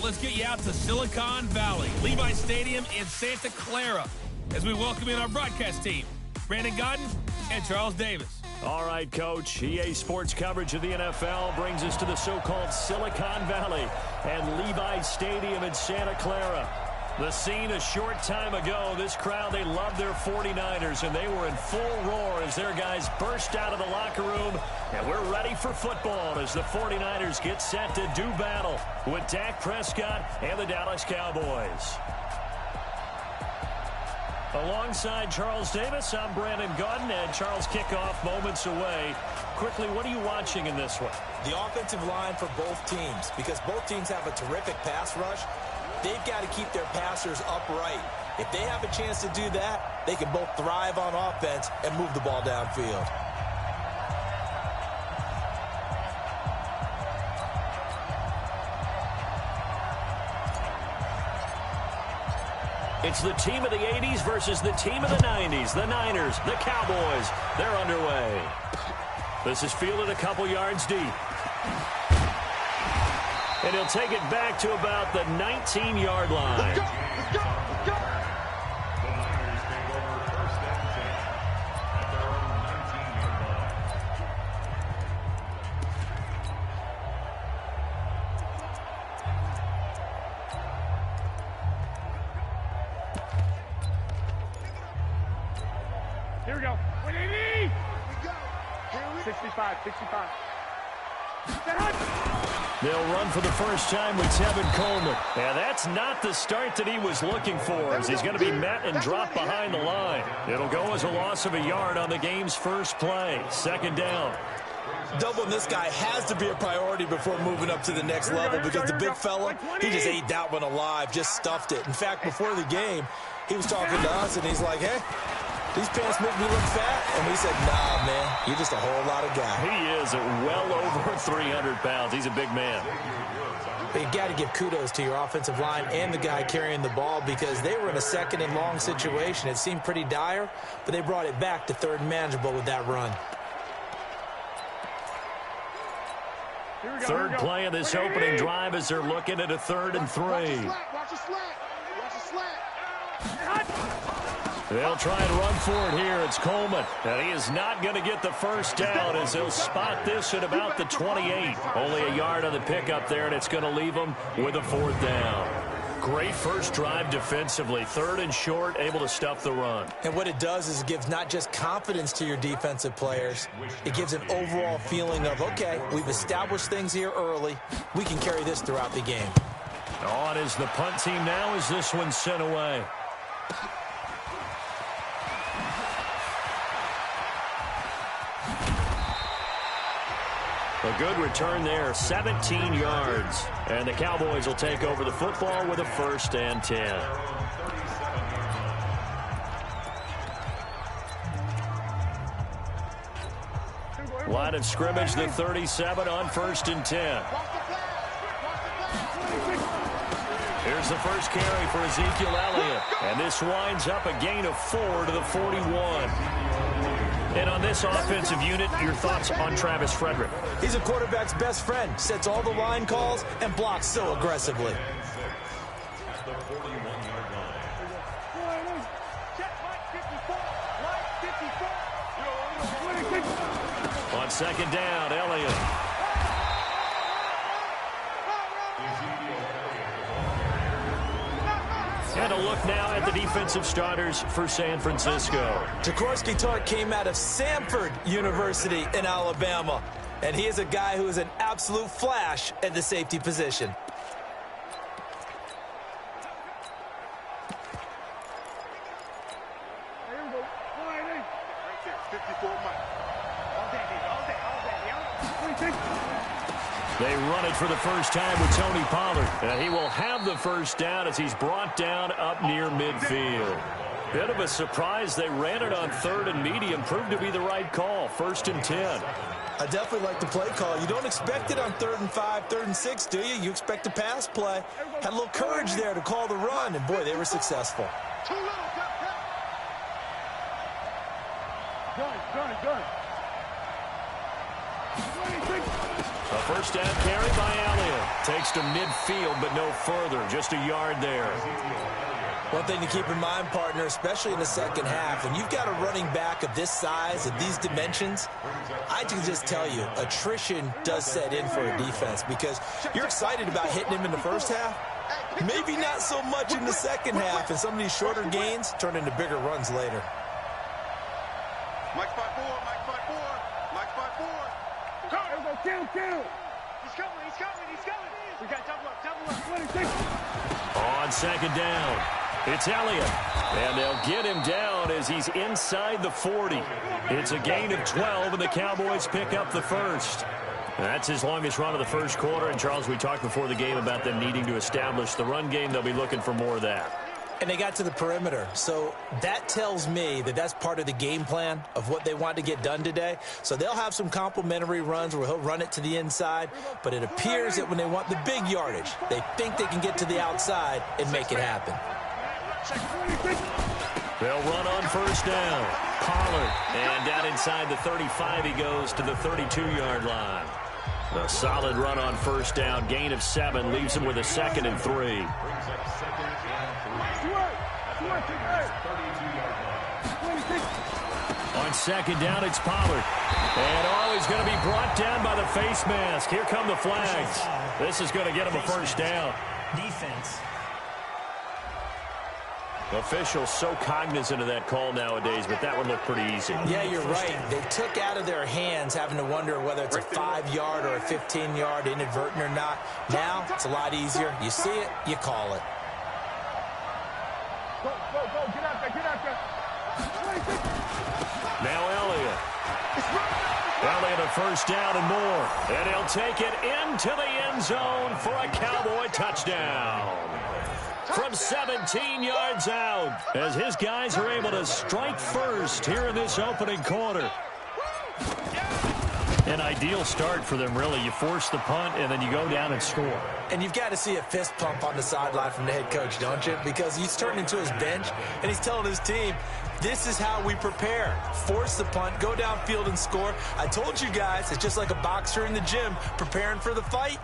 let's get you out to Silicon Valley, Levi Stadium in Santa Clara, as we welcome in our broadcast team, Brandon Gaudin and Charles Davis. All right, Coach. EA Sports coverage of the NFL brings us to the so-called Silicon Valley and Levi Stadium in Santa Clara. The scene a short time ago, this crowd, they love their 49ers, and they were in full roar as their guys burst out of the locker room. And we're ready for football as the 49ers get set to do battle with Dak Prescott and the Dallas Cowboys. Alongside Charles Davis, I'm Brandon Gaudin, and Charles, kickoff moments away. Quickly, what are you watching in this one? The offensive line for both teams, because both teams have a terrific pass rush. They've got to keep their passers upright. If they have a chance to do that, they can both thrive on offense and move the ball downfield. It's the team of the 80s versus the team of the 90s. The Niners, the Cowboys, they're underway. This is fielded a couple yards deep. And he'll take it back to about the 19-yard line. Let's go, let's go, let's go. Here we go. 180. 65, 65. They'll run for the first time with Tevin Coleman. And that's not the start that he was looking for, as he's going to be met and dropped behind the line. It'll go as a loss of a yard on the game's first play. Second down. Doubling this guy has to be a priority before moving up to the next level, because the big fella, he just ate that one alive, just stuffed it. In fact, before the game, he was talking to us, and he's like, hey, these pants make me look fat. And we said, nah, man, you're just a whole lot of guy. He is well over 300 pounds. He's a big man. But you got to give kudos to your offensive line and the guy carrying the ball, because they were in a second and long situation. It seemed pretty dire, but they brought it back to third and manageable with that run. Third play of this opening drive as they're looking at a 3rd and 3. Watch the slant. Watch the slant. They'll try and run for it here. It's Coleman. And he is not going to get the first down, as they'll spot this at about the 28. Only a yard on the pickup there, and it's going to leave them with a 4th down. Great first drive defensively. 3rd and short, able to stuff the run. And what it does is it gives not just confidence to your defensive players, it gives an overall feeling of, okay, we've established things here early. We can carry this throughout the game. On is the punt team now as this one's sent away. A good return there, 17 yards. And the Cowboys will take over the football with a 1st and 10. Line of scrimmage, the 37 on 1st and 10. Here's the first carry for Ezekiel Elliott. And this winds up a gain of 4 to the 41. And on this offensive unit, your thoughts on Travis Frederick? He's a quarterback's best friend. Sets all the line calls and blocks so aggressively. On 2nd down, Elliott. And a look now at the defensive starters for San Francisco. Jaquiski Tartt came out of Samford University in Alabama, and he is a guy who is an absolute flash at the safety position. They run it for the first time with Tony Pollard. And he will have the first down as he's brought down up near midfield. Bit of a surprise. They ran it on 3rd and medium. Proved to be the right call. 1st and 10. I definitely like the play call. You don't expect it on 3rd and 5, 3rd and 6, do you? You expect a pass play. Had a little courage there to call the run, and boy, they were successful. Gun. A first down carry by Elliott. Takes to midfield, but no further. Just a yard there. One thing to keep in mind, partner, especially in the second half, when you've got a running back of this size and these dimensions, I can just tell you, attrition does set in for a defense because you're excited about hitting him in the first half. Maybe not so much in the second half, and some of these shorter gains turn into bigger runs later. Mike 5-4, Mike 5-4, Mike 5-4. Go, kill. He's coming. We got double up. 26. On second down, it's Elliott. And they'll get him down as he's inside the 40. It's a gain of 12, and the Cowboys pick up the first. That's his longest run of the first quarter. And, Charles, we talked before the game about them needing to establish the run game. They'll be looking for more of that. And they got to the perimeter. So that tells me that that's part of the game plan of what they want to get done today. So they'll have some complementary runs where he'll run it to the inside. But it appears that when they want the big yardage, they think they can get to the outside and make it happen. They'll run on first down. Pollard. And down inside the 35, he goes to the 32-yard line. A solid run on first down. Gain of 7 leaves him with a 2nd and 3. On second down, it's Pollard. And he's going to be brought down by the face mask. Here come the flags. This is going to get him a first down. Defense. Officials so cognizant of that call nowadays, but that one looked pretty easy. Yeah, you're right. They took out of their hands having to wonder whether it's a 5-yard or a 15-yard inadvertent or not. Now, it's a lot easier. You see it, you call it. Go. Get out there. 26. Now Elliott. Elliott a first down and more. And he'll take it into the end zone for a Cowboy touchdown. From 17 yards out, as his guys are able to strike first here in this opening quarter. An ideal start for them, really. You force the punt, and then you go down and score. And you've got to see a fist pump on the sideline from the head coach, don't you? Because he's turned into his bench, and he's telling his team, this is how we prepare. Force the punt, go downfield and score. I told you guys, it's just like a boxer in the gym preparing for the fight.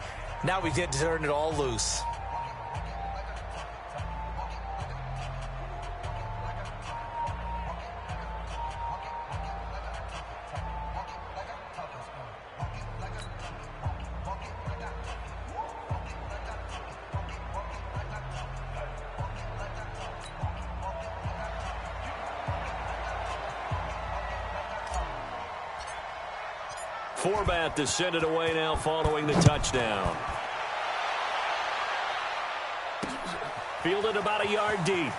Now we get to turn it all loose. Forbat to send it away now following the touchdown. Fielded about a yard deep.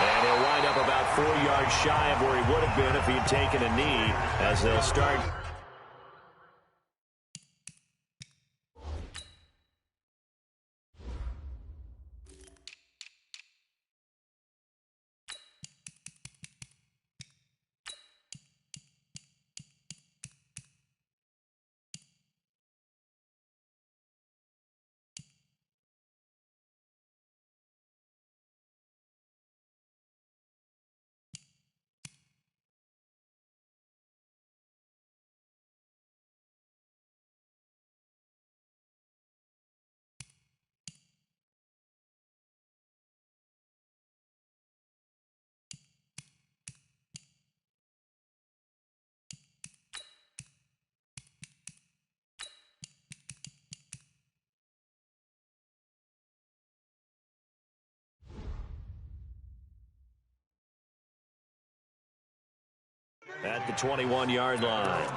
And he'll wind up about 4 yards shy of where he would have been if he'd taken a knee, as they'll start. At the 21-yard line.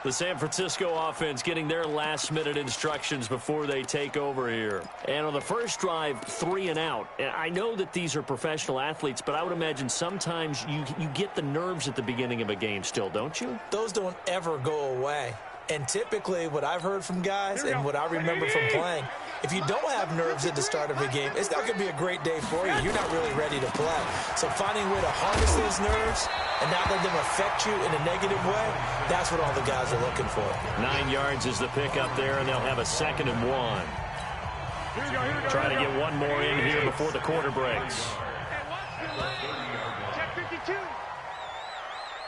The San Francisco offense getting their last-minute instructions before they take over here. And on the first drive, 3 and out. And I know that these are professional athletes, but I would imagine sometimes you get the nerves at the beginning of a game still, don't you? Those don't ever go away. And typically what I've heard from guys and what I remember from playing, if you don't have nerves at the start of a game, it's not going to be a great day for you. You're not really ready to play. So finding a way to harness those nerves and not let them affect you in a negative way, that's what all the guys are looking for. 9 yards is the pickup there, and they'll have a 2nd and 1. Trying to get one more in here before the quarter breaks. Check 52.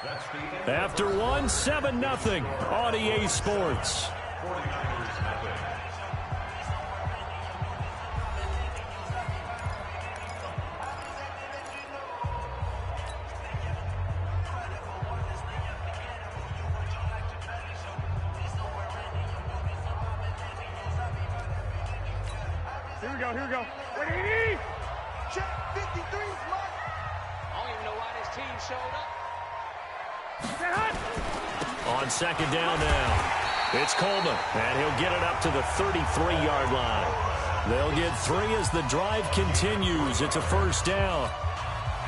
After one, 7-0 on EA Sports. Here we go. Ready? Check 53, Mark. I don't even know why this team showed up. On second down now, it's Coleman, and he'll get it up to the 33-yard line. They'll get 3 as the drive continues. It's a first down.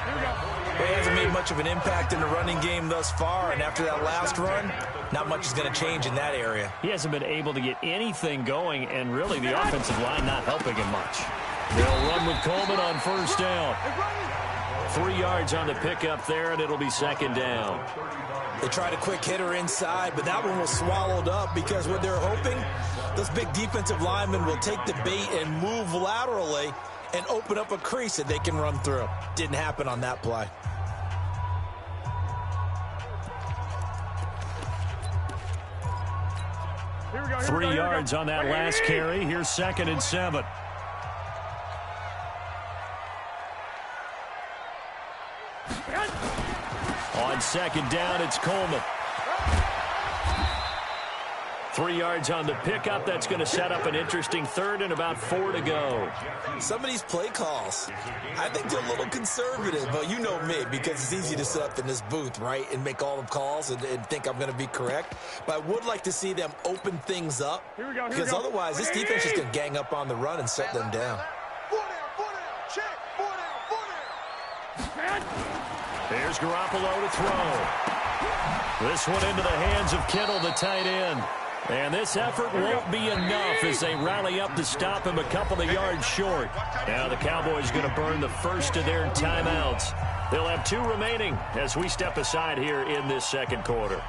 Well, he hasn't made much of an impact in the running game thus far, and after that last run, not much is going to change in that area. He hasn't been able to get anything going, and really the offensive line not helping him much. They'll run with Coleman on first down. 3 yards on the pickup there, and it'll be second down. They tried a quick hitter inside, but that one was swallowed up because what they're hoping, those big defensive linemen will take the bait and move laterally and open up a crease that they can run through. Didn't happen on that play. Here we go. 3 yards on that last carry. Here's 2nd and 7. On second down, it's Coleman. 3 yards on the pickup. That's going to set up an interesting third and about 4 to go. Some of these play calls, I think they're a little conservative, but you know me, because it's easy to sit up in this booth, right, and make all the calls and think I'm going to be correct. But I would like to see them open things up, because otherwise this defense is going to gang up on the run and shut them down. 4 down, check, 4 down. Here's Garoppolo to throw. This one into the hands of Kittle, the tight end. And this effort won't be enough as they rally up to stop him a couple of yards short. Now the Cowboys going to burn the first of their timeouts. They'll have 2 remaining as we step aside here in this second quarter.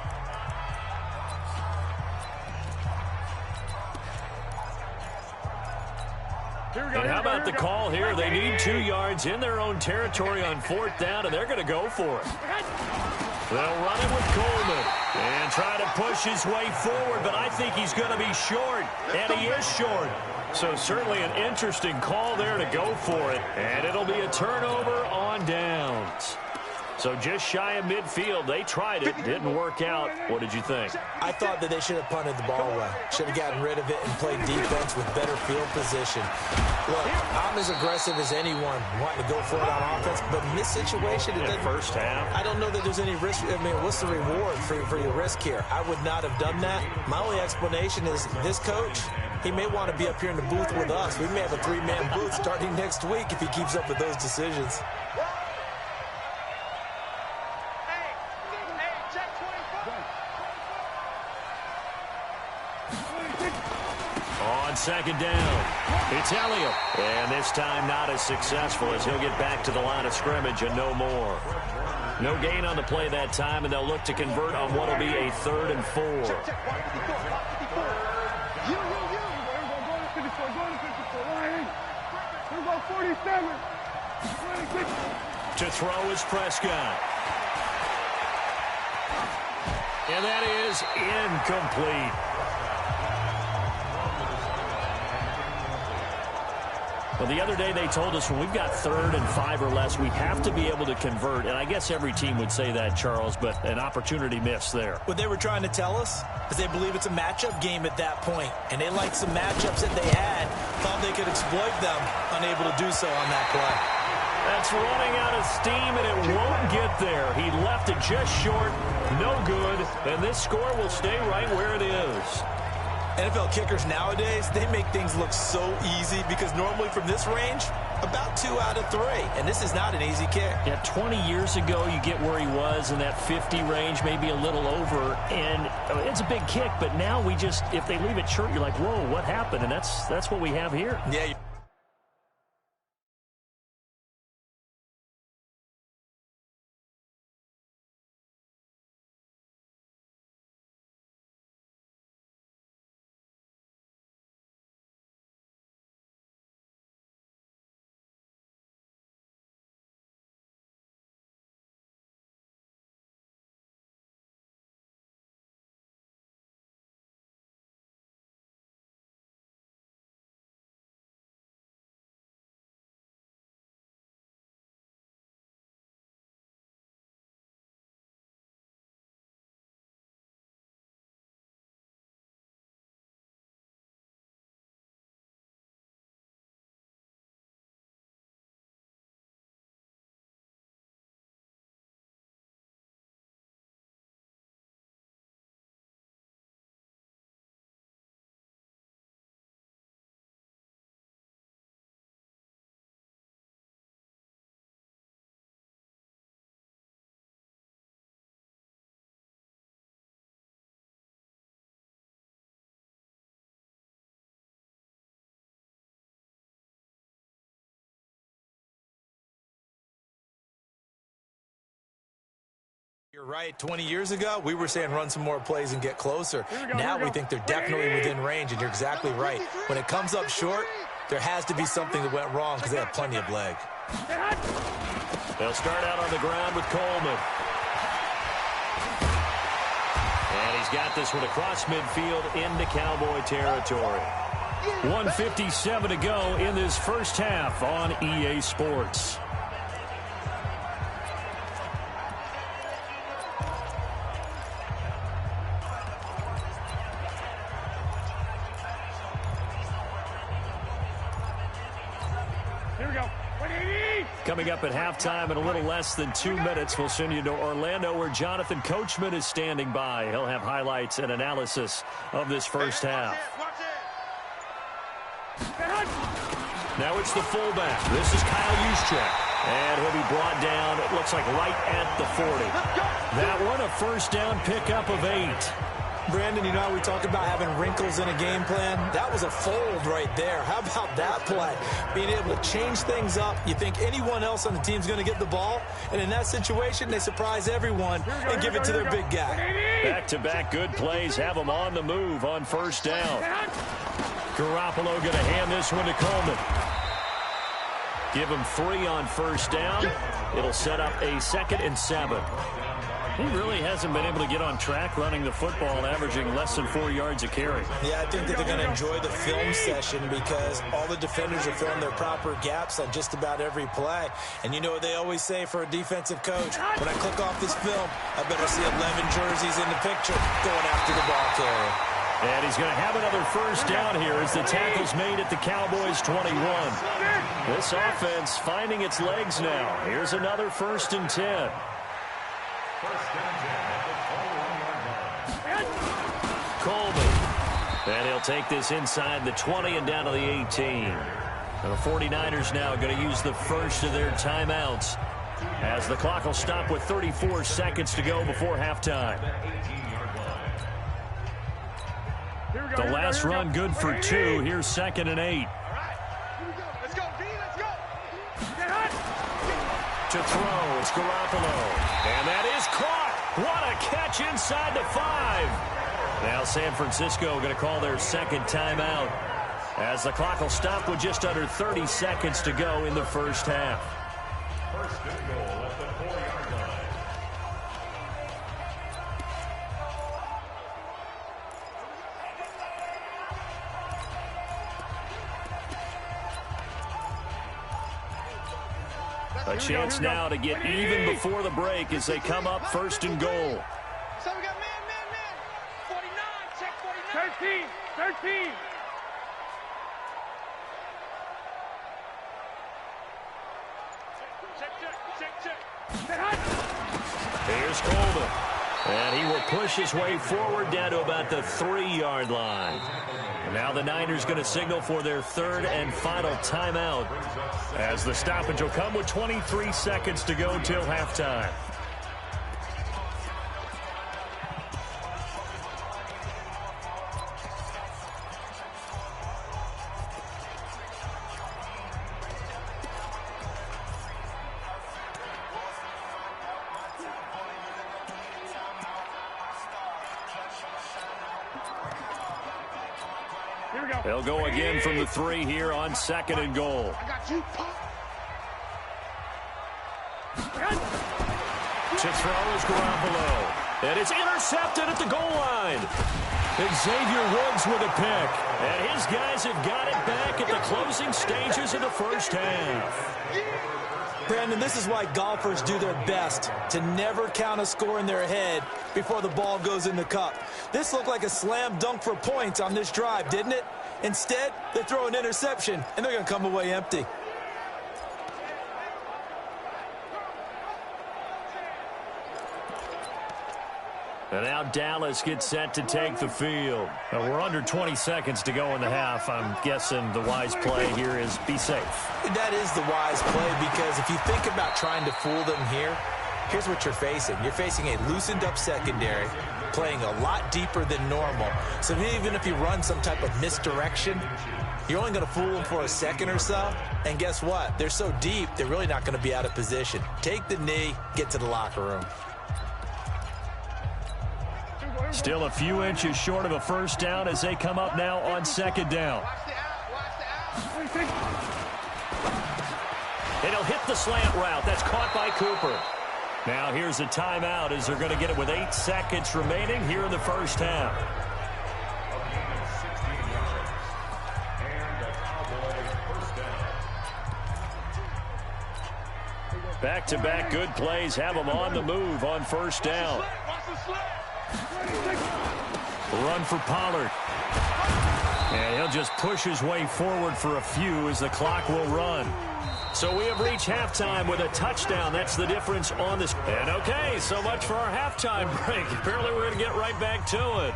And how about the call here? They need 2 yards in their own territory on 4th down, and they're going to go for it. They'll run it with Coleman and try to push his way forward, but I think he's going to be short, and he is short. So certainly an interesting call there to go for it, and it'll be a turnover on downs. So just shy of midfield. They tried it. Didn't work out. What did you think? I thought that they should have punted the ball away. Should have gotten rid of it and played defense with better field position. Look, I'm as aggressive as anyone wanting to go for it on offense, but in this situation, it doesn't. First half. I don't know that there's any risk. I mean, what's the reward for your risk here? I would not have done that. My only explanation is this coach, he may want to be up here in the booth with us. We may have a 3-man booth starting next week if he keeps up with those decisions. On second down, it's Elliott. And this time not as successful as he'll get back to the line of scrimmage and no more. No gain on the play that time, and they'll look to convert on what will be a 3rd and 4. To throw is Prescott. And that is incomplete. Well, the other day they told us when we've got 3rd and 5 or less, we have to be able to convert. And I guess every team would say that, Charles, but an opportunity missed there. What they were trying to tell us is they believe it's a matchup game at that point. And they liked some matchups that they had, thought they could exploit them, unable to do so on that play. That's running out of steam, and it won't get there. He left it just short, no good, and this score will stay right where it is. NFL kickers nowadays, they make things look so easy because normally from this range, about 2 out of 3. And this is not an easy kick. Yeah, 20 years ago, you get where he was in that 50 range, maybe a little over. And it's a big kick, but now we just, if they leave it short, you're like, whoa, what happened? And that's what we have here. Yeah. You're right. 20 years ago, we were saying run some more plays and get closer. Now we think they're definitely within range, and you're exactly right. When it comes up short, there has to be something that went wrong because they have plenty of leg. They'll start out on the ground with Coleman. And he's got this one across midfield into Cowboy territory. 1:57 to go in this first half on EA Sports. Coming up at halftime in a little less than 2 minutes, we'll send you to Orlando where Jonathan Coachman is standing by. He'll have highlights and analysis of this first half. Now it's the fullback. This is Kyle Juszczyk. And he'll be brought down, it looks like right at the 40. That one, a first down pickup of 8. Brandon, you know how we talk about having wrinkles in a game plan? That was a fold right there. How about that play? Being able to change things up. You think anyone else on the team's going to get the ball, and in that situation, they surprise everyone and give it to their big guy. Back-to-back good plays have them on the move on first down. Garoppolo going to hand this one to Coleman. Give him 3 on first down. It'll set up a 2nd and 7. He really hasn't been able to get on track running the football, averaging less than 4 yards a carry. Yeah, I think that they're going to enjoy the film session because all the defenders are filling their proper gaps on just about every play. And you know what they always say for a defensive coach? When I click off this film, I better see 11 jerseys in the picture going after the ball carrier. And he's going to have another first down here as the tackle's made at the Cowboys' 21. This offense finding its legs now. Here's another 1st and 10. Coleman. And he'll take this inside the 20 and down to the 18. And the 49ers now going to use the first of their timeouts as the clock will stop with 34 seconds to go before halftime. The last run good for 2. Here's 2nd and 8. Let's go, D, let's go. To throw, it's Garoppolo. And that is caught. What a catch inside the 5. Now San Francisco going to call their 2nd timeout as the clock will stop with just under 30 seconds to go in the first half. First and goal at the 4-yard line. A chance now to get even before the break as they come up 1st and goal. So we got man. 49, check 49. 13. Check. Here's Coleman. And he will push his way forward down to about the 3-yard line. And now the Niners going to signal for their 3rd and final timeout as the stoppage will come with 23 seconds to go till halftime. They'll go again from the 3 here on 2nd and goal. I got you, Pop. To throw is Garoppolo. And it's intercepted at the goal line. Xavier Woods with a pick. And his guys have got it back at the closing stages of the first half. Brandon, this is why golfers do their best to never count a score in their head before the ball goes in the cup. This looked like a slam dunk for points on this drive, didn't it? Instead, they throw an interception, and they're going to come away empty. And now Dallas gets set to take the field. We're under 20 seconds to go in the half. I'm guessing the wise play here is be safe. That is the wise play because if you think about trying to fool them here, here's what you're facing. You're facing a loosened up secondary, playing a lot deeper than normal. So even if you run some type of misdirection, you're only going to fool them for a second or so. And guess what? They're so deep, they're really not going to be out of position. Take the knee, get to the locker room. Still a few inches short of a first down as they come up now on second down. And he'll hit the slant route. That's caught by Cooper. Now here's a timeout as they're going to get it with 8 seconds remaining here in the first half. Back-to-back good plays have them on the move on first down. Run for Pollard. And he'll just push his way forward for a few as the clock will run. So we have reached halftime with a touchdown. That's the difference on this. And okay, so much for our halftime break. Apparently we're going to get right back to it.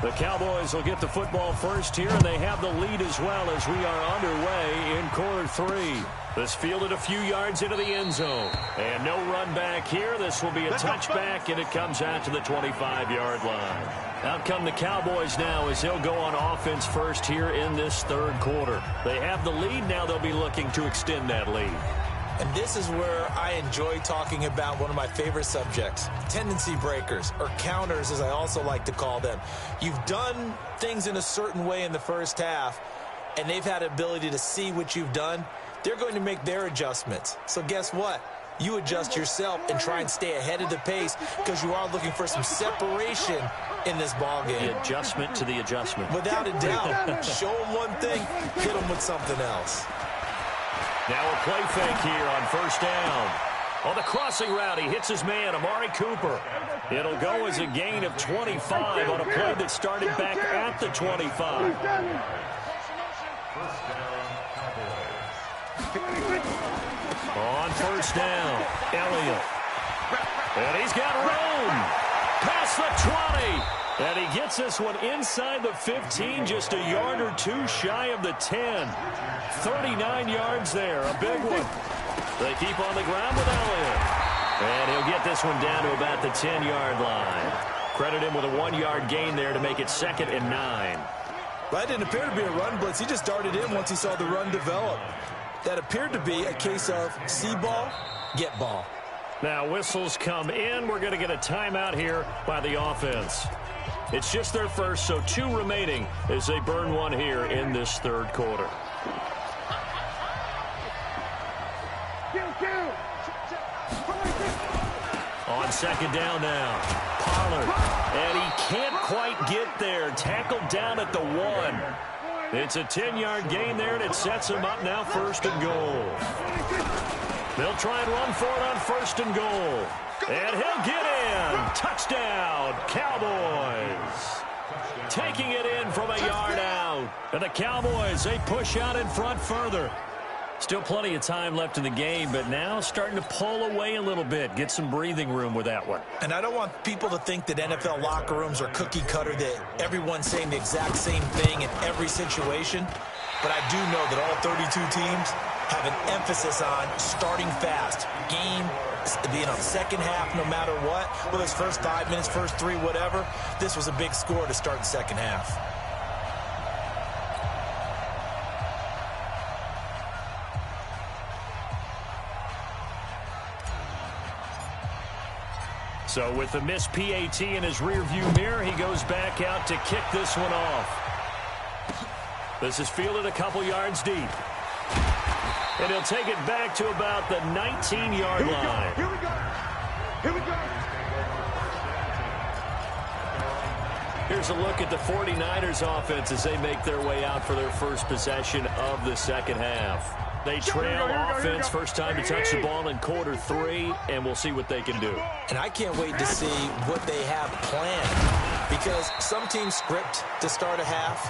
The Cowboys will get the football first here, and they have the lead as well as we are underway in quarter 3. This fielded a few yards into the end zone. And no run back here. This will be a touchback, and it comes out to the 25-yard line. Out come the Cowboys now as they'll go on offense first here in this third quarter. They have the lead. Now they'll be looking to extend that lead. And this is where I enjoy talking about one of my favorite subjects, tendency breakers, or counters as I also like to call them. You've done things in a certain way in the first half, and they've had the ability to see what you've done. They're going to make their adjustments. So guess what? You adjust yourself and try and stay ahead of the pace because you are looking for some separation in this ball game. The adjustment to the adjustment. Without a doubt. Show them one thing, hit them with something else. Now a play fake here on first down. On the crossing route, he hits his man, Amari Cooper. It'll go as a gain of 25 on a play that started back at the 25. On first down, Elliott. And he's got room. Past the 20. And he gets this one inside the 15, just a yard or two shy of the 10. 39 yards there, a big one. They keep on the ground with Elliott. And he'll get this one down to about the 10-yard line. Credit him with a 1-yard gain there to make it 2nd and 9. That didn't appear to be a run blitz. He just darted in once he saw the run develop. That appeared to be a case of see ball, get ball. Now whistles come in. We're going to get a timeout here by the offense. It's just their first, so 2 remaining as they burn one here in this third quarter. On second down now, Pollard, and he can't quite get there. Tackled down at the 1. It's a 10-yard gain there, and it sets him up now 1st and goal. They'll try and run for it on 1st and goal. And he'll get in. Touchdown, Cowboys. Taking it in from a yard out. And the Cowboys, they push out in front further. Still plenty of time left in the game, but now starting to pull away a little bit. Get some breathing room with that one. And I don't want people to think that NFL locker rooms are cookie cutter, that everyone's saying the exact same thing in every situation. But I do know that all 32 teams have an emphasis on starting fast. Game being on second half no matter what. Whether it's first 5 minutes, first 3, whatever. This was a big score to start the second half. So with the missed PAT in his rearview mirror, he goes back out to kick this one off. This is fielded a couple yards deep. And he'll take it back to about the 19-yard line. Here we go. Here we go. Here's a look at the 49ers offense as they make their way out for their first possession of the second half. They trail offense, first time to touch the ball in quarter 3, and we'll see what they can do. And I can't wait to see what they have planned, because some teams script to start a half.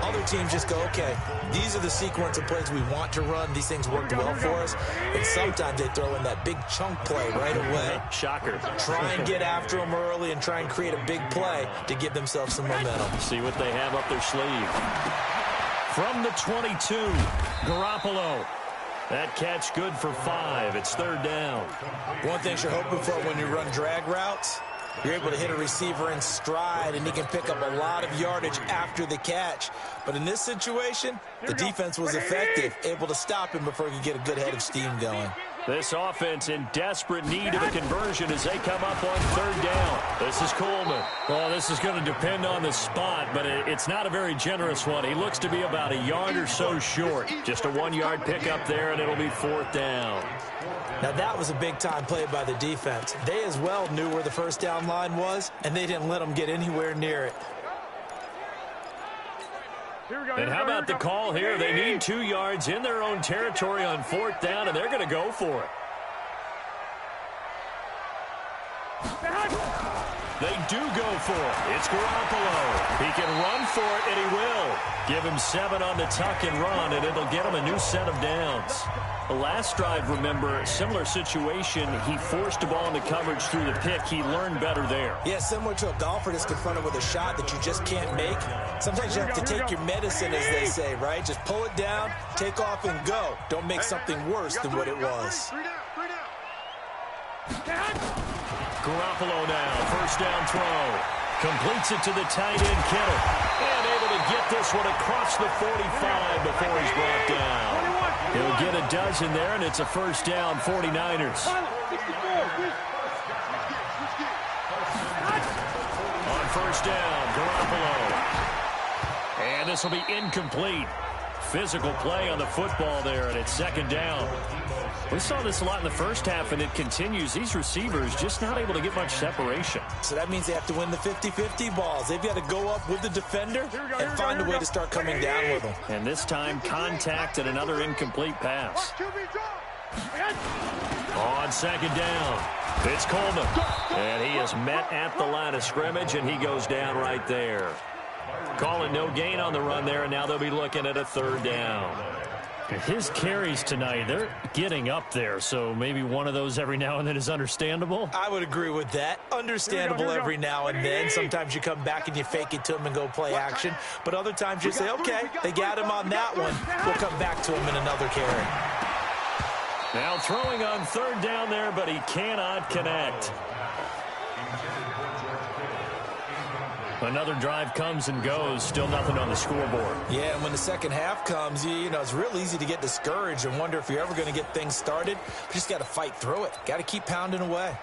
Other teams just go, okay, these are the sequence of plays we want to run. These things worked well for us. And sometimes they throw in that big chunk play right away. Shocker. Try and get after them early and try and create a big play to give themselves some momentum. See what they have up their sleeve. From the 22, Garoppolo. That catch good for 5. It's 3rd down. One thing you're hoping for when you run drag routes, You're able to hit a receiver in stride, and he can pick up a lot of yardage after the catch. But in this situation, the defense was effective, able to stop him before he could get a good head of steam going. This offense in desperate need of a conversion as they come up on third down. This is Coleman. Well, this is going to depend on the spot, but it's not a very generous one. He looks to be about a yard or so short. Just a 1-yard pickup there, and it'll be fourth down. Now, that was a big-time play by the defense. They as well knew where the first down line was, and they didn't let them get anywhere near it. And how about the call here? They need 2 yards in their own territory on fourth down, and they're going to go for it. They do go for it. It's Garoppolo. He can run for it, and he will. Give him 7 on the tuck and run, and it'll get him a new set of downs. The last drive, remember, similar situation. He forced the ball into coverage through the pick. He learned better there. Yeah, similar to a golfer that's confronted with a shot that you just can't make. Sometimes you have to take your medicine, as they say, right? Just pull it down, take off, and go. Don't make something worse than what it was. Garoppolo now, first down throw. Completes it to the tight end, Kittle. And able to get this one across the 45 before he's brought down. He'll get a dozen there, and it's a first down, 49ers. On first down, Garoppolo. And this will be incomplete. Physical play on the football there, and it's second down. We saw this a lot in the first half, and it continues. These receivers just not able to get much separation. So that means they have to win the 50-50 balls. They've got to go up with the defender and find a way to start coming down with them. And this time, contact and another incomplete pass. On second down, it's Coleman. And he is met at the line of scrimmage, and he goes down right there. Calling no gain on the run there, and now they'll be looking at a third down. His carries tonight, they're getting up there, so maybe one of those every now and then is understandable. I would agree with that. Understandable every now and then. Sometimes you come back and you fake it to him and go play action. But other times you say, okay, they got him on that one. We'll come back to him in another carry. Now throwing on third down there, but he cannot connect. Another drive comes and goes, still nothing on the scoreboard. Yeah, and when the second half comes, you know, it's real easy to get discouraged and wonder if you're ever going to get things started. You just got to fight through it. Got to keep pounding away.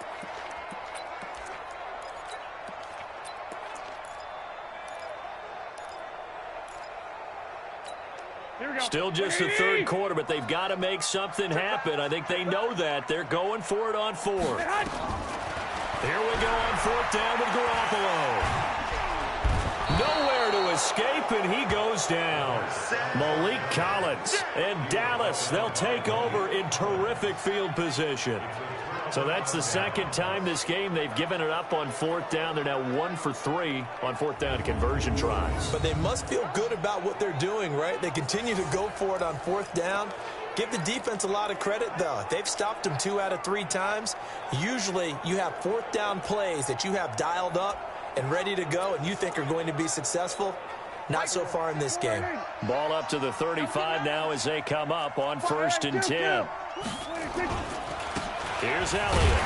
Still just the third quarter, but they've got to make something happen. I think they know that. They're going for it on fourth. Here we go on fourth down with Garoppolo. Nowhere to escape, and he goes down. Malik Collins and Dallas, they'll take over in terrific field position. So that's the second time this game they've given it up on fourth down. They're now 1 for 3 on fourth down conversion tries. But they must feel good about what they're doing, right? They continue to go for it on fourth down. Give the defense a lot of credit, though. They've stopped them 2 out of 3 times. Usually you have fourth down plays that you have dialed up and ready to go and you think are going to be successful. Not so far in this game. Ball up to the 35 now as they come up on 1st and 10. Here's Elliott.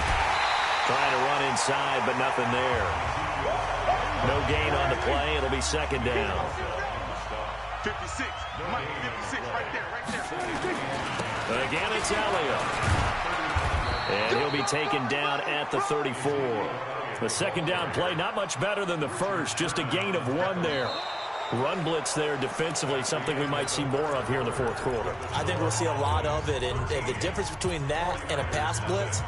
Trying to run inside, but nothing there. No gain on the play. It'll be second down. 56. Mike, 56 right there. Again, it's Elliott. And he'll be taken down at the 34. The second down play, not much better than the first. Just a gain of 1 there. Run blitz there defensively, something we might see more of here in the fourth quarter. I think we'll see a lot of it, and the difference between that and a pass blitz,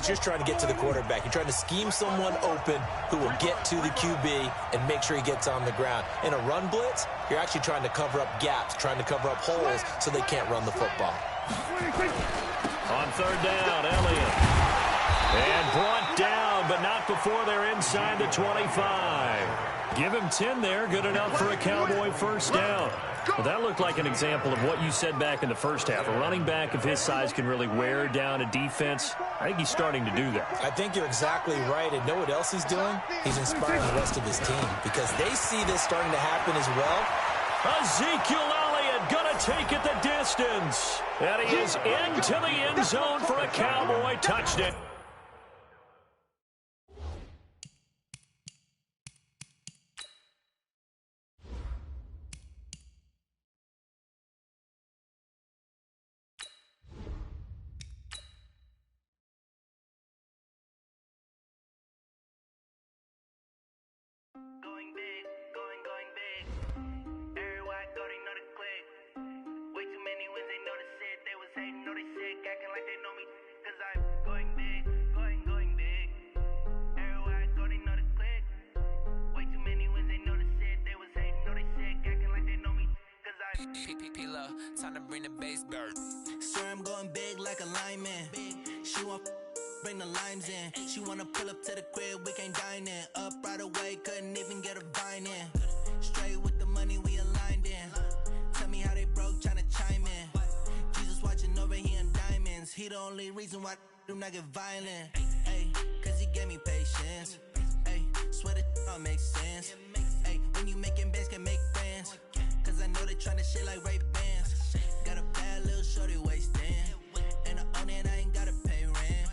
you're trying to get to the quarterback. You're trying to scheme someone open who will get to the QB and make sure he gets on the ground. In a run blitz, you're actually trying to cover up gaps, trying to cover up holes so they can't run the football. On third down, Elliott. And brought down, but not before they're inside the 25. Give him 10 there. Good enough for a Cowboy first down. Well, that looked like an example of what you said back in the first half. A running back of his size can really wear down a defense. I think he's starting to do that. I think you're exactly right. And know what else he's doing? He's inspiring the rest of his team because they see this starting to happen as well. Ezekiel Elliott going to take it the distance. And he is into the end zone for a Cowboy touchdown. Time to bring the bass back. Swear I'm going big like a lineman. She want bring the limes in. She wanna pull up to the crib, we can't dine in. Up right away, couldn't even get a vine in. Straight with the money we aligned in. Tell me how they broke, tryna chime in. Jesus watching over here in diamonds. He the only reason why I do not get violent. Ay, cause he gave me patience. Ay, swear that all makes sense. Ay, when you making bands, can make friends. Cause I know they tryna shit like Ray-Bans. Got a bad little shorty wasting. And I own it, I ain't gotta pay rent.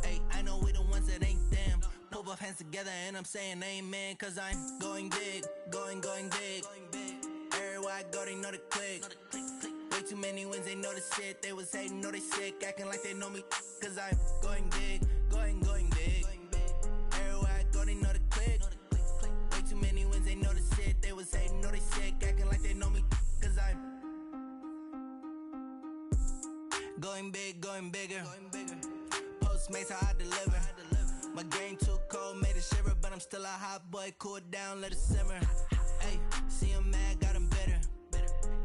Ay, I know we the ones that ain't them. Pull both hands together and I'm saying amen. Cause I'm going big, going big. Everywhere I go, they know the click. Way too many wins, they know the shit. They was hating, know they sick, acting like they know me. Cause I'm going big, going big. Everywhere I go, they know the click. Way too many wins, they know the shit. They was hating, know they sick, acting like they know me. Cause I'm going big, going bigger. Postmates, how I deliver. My game too cold, made it shiver. But I'm still a hot boy, cool it down, let it simmer. Hey, see him mad, got him bitter.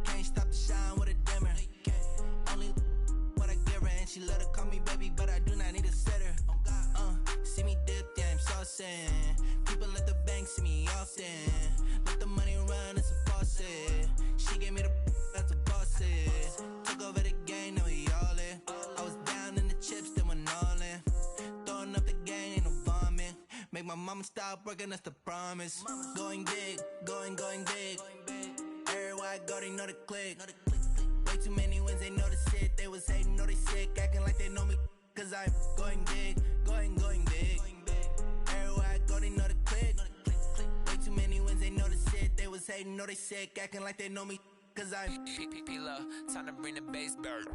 Can't stop the shine with a dimmer. Only what I give her, and she love to call me baby, but I do not need a sitter. See me dip, yeah, I'm saucing. People at the bank see me often. Let the money run, it's a faucet. She gave me the that's a boss is. Took over the game, now we all in. I was down in the chips, then went all in. Throwing up the game, ain't no vomit. Make my mama stop working, that's the promise. Going big, going big. Everywhere I go, they know the click. Way too many wins, they know the shit. They was hating, know they sick, acting like they know me. Cause I'm going big, going big. Everywhere I go, they know the click. Way too many wins, they know the shit. They was hating, know they sick, acting like they know me. Cause I'm time to bring the bass back.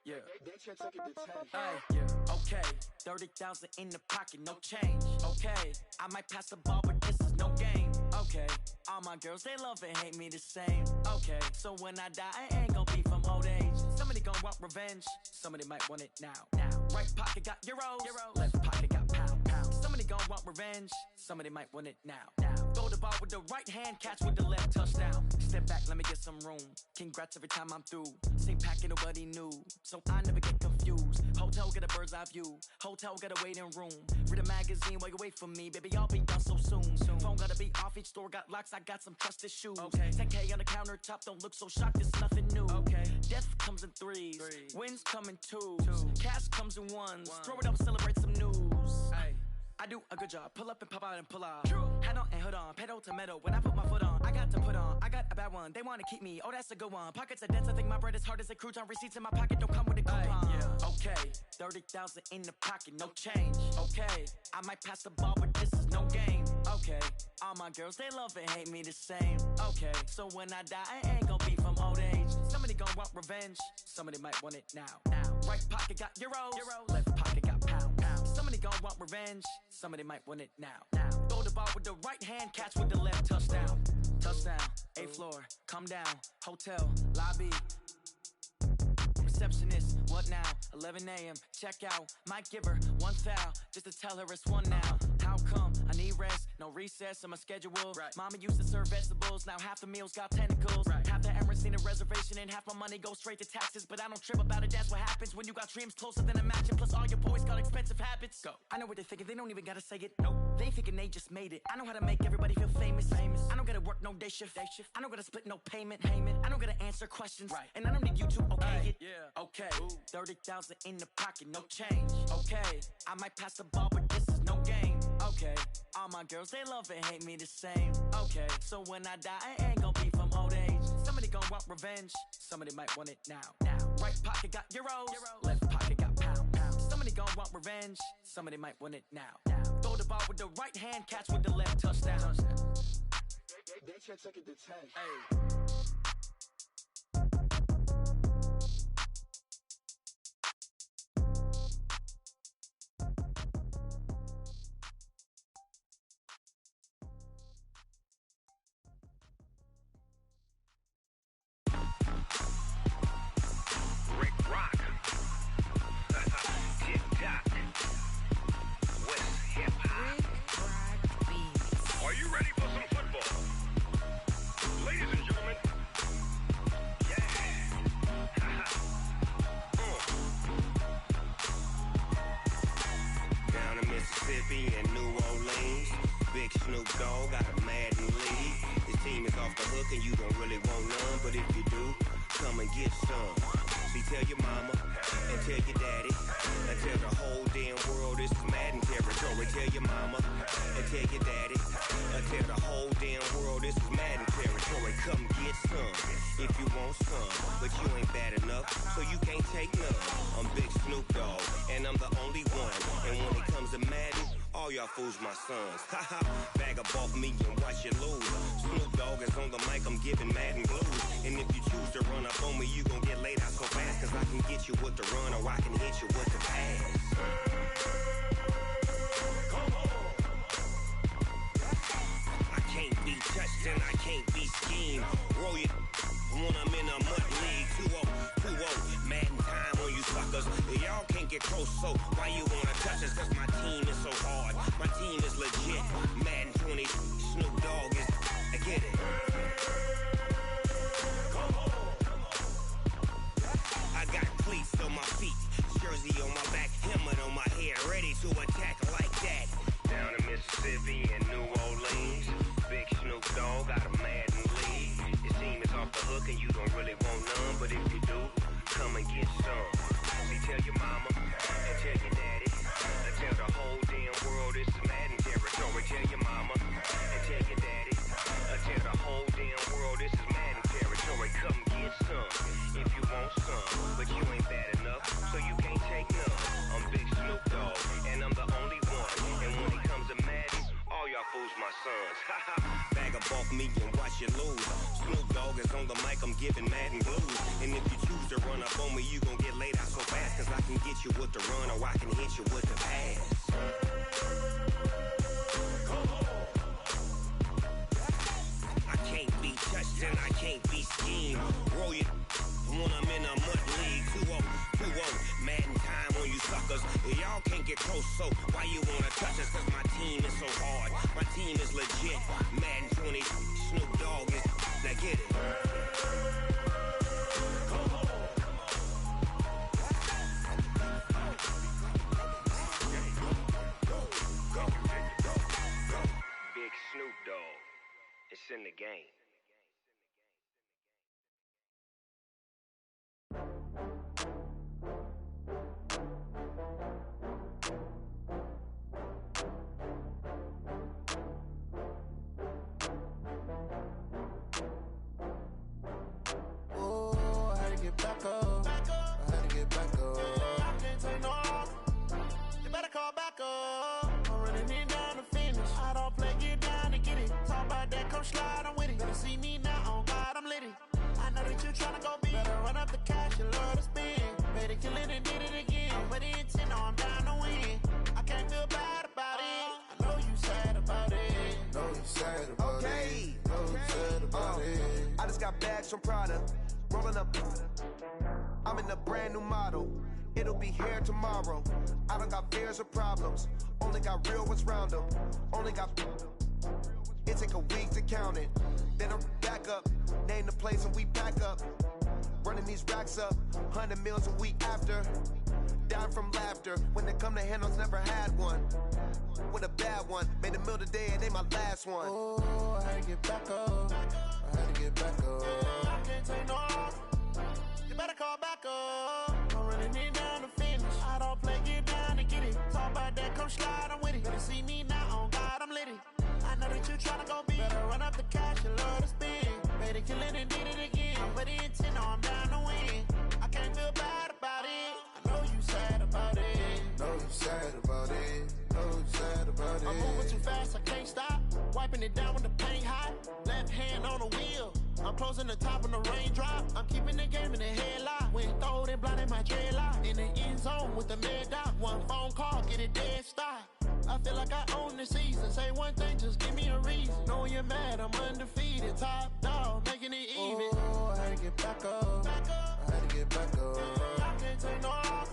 Yeah. Hey, yeah. Okay, 30,000 in the pocket, no change. Okay, I might pass the ball, but this is no game. Okay, all my girls, they love and hate me the same. Okay, so when I die, I ain't gon' be from old age. Somebody gon' want revenge, somebody might want it now. Right pocket got euros, left pocket got pound. Somebody gon' want revenge, somebody might want it now. Throw the ball with the right hand, catch with the left, touchdown. Step back, let me get some room. Congrats every time I'm through. Same packet, nobody knew, so I never get confused. Hotel got a bird's eye view, hotel got a waiting room. Read a magazine while you wait for me, baby, I'll be done so soon. Phone gotta be off, each store got locks, I got some trusted shoes. 10K on the countertop, don't look so shocked, it's nothing new. Death comes in threes, wins come in twos. Cash comes in ones, throw it up, celebrate some news. I do a good job, pull up and pop out and pull out. Head on and hood on, pedal to metal. When I put my foot on, I got to put on. I got a bad one, they wanna keep me, oh that's a good one. Pockets are dense, I think my bread is hard as a crouton. Receipts in my pocket don't come with a coupon. Okay, 30,000 in the pocket, no change. Okay, I might pass the ball, but this is no game. Okay, all my girls, they love and hate me the same. Okay, so when I die, I ain't gon' be from old age. Somebody gon' want revenge, somebody might want it now. Right pocket got euros, left pocket got pound. Somebody gon' want revenge, somebody might want it now. Throw the ball with the right hand, catch with the left, touchdown. Touchdown, 8th floor, come down, hotel, lobby. Receptionist, what now? 11 a.m., check out. Might give her one foul, just to tell her it's one now. How come? I need rest, no recess in my schedule. Mama used to serve vegetables, now half the meals got tentacles. Half the Emirates need a reservation and half my money goes straight to taxes. But I don't trip about it, that's what happens when you got dreams closer than a mansion. Plus all your boys got expensive habits. Go. I know what they're thinking, they don't even gotta say it. Nope. They thinking they just made it. I know how to make everybody feel famous. I don't gotta work no day shift. I don't gotta split no payment. I don't gotta answer questions. And I don't need you to okay it. Okay, 30,000 in the pocket, no change. Okay, I might pass the ball, but this is no game. Okay, all my girls, they love and hate me the same. Okay, so when I die, I ain't gon' be from old age. Somebody gon' want revenge, somebody might want it now. Right pocket got euros, left pocket got pound. Somebody gon' want revenge, somebody might want it now. Throw the ball with the right hand, catch with the left, touchdown. They can't take it to 10. Hey. Fools my sons. Haha, bag up off me and watch you lose. Snoop Dogg is on the mic, I'm giving Madden blues. And if you choose to run up on me, you gon' get laid out so fast. Cause I can get you with the run or I can hit you with the pass. Come on. I can't be touched and I can't be schemed. Roll you when I'm in a mud league. 2-0, 2-0, Madden time on you suckers. Y'all can't get close, so why you wanna touch us? Cause my team is so hard. My team is legit. Madden 20, Snoop Dogg is. I get it. Come on. I got cleats on my feet, jersey on my back, helmet on my head, ready to attack like that. Down in Mississippi and New Orleans, big Snoop Dogg got a Madden league. Your team is off the hook and you don't really want none, but if you do, come and get some. See, tell your mama and tell your daddy. Tell the whole damn world this is Madden territory. Tell your mama and tell your daddy. Tell the whole damn world this is Madden territory. Come get some if you want some, but you ain't bad enough, so you can't take none. I'm Big Snoop Dogg, and I'm the only one. And when it comes to Madden, all y'all fools my sons. Bag up off me and watch you lose. Snoop Dogg is on the mic, I'm giving Madden blues. And if you choose to run up on me, you gon' get laid out so fast. Cause I can get you with the run or I can hit you with the pass. Come on. I can't be touched and I can't be schemed. Roll you when I'm in a mud league. 2-0, 2-0, Madden time on you suckers. Y'all can't get close, so why you wanna touch us? Cause my team is so hard. My team is legit. Madden 20, Snoop Dogg is. Now get it. Come on. Big Snoop Dogg. It's in the game. Back up. I had to get back up. I can't take no loss. You better call back up. I'm running it down to finish. I don't play, get down to get it. Talk about that, come slide, I'm with it. Better see me now, on God, I'm litty. I know that you tryna go big. Better run up the cash, you love to spend. Better kill it and did it again. I'm with the intent, no, I'm down to win. I can't feel bad about it. I know you sad about it. Know you sad about it. Know you sad about it. I just got bags from Prada. Rolling up, I'm in a brand new model. It'll be here tomorrow. I don't got fears or problems. Only got real ones round them. Only got. It take a week to count it. Then I'm back up. Name the place and we back up. Running these racks up. 100 meals a week after. Down from laughter. When they come to handles, never had one. With a bad one. Made a meal today and ain't my last one. Oh, I had to get back up. I had to get back up. I can't take no loss. You better call back up. I'm running it down to finish. I don't play, get down to get it. Talk about that, come slide, I'm with it. Better see me now, on God, I'm litty. I know that you tryna go big. Better run up the cash, you love to spend. Better kill it and did it again. I'm with the intent, no, I'm down to win. I can't feel bad about it. I know you sad about it. Know you sad about it. Know you sad about it. I'm moving too fast, I can't stop. Wiping it down when the paint hot. Left hand on the wheel. I'm closing the top when the raindrop. I'm keeping the game in the headlock. When throwed and blinded my dreadlock. In the end zone with the mad dot. One phone call, get it dead stop. I feel like I own the season. Say one thing, just give me a reason. Knowing you're mad, I'm undefeated. Top dog, making it even. Oh, I had to get back up. I had to get back up. I can't take no off.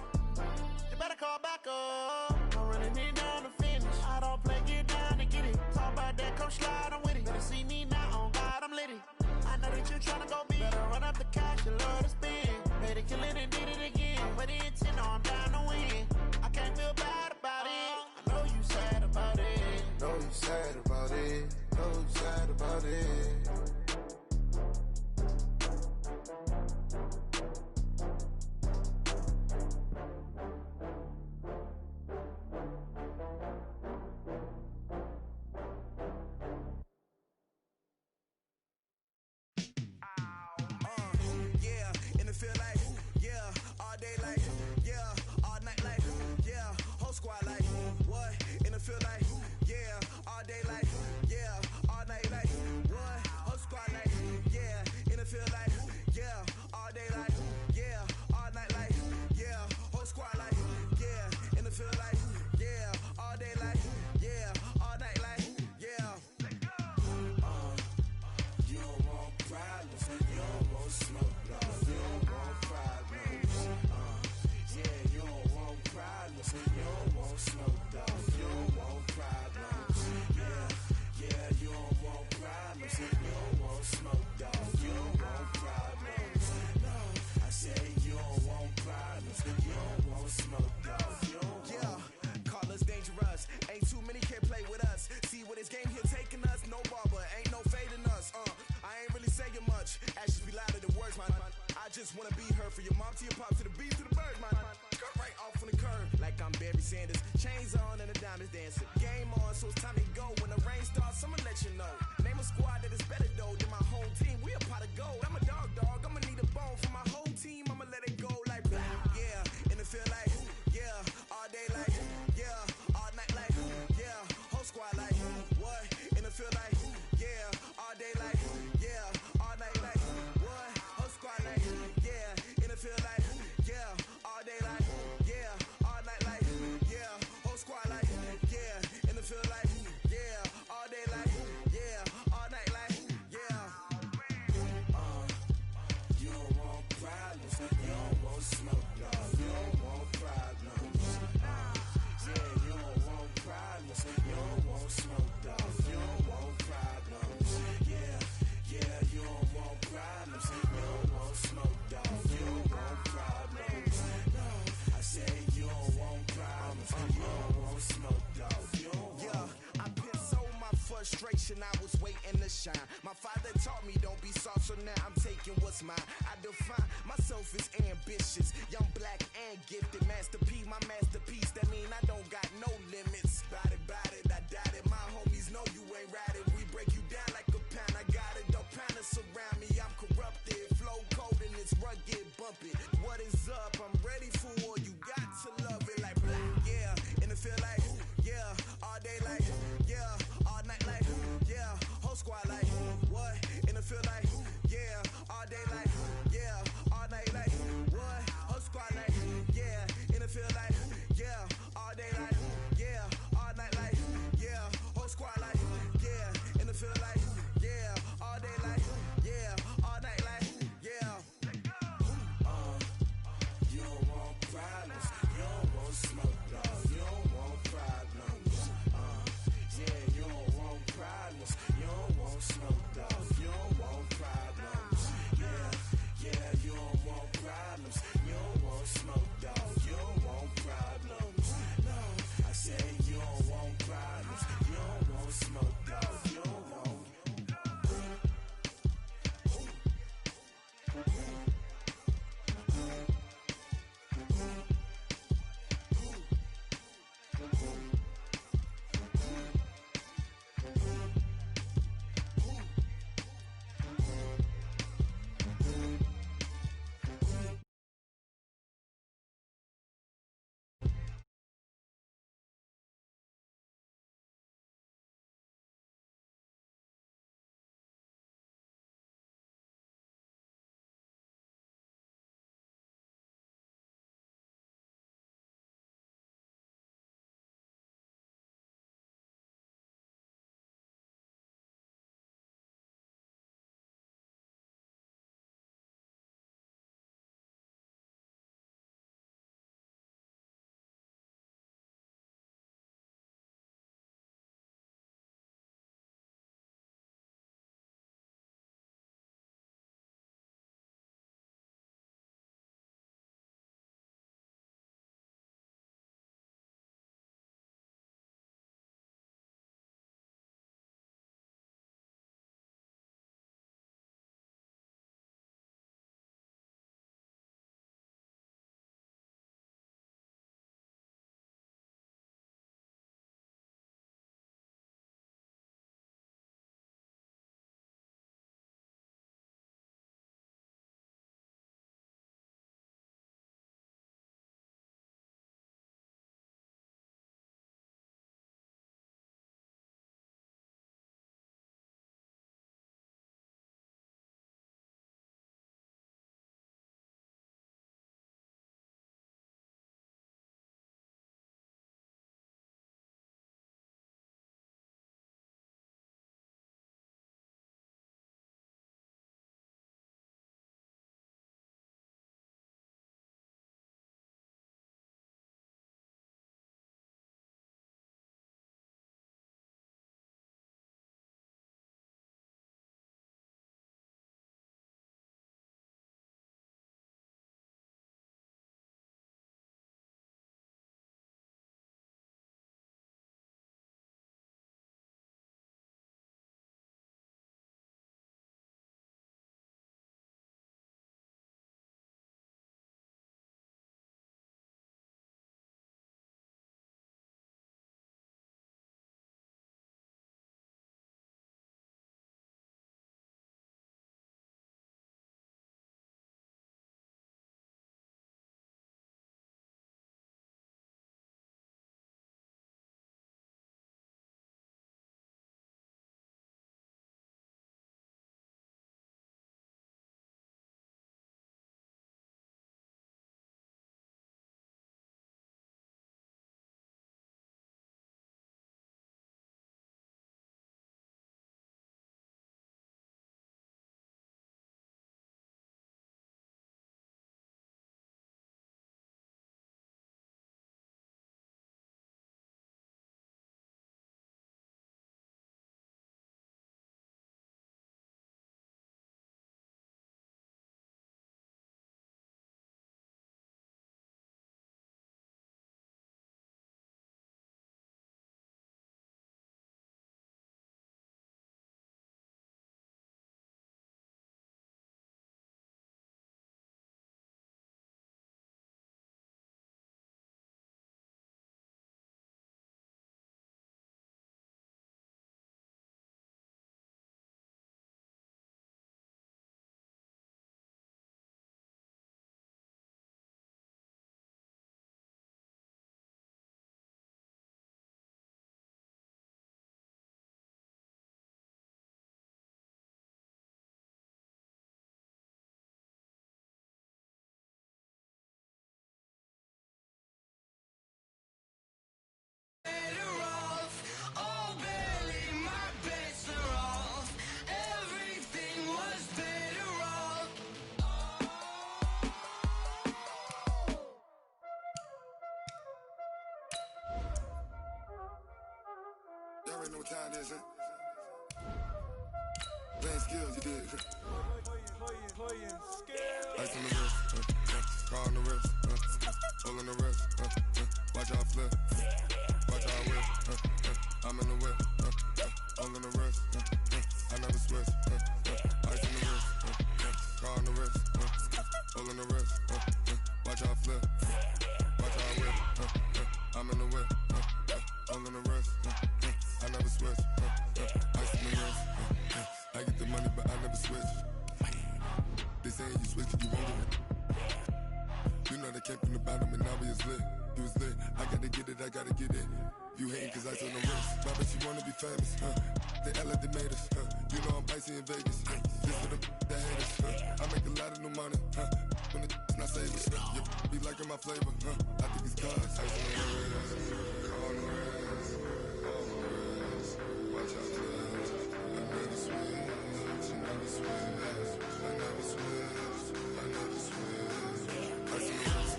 You better call back up. I'm running it down to finish. I don't play, get down to get it. Talk about that, come slide, I'm with it. Better see me now, on God, I'm litty. I know that you're trying to go big. Better run up the cash, you love to spend. Better kill it and did it again. Put the intent, I'm down to win. I can't feel bad about it. I know you sad about it. Know you sad about it. Know you sad about it. Squad like, what? In the field like, yeah, all day like, yeah, all night like, what? Whole squad like, yeah, in the field like, yeah, all day like, yeah, all night like, yeah, whole squad like, yeah, in the field like, yeah, all day like, yeah, all night like, yeah. You don't want problems, you don't want smoke, you don't want problems, yeah, you don't want problems, you don't want smoke, dog, you don't want problems, yeah, you don't want problems, you don't want smoke, dog, you don't want problems, no, I said you don't want problems, you don't want smoke, dog, you don't want. Yeah, call us dangerous, ain't too many can play with us, see where this game here taking us, no barber, ain't no fading us, I ain't really saying much, actions be louder than words, man, I just wanna be heard from your mom to your pop to the beat to the bird, man, skirt right off on the curb, like I'm Barry Sanders, chains on and the diamonds dancing, game on, so it's time to go, when the rain starts, I'ma let you know, name a squad that is better though than my home team, we a pot of gold, I'm a dog, I'ma need a bone for my whole team, I'ma let it go like, yeah, in the field like, yeah, all day like, yeah, all night like, yeah, whole squad like, what, in the field like, yeah, all day like, yeah, all night like, what, whole squad like, yeah, in the field like, yeah, all day like, yeah, all night like, yeah, whole squad like, yeah, in the field like, yeah, all day like, yeah, all night like, yeah. You don't want problems, you don't want smoke, no, you don't want problems. Yeah, you don't want problems, you don't want smoke, dog, you don't want problems. Yeah, you don't want problems, you don't want smoke, dog, you don't want problems. No, I said you don't want problems, you don't want smoke, dog, you don't want. Yeah, I pissed so my frustration, I was waiting to shine. My father taught me don't be soft, so now I'm taking what's mine. I define myself as ambitious, young, black, and gifted. Master P, my masterpiece, that mean I don't got no limits. Bout it, I doubt it. My homies know you ain't ratted. We break you down like a pound. I got it, don't panic surround me. I'm corrupted, flow cold and it's rugged, bumpy. What is up? I'm ready for war. You got to love it like black. Yeah, in the field like, yeah, all day like, yeah, all night like, yeah, whole squad like, what? In the field like, yeah, all day like, yeah, all night like, what? Whole squad like, yeah, in the field like, yeah, all day like, yeah, Y'all already know what time it is, huh? Playing skills, you did. Ice on the wrist, car on the wrist, pull on the wrist, watch out flip, watch out whip, I'm in the whip, pull on the wrist, I never switch, ice on the wrist, car on the wrist, pull on the wrist, watch out flip, watch out whip, I'm in the whip, pull on the wrist, I never switch, ice on the wrist, I get the money but I never switch. They saying you switch it, you won't do it. You know they came from the bottom and now we is lit. You was lit, I gotta get it, I gotta get it. You hating cause ice on the wrist. Why bet you wanna be famous, They act like they made us, You know I'm icy in Vegas, This for the that hate us, I make a lot of new money, When the not savers, You be liking my flavor, I think it's cause ice on the wrist, on the wrist, on the wrist. Watch out, cuz I never switch, I never switch. I never switch, I never switch. Ice on the wrist,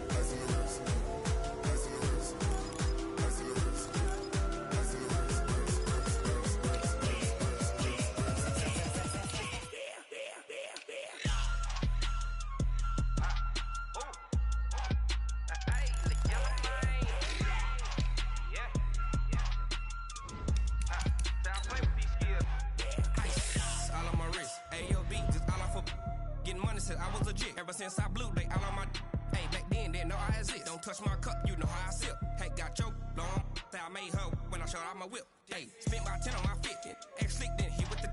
ice on the wrist, ice on the wrist, ice on the wrist, ice on the wrist, I was legit. Ever since I blew, they all on my hey, back then, didn't know I exist. Don't touch my cup, you know how I sip. Hey, got choked, long. Say I made her when I showed out my whip. Hey, spent my 10 on my 50. Ex-slick, then he with the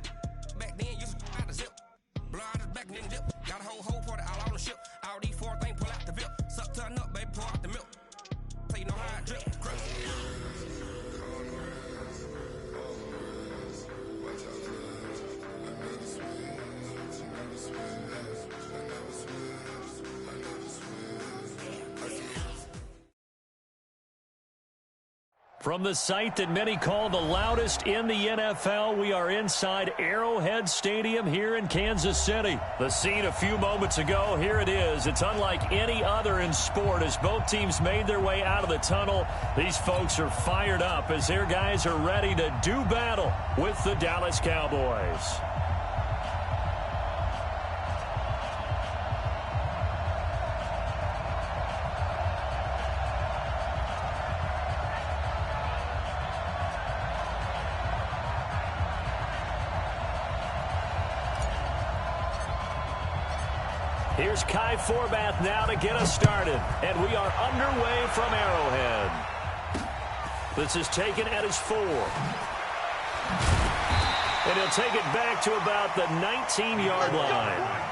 back then, used to out the zip. Blow out his back, then dip. Got a whole party all on the ship. All these 4 things, pull out the VIP. Suck, turn up, baby, pour out the milk. So you know how I drip. Crush. From the site that many call the loudest in the NFL, we are inside Arrowhead Stadium here in Kansas City. The scene a few moments ago, here it is. It's unlike any other in sport as both teams made their way out of the tunnel. These folks are fired up as their guys are ready to do battle with the Dallas Cowboys. Here's Kai Forbath now to get us started. And we are underway from Arrowhead. This is taken at his 4. And he'll take it back to about the 19-yard line.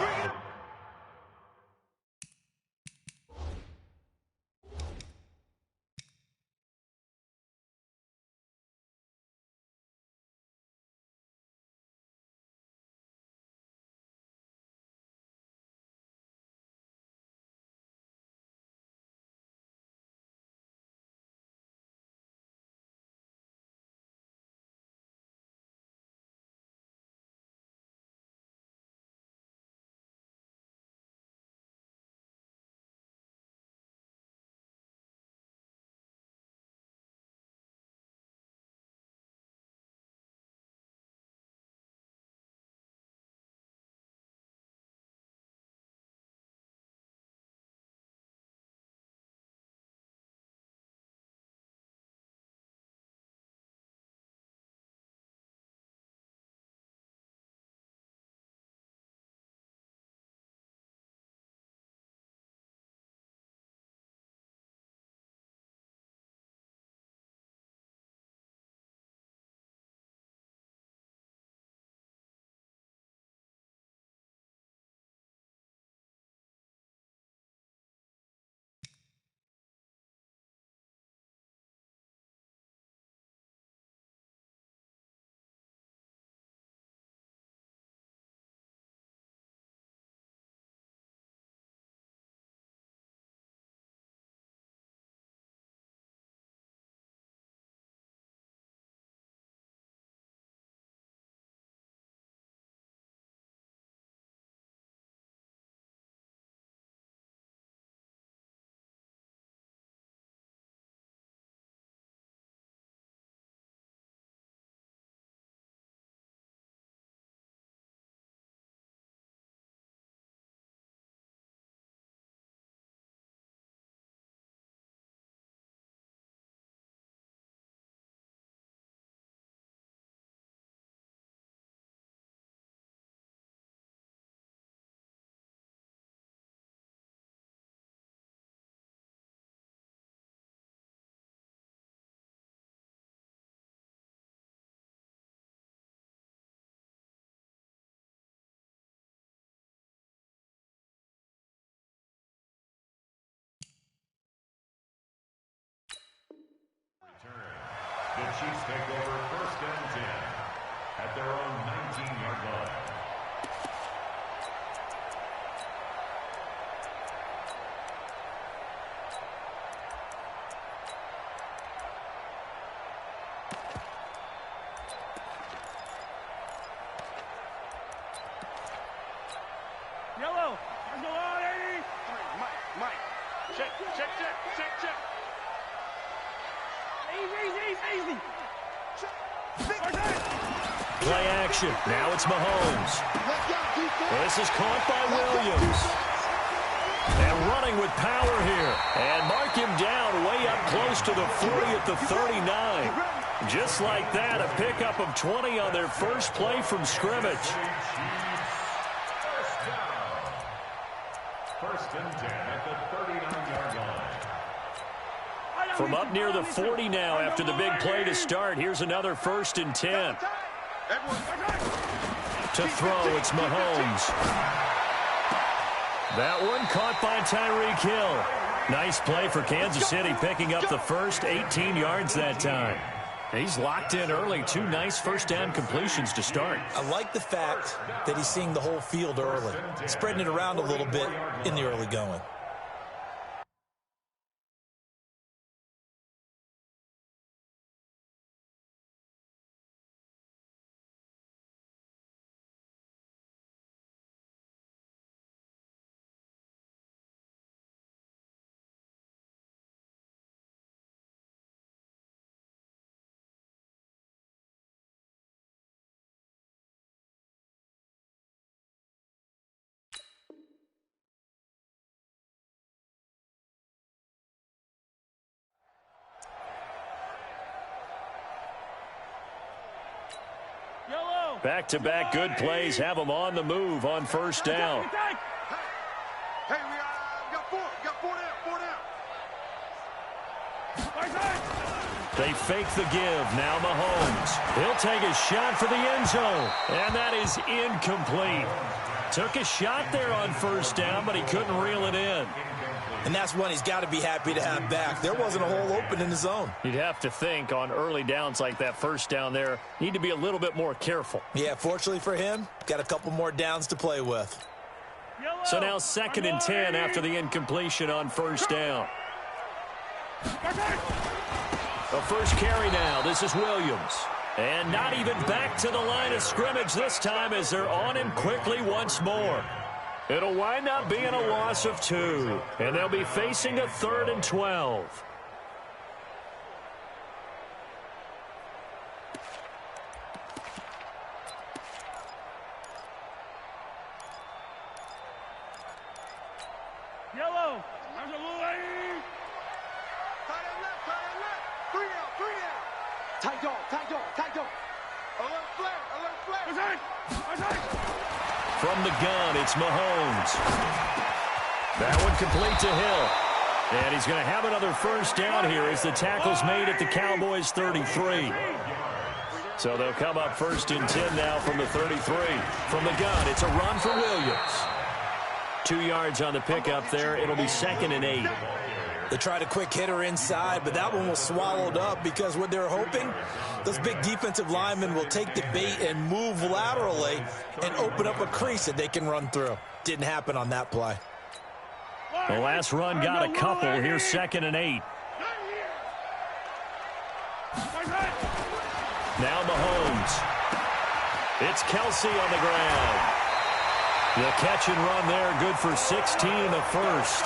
The Chiefs take over 1st and 10 at their own 19-yard line. Yellow. Let's go on, 80. Mike. Check. Easy. Play action. Now it's Mahomes. This is caught by Williams. And running with power here. And mark him down way up close to the 40 at the 39. Just like that, a pickup of 20 on their first play from scrimmage. First and 10 at the 39-yard line. From up near the 40 now after the big play to start. Here's another 1st and 10. To throw, it's Mahomes. That one caught by Tyreek Hill. Nice play for Kansas City, picking up the first 18 yards that time. He's locked in early. 2 nice first down completions to start. I like the fact that he's seeing the whole field early, spreading it around a little bit in the early going. Back-to-back good plays have them on the move on first down. Hey, we got four down. They fake the give. Now Mahomes. He'll take a shot for the end zone. And that is incomplete. Took a shot there on first down, but he couldn't reel it in. And that's one he's got to be happy to have back. There wasn't a hole open in the zone. You'd have to think on early downs like that first down there, need to be a little bit more careful. Yeah, fortunately for him, got a couple more downs to play with. So now 2nd and 10 after the incompletion on first down. The first carry now. This is Williams. And not even back to the line of scrimmage this time as they're on him quickly once more. It'll wind up being a loss of 2. And they'll be facing a 3rd and 12. Yellow. Tight dog. Alert flare. From the gun, it's Mahomes. That one complete to Hill. And he's going to have another first down here as the tackle's made at the Cowboys' 33. So they'll come up 1st and 10 now from the 33. From the gun, it's a run for Williams. 2 yards on the pickup there. It'll be 2nd and 8. They tried a quick hitter inside, but that one was swallowed up because what they're hoping, those big defensive linemen will take the bait and move laterally and open up a crease that they can run through. Didn't happen on that play. The last run got a couple. Here's 2nd and 8. Now Mahomes. It's Kelsey on the ground. The catch and run there, good for 16 in the first.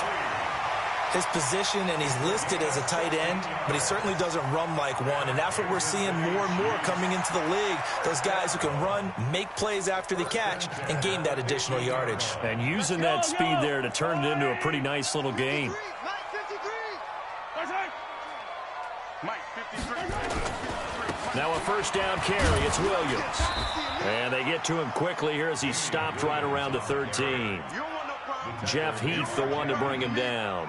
His position, and he's listed as a tight end, but he certainly doesn't run like one, and that's what we're seeing more and more coming into the league. Those guys who can run, make plays after the catch, and gain that additional yardage. And using that speed there to turn it into a pretty nice little game. Now a first down carry, it's Williams. And they get to him quickly here as he's stopped right around the 13. Jeff Heath, the one to bring him down.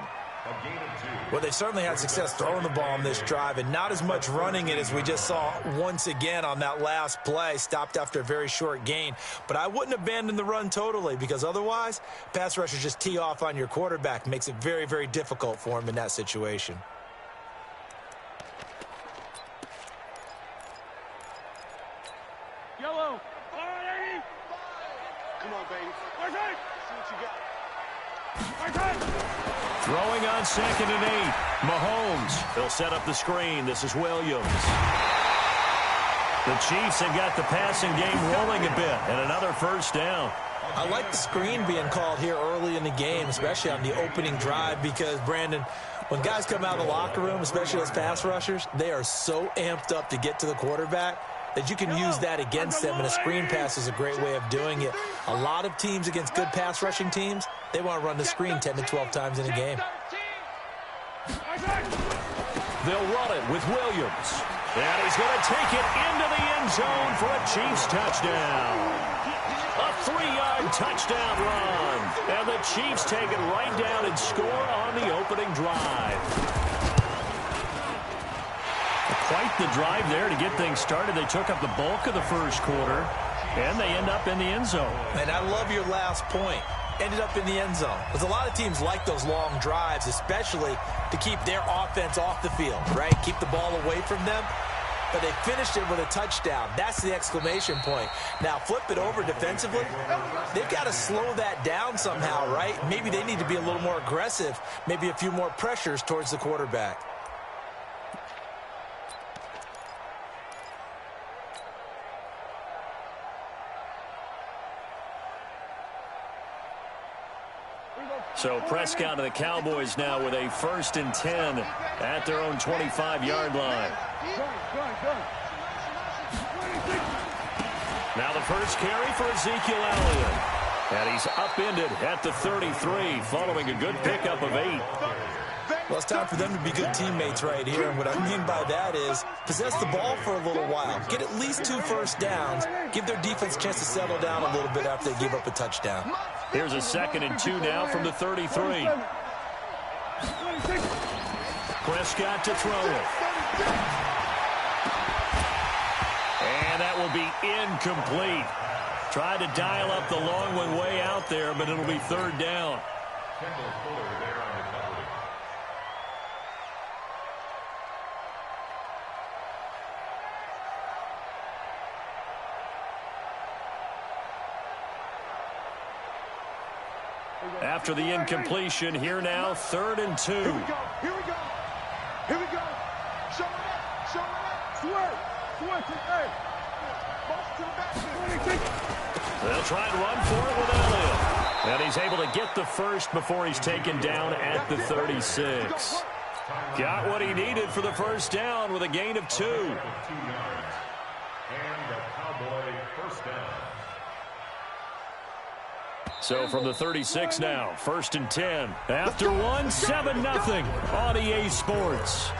Well, they certainly had success throwing the ball on this drive and not as much running it as we just saw once again on that last play. Stopped after a very short gain. But I wouldn't abandon the run totally because otherwise, pass rushers just tee off on your quarterback. Makes it very, very difficult for him in that situation. Come on, baby. See what you got. Throwing on 2nd and 8. Mahomes. He'll set up the screen. This is Williams. The Chiefs have got the passing game rolling a bit, and another first down. I like the screen being called here early in the game, especially on the opening drive, because, Brandon, when guys come out of the locker room, especially as pass rushers, they are so amped up to get to the quarterback that you can use that against them, and a screen pass is a great way of doing it. A lot of teams against good pass rushing teams, they want to run the screen 10 to 12 times in a game. They'll run it with Williams. And he's going to take it into the end zone for a Chiefs touchdown. A 3-yard touchdown run. And the Chiefs take it right down and score on the opening drive. Quite the drive there to get things started. They took up the bulk of the first quarter, and they end up in the end zone. And I love your last point. Ended up in the end zone. Because a lot of teams like those long drives, especially to keep their offense off the field, right? Keep the ball away from them. But they finished it with a touchdown. That's the exclamation point. Now, flip it over defensively. They've got to slow that down somehow, right? Maybe they need to be a little more aggressive. Maybe a few more pressures towards the quarterback. So Prescott and the Cowboys now with a 1st and 10 at their own 25-yard line. Now the first carry for Ezekiel Elliott. And he's upended at the 33 following a good pickup of 8. Well, it's time for them to be good teammates right here. And what I mean by that is possess the ball for a little while. Get at least 2 first downs. Give their defense a chance to settle down a little bit after they give up a touchdown. Here's a 2nd and 2 now from the 33. Prescott to throw it. And that will be incomplete. Tried to dial up the long one way out there, but it'll be 3rd down. After the incompletion, here now, 3rd and 2. Here we go. Here we go. Here we go. Show it up. Show it up. Swerve. Swerve. Hey. Boss to the back. They'll try and run for it with Elliott. And he's able to get the first before he's taken down at the 36. Got what he needed for the first down with a gain of 2. 2 yards. And the Cowboy first down. So from the 36 now, 1st and 10. After 1, 7-0 on EA Sports.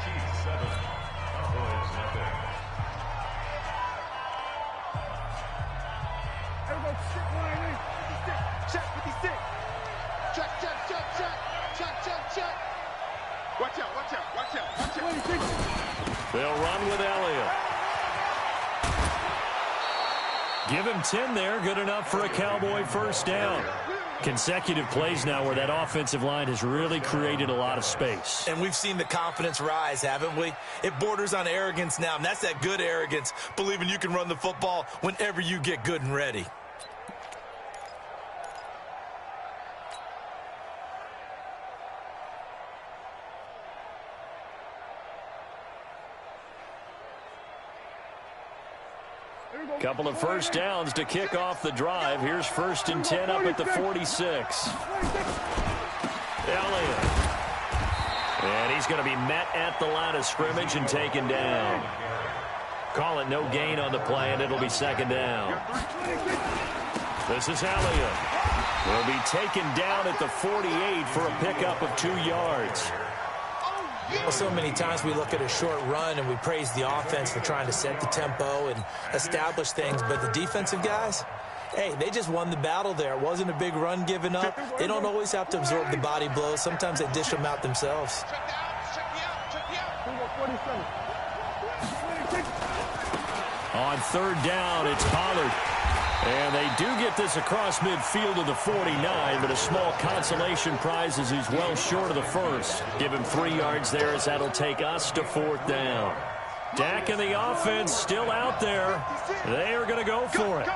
Check 56. Check, check, check, check. Check, check, check. Watch out, watch out, watch out, watch out. They'll run with Elliott. Give him 10 there. Good enough for a Cowboy first down. Consecutive plays now where that offensive line has really created a lot of space. And we've seen the confidence rise, haven't we? It borders on arrogance now, and that's that good arrogance, believing you can run the football whenever you get good and ready. Couple of first downs to kick off the drive. Here's 1st and 10 up at the 46. Elliott. And he's going to be met at the line of scrimmage and taken down. Call it no gain on the play, and it'll be 2nd down. This is Elliott. Will be taken down at the 48 for a pickup of 2 yards. Well, so many times we look at a short run and we praise the offense for trying to set the tempo and establish things, but the defensive guys, hey, they just won the battle there. It wasn't a big run given up. They don't always have to absorb the body blows. Sometimes they dish them out themselves. On 3rd down, it's Pollard. And they do get this across midfield to the 49, but a small consolation prize as he's well short of the first. Give him 3 yards there as that'll take us to 4th down. Dak and the offense still out there. They are going to go for it.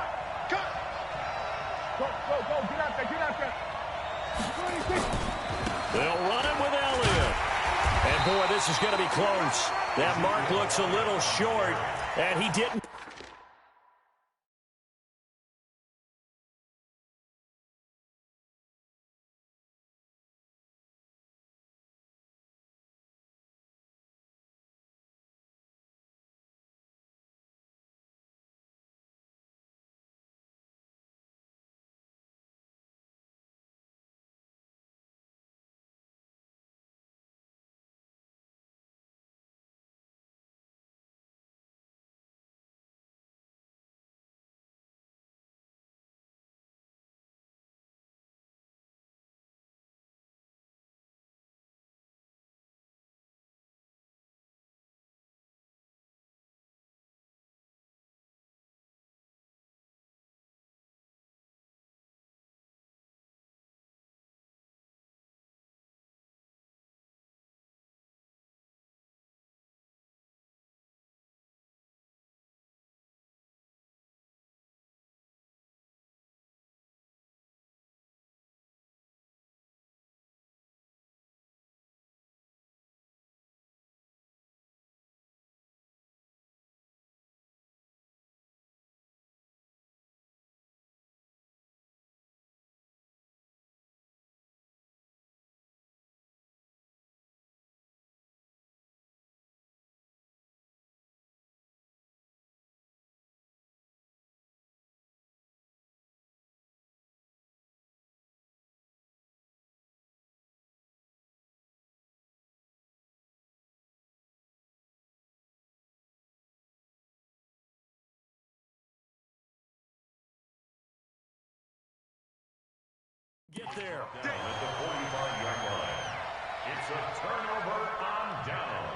Go, get out there. 26. They'll run it with Elliott. And, boy, this is going to be close. That mark looks a little short, and he didn't. Get there. Down at the 45-yard line. It's a turnover on downs.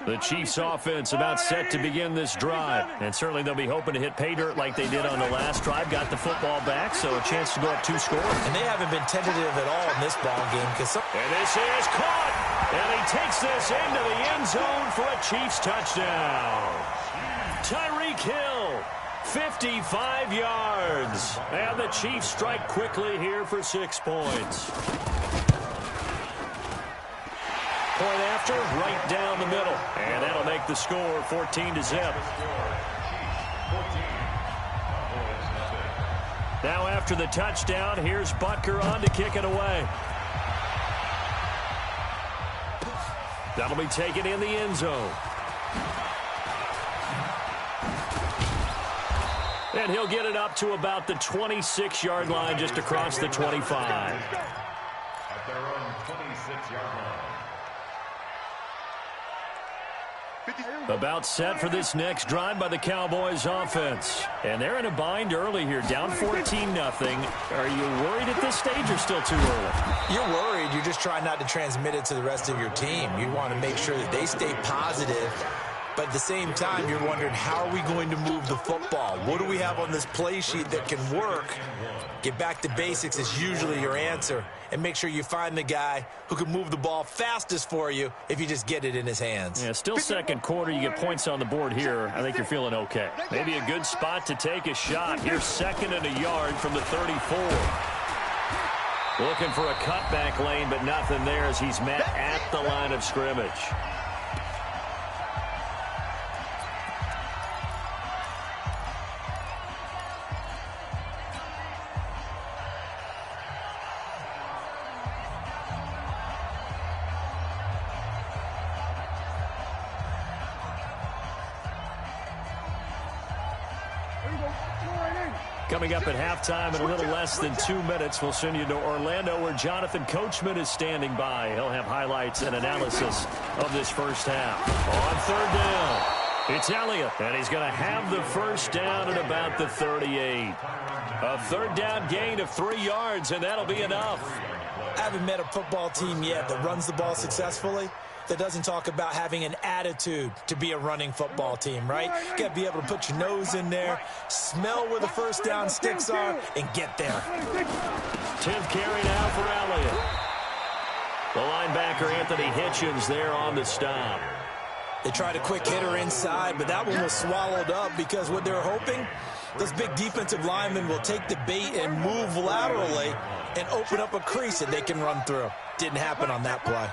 The Chiefs offense about set to begin this drive. And certainly they'll be hoping to hit pay dirt like they did on the last drive. Got the football back, so a chance to go up 2 scores. And they haven't been tentative at all in this ball game. And this is caught. And he takes this into the end zone for a Chiefs touchdown. Tyreek Hill, 55 yards. And the Chiefs strike quickly here for 6 points. Point after, right down the middle. And that'll make the score 14-0. Now after the touchdown, here's Butker on to kick it away. That'll be taken in the end zone. And he'll get it up to about the 26-yard line, just across the 25. At their own 26-yard line. About set for this next drive by the Cowboys offense. And they're in a bind early here, down 14-0. Are you worried at this stage or still too early? You're worried. You're just trying not to transmit it to the rest of your team. You want to make sure that they stay positive. But at the same time, you're wondering, how are we going to move the football? What do we have on this play sheet that can work? Get back to basics is usually your answer. And make sure you find the guy who can move the ball fastest for you if you just get it in his hands. Yeah, still second quarter. You get points on the board here. I think you're feeling okay. Maybe a good spot to take a shot. Here's 2nd and a yard from the 34. Looking for a cutback lane, but nothing there as he's met at the line of scrimmage. Coming up at halftime in a little less than 2 minutes, we'll send you to Orlando where Jonathan Coachman is standing by. He'll have highlights and analysis of this first half. On 3rd down, it's Elliott, and he's going to have the first down at about the 38. A 3rd down gain of 3 yards, and that'll be enough. I haven't met a football team yet that runs the ball successfully that doesn't talk about having an attitude to be a running football team, right? You got to be able to put your nose in there, smell where the first down sticks are, and get there. 10th carry now for Elliott. The linebacker, Anthony Hitchens, there on the stop. They tried a quick hitter inside, but that one was swallowed up because what they're hoping, those big defensive linemen will take the bait and move laterally and open up a crease that they can run through. Didn't happen on that play.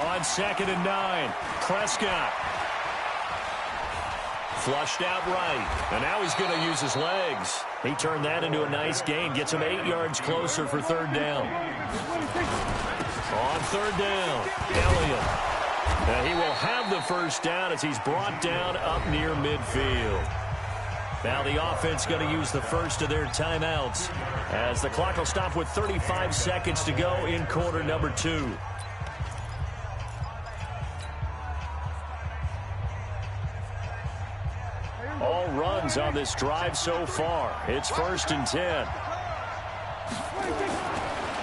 On 2nd and 9, Prescott. Flushed out right, and now he's going to use his legs. He turned that into a nice gain, gets him 8 yards closer for 3rd down. On 3rd down, Elliott. Now he will have the first down as he's brought down up near midfield. Now the offense going to use the first of their timeouts as the clock will stop with 35 seconds to go in quarter number 2. All runs on this drive so far. It's 1st and 10.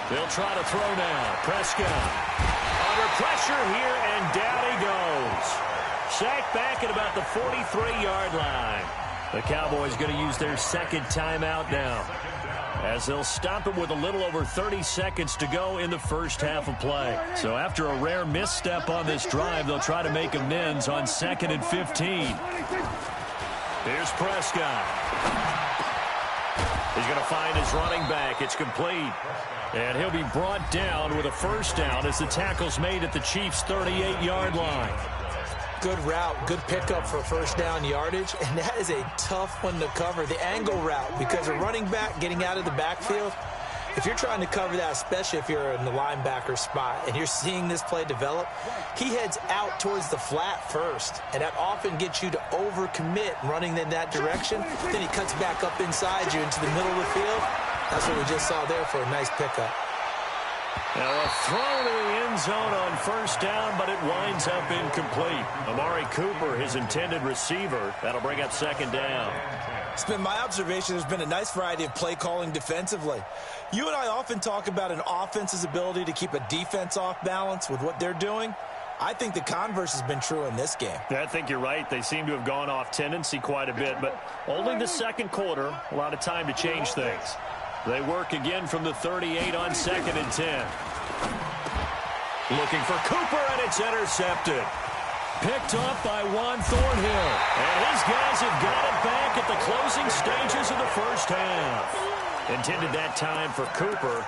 They'll try to throw now. Prescott under pressure here, and down he goes. Sacked back at about the 43-yard line. The Cowboys going to use their 2nd timeout now, as they'll stop it with a little over 30 seconds to go in the first half of play. So after a rare misstep on this drive, they'll try to make amends on 2nd and 15. Here's Prescott. He's going to find his running back. It's complete. And he'll be brought down with a first down as the tackle's made at the Chiefs' 38-yard line. Good route, good pickup for first down yardage, and that is a tough one to cover, the angle route, because a running back getting out of the backfield, if you're trying to cover that, especially if you're in the linebacker spot and you're seeing this play develop, he heads out towards the flat first, and that often gets you to overcommit running in that direction. Then he cuts back up inside you into the middle of the field. That's what we just saw there for a nice pickup. Now a throw to the end zone on first down, but it winds up incomplete. Amari Cooper, his intended receiver. That'll bring up 2nd down. It's been my observation there's been a nice variety of play calling defensively. You and I often talk about an offense's ability to keep a defense off balance with what they're doing. I think the converse has been true in this game. Yeah, I think you're right. They seem to have gone off tendency quite a bit, but only the 2nd quarter, a lot of time to change things. They work again from the 38 on 2nd and 10. Looking for Cooper, and it's intercepted. Picked up by Juan Thornhill. And his guys have got it back at the closing stages of the first half. Intended that time for Cooper.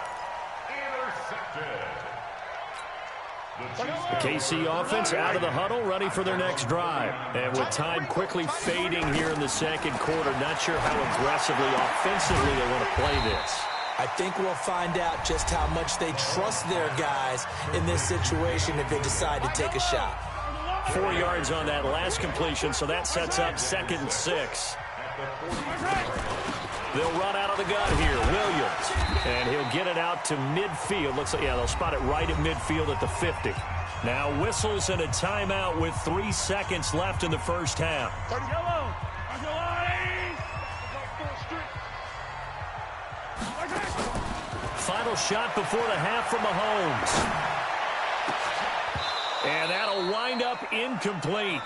The KC offense out of the huddle, ready for their next drive. And with time quickly fading here in the 2nd quarter, not sure how aggressively, offensively they want to play this. I think we'll find out just how much they trust their guys in this situation if they decide to take a shot. 4 yards on that last completion, so that sets up 2nd and 6. They'll run out of the gun here. Williams. And he'll get it out to midfield. Looks like, yeah, they'll spot it right at midfield at the 50. Now whistles and a timeout with 3 seconds left in the first half. Final shot before the half from Mahomes. And that'll wind up incomplete.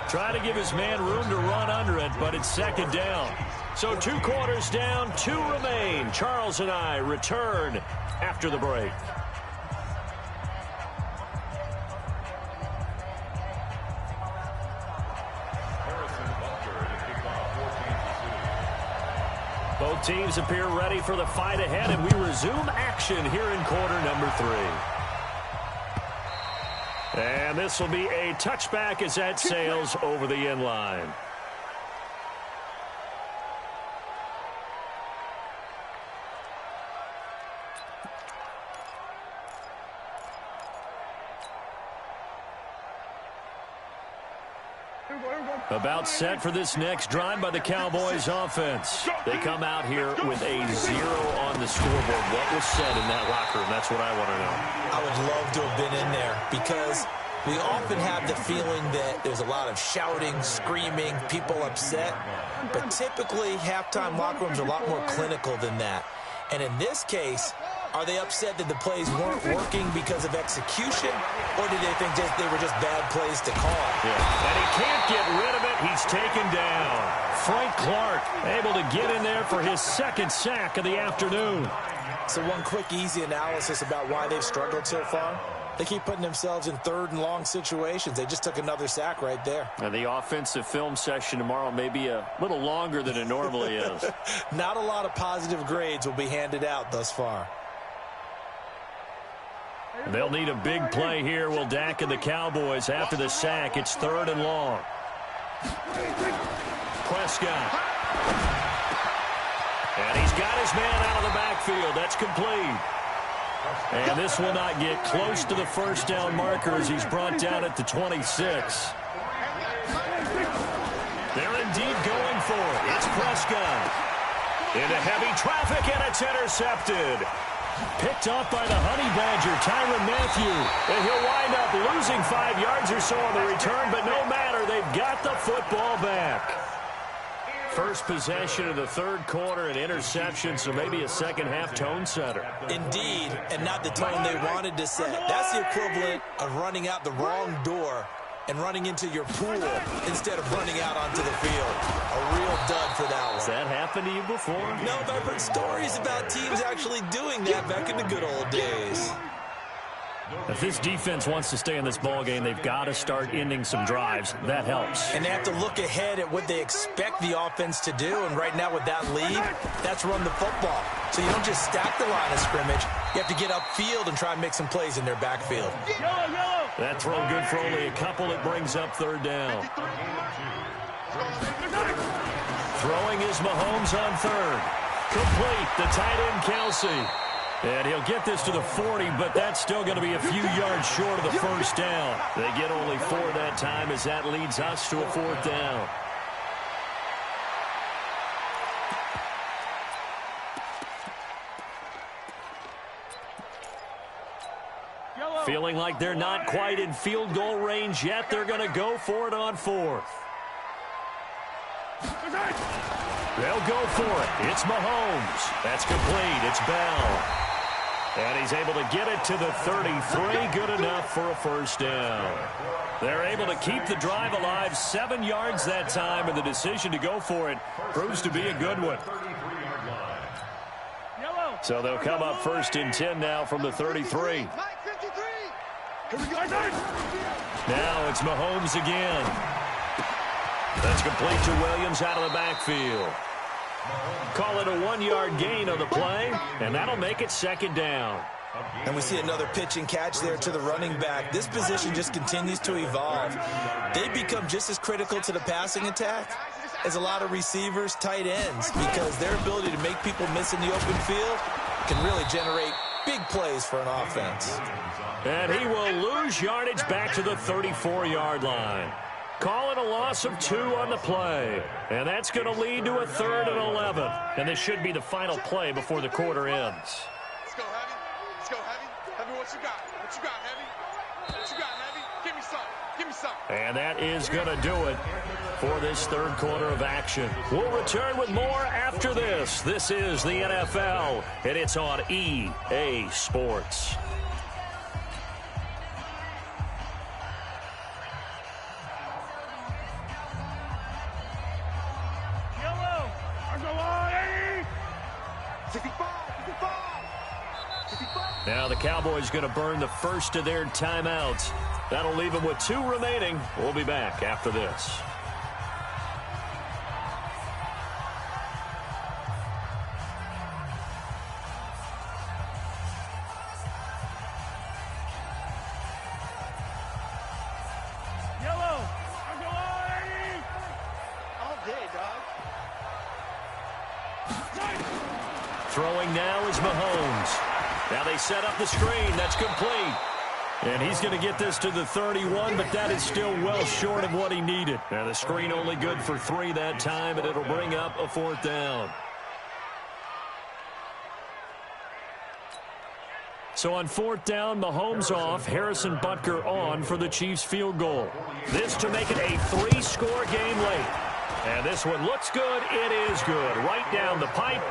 Try to give his man room to run under it, but it's 2nd down. So 2 quarters down, 2 remain. Charles and I return after the break. Both teams appear ready for the fight ahead, and we resume action here in quarter number 3. And this will be a touchback as that sails over the end line. About set for this next drive by the Cowboys offense. They come out here with a 0 on the scoreboard. What was said in that locker room? That's what I want to know. I would love to have been in there because we often have the feeling that there's a lot of shouting, screaming, people upset. But typically, halftime locker rooms are a lot more clinical than that. And in this case, Are they upset that the plays weren't working because of execution, or do they think they were just bad plays to call? Yeah. And he can't get rid of it. He's taken down. Frank Clark able to get in there for his second sack of the afternoon. So one quick, easy analysis about why they've struggled so far. They keep putting themselves in third and long situations. They just took another sack right there. And the offensive film session tomorrow may be a little longer than it normally is. Not a lot of positive grades will be handed out thus far. They'll need a big play here, will Dak and the Cowboys. After the sack, it's 3rd and long. Prescott. And he's got his man out of the backfield. That's complete. And this will not get close to the first down marker as he's brought down at the 26. They're indeed going for it. It's Prescott. Into heavy traffic, and it's intercepted. Picked off by the Honey Badger, Tyrann Mathieu. And he'll wind up losing 5 yards or so on the return, but no matter, they've got the football back. First possession of the third quarter, an interception, so maybe a second-half tone setter. Indeed, and not the tone they wanted to set. That's the equivalent of running out the wrong door and running into your pool instead of running out onto the field. A real dud for that one. Has that happened to you before? No, but I've heard stories about teams actually doing that back in the good old days. If this defense wants to stay in this ballgame, they've got to start ending some drives. That helps. And they have to look ahead at what they expect the offense to do. And right now with that lead, that's run the football. So you don't just stack the line of scrimmage. You have to get upfield and try and make some plays in their backfield. That throw good for only a couple. It brings up 3rd down. Throwing is Mahomes on 3rd. Complete. The tight end, Kelsey. And he'll get this to the 40, but that's still going to be a few yards short of the first down. They get only 4 that time as that leads us to a 4th down. Feeling like they're not quite in field goal range yet. They're going to go for it on 4th. They'll go for it. It's Mahomes. That's complete. It's Bell. And he's able to get it to the 33. Good enough for a first down. They're able to keep the drive alive. 7 yards that time, and the decision to go for it proves to be a good one. So they'll come up 1st and 10 now from the 33. Now it's Mahomes again. That's complete to Williams out of the backfield. Call it a 1-yard gain on the play, and that'll make it 2nd down. And we see another pitch and catch there to the running back. This position just continues to evolve. They become just as critical to the passing attack as a lot of receivers, tight ends, because their ability to make people miss in the open field can really generate big plays for an offense. And he will lose yardage back to the 34-yard line. Call it a loss of 2 on the play. And that's going to lead to a 3rd and 11. And this should be the final play before the quarter ends. Let's go, Heavy. Let's go, Heavy. Heavy, what you got? What you got, Heavy? What you got, Heavy? Give me some. Give me some. And that is going to do it for this third quarter of action. We'll return with more after this. This is the NFL, and it's on EA Sports. Now the Cowboys going to burn the first of their timeouts. That'll leave them with 2 remaining. We'll be back after this. Yellow. All day, dog. Throwing now is Mahomes. Now they set up the screen. That's complete. And he's going to get this to the 31, but that is still well short of what he needed. Now the screen only good for 3 that time, and it'll bring up a 4th down. So on 4th down, Mahomes off, Harrison Butker on for the Chiefs field goal. This to make it a 3-score game late. And this one looks good. It is good. Right down the pipe.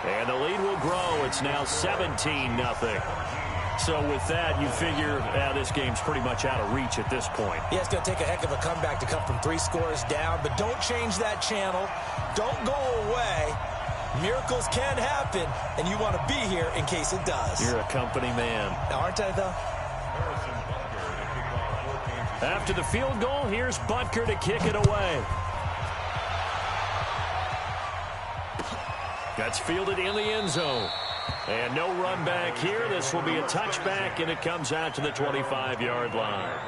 And the lead will grow. It's now 17-0. So with that, you figure this game's pretty much out of reach at this point. Yeah, it's going to take a heck of a comeback to come from 3 scores down, but don't change that channel. Don't go away. Miracles can happen, and you want to be here in case it does. You're a company man. Aren't I, though? After the field goal, here's Butker to kick it away. That's fielded in the end zone. And no run back here. This will be a touchback, and it comes out to the 25-yard line.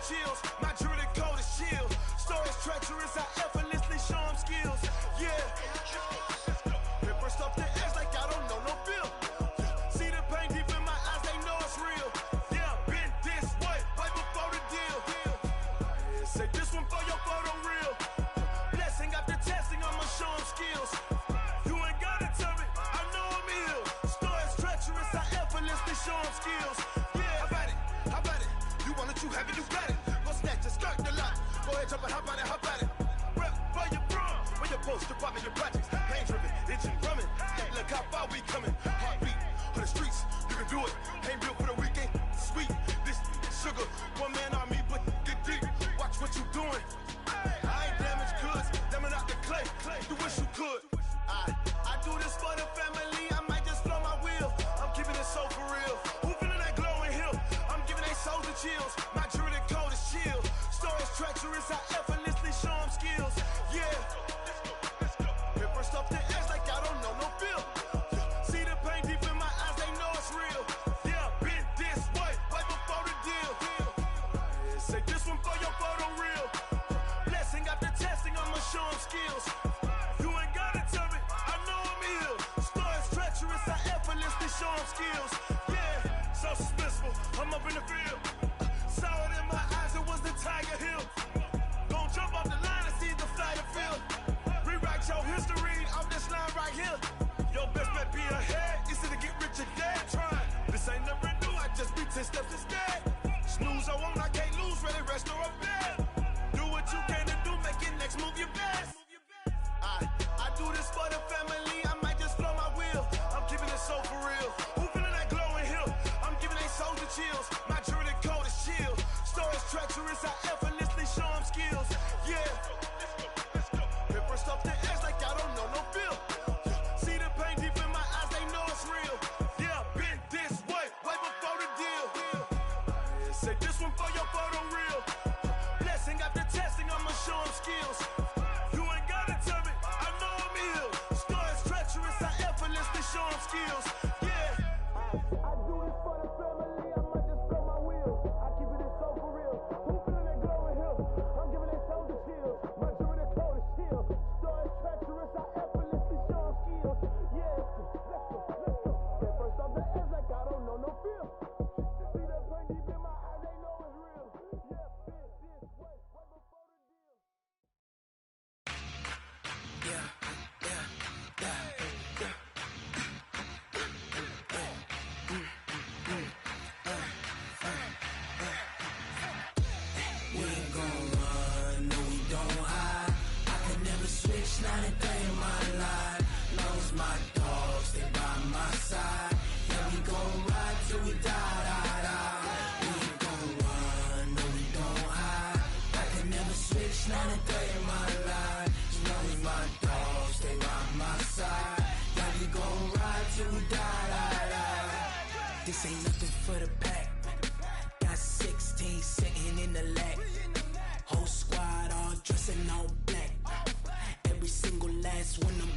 Chills, my jewelry cold as chill. Storage treacherous, I effortlessly show them skills. Yeah, paper stuff the edge like I don't know no bill. See the pain deep in my eyes, they know it's real. Yeah, been this way, right before the deal. Say this one for your photo real. Blessing after testing, I'ma show them skills. You ain't gotta tell me, I know I'm ill. Storage treacherous, I effortlessly show them skills. Yeah, how about it? How about it? You want it, you have it, you got it. Go snatch and skirt the lot. Go ahead, jump and hop on it, hop on it. Rep for your prom, for your poster, popping your projects. Pain driven, itching, drumming. Look how far we coming. Heartbeat on the streets, you can do it. Ain't built for the weekend. Sweet, this sugar. One man army, but get deep. Watch what you doing. I ain't damaged goods, damn it out the clay. You wish you could. I do this for the family. I might just blow my wheel. I'm keeping it so for real.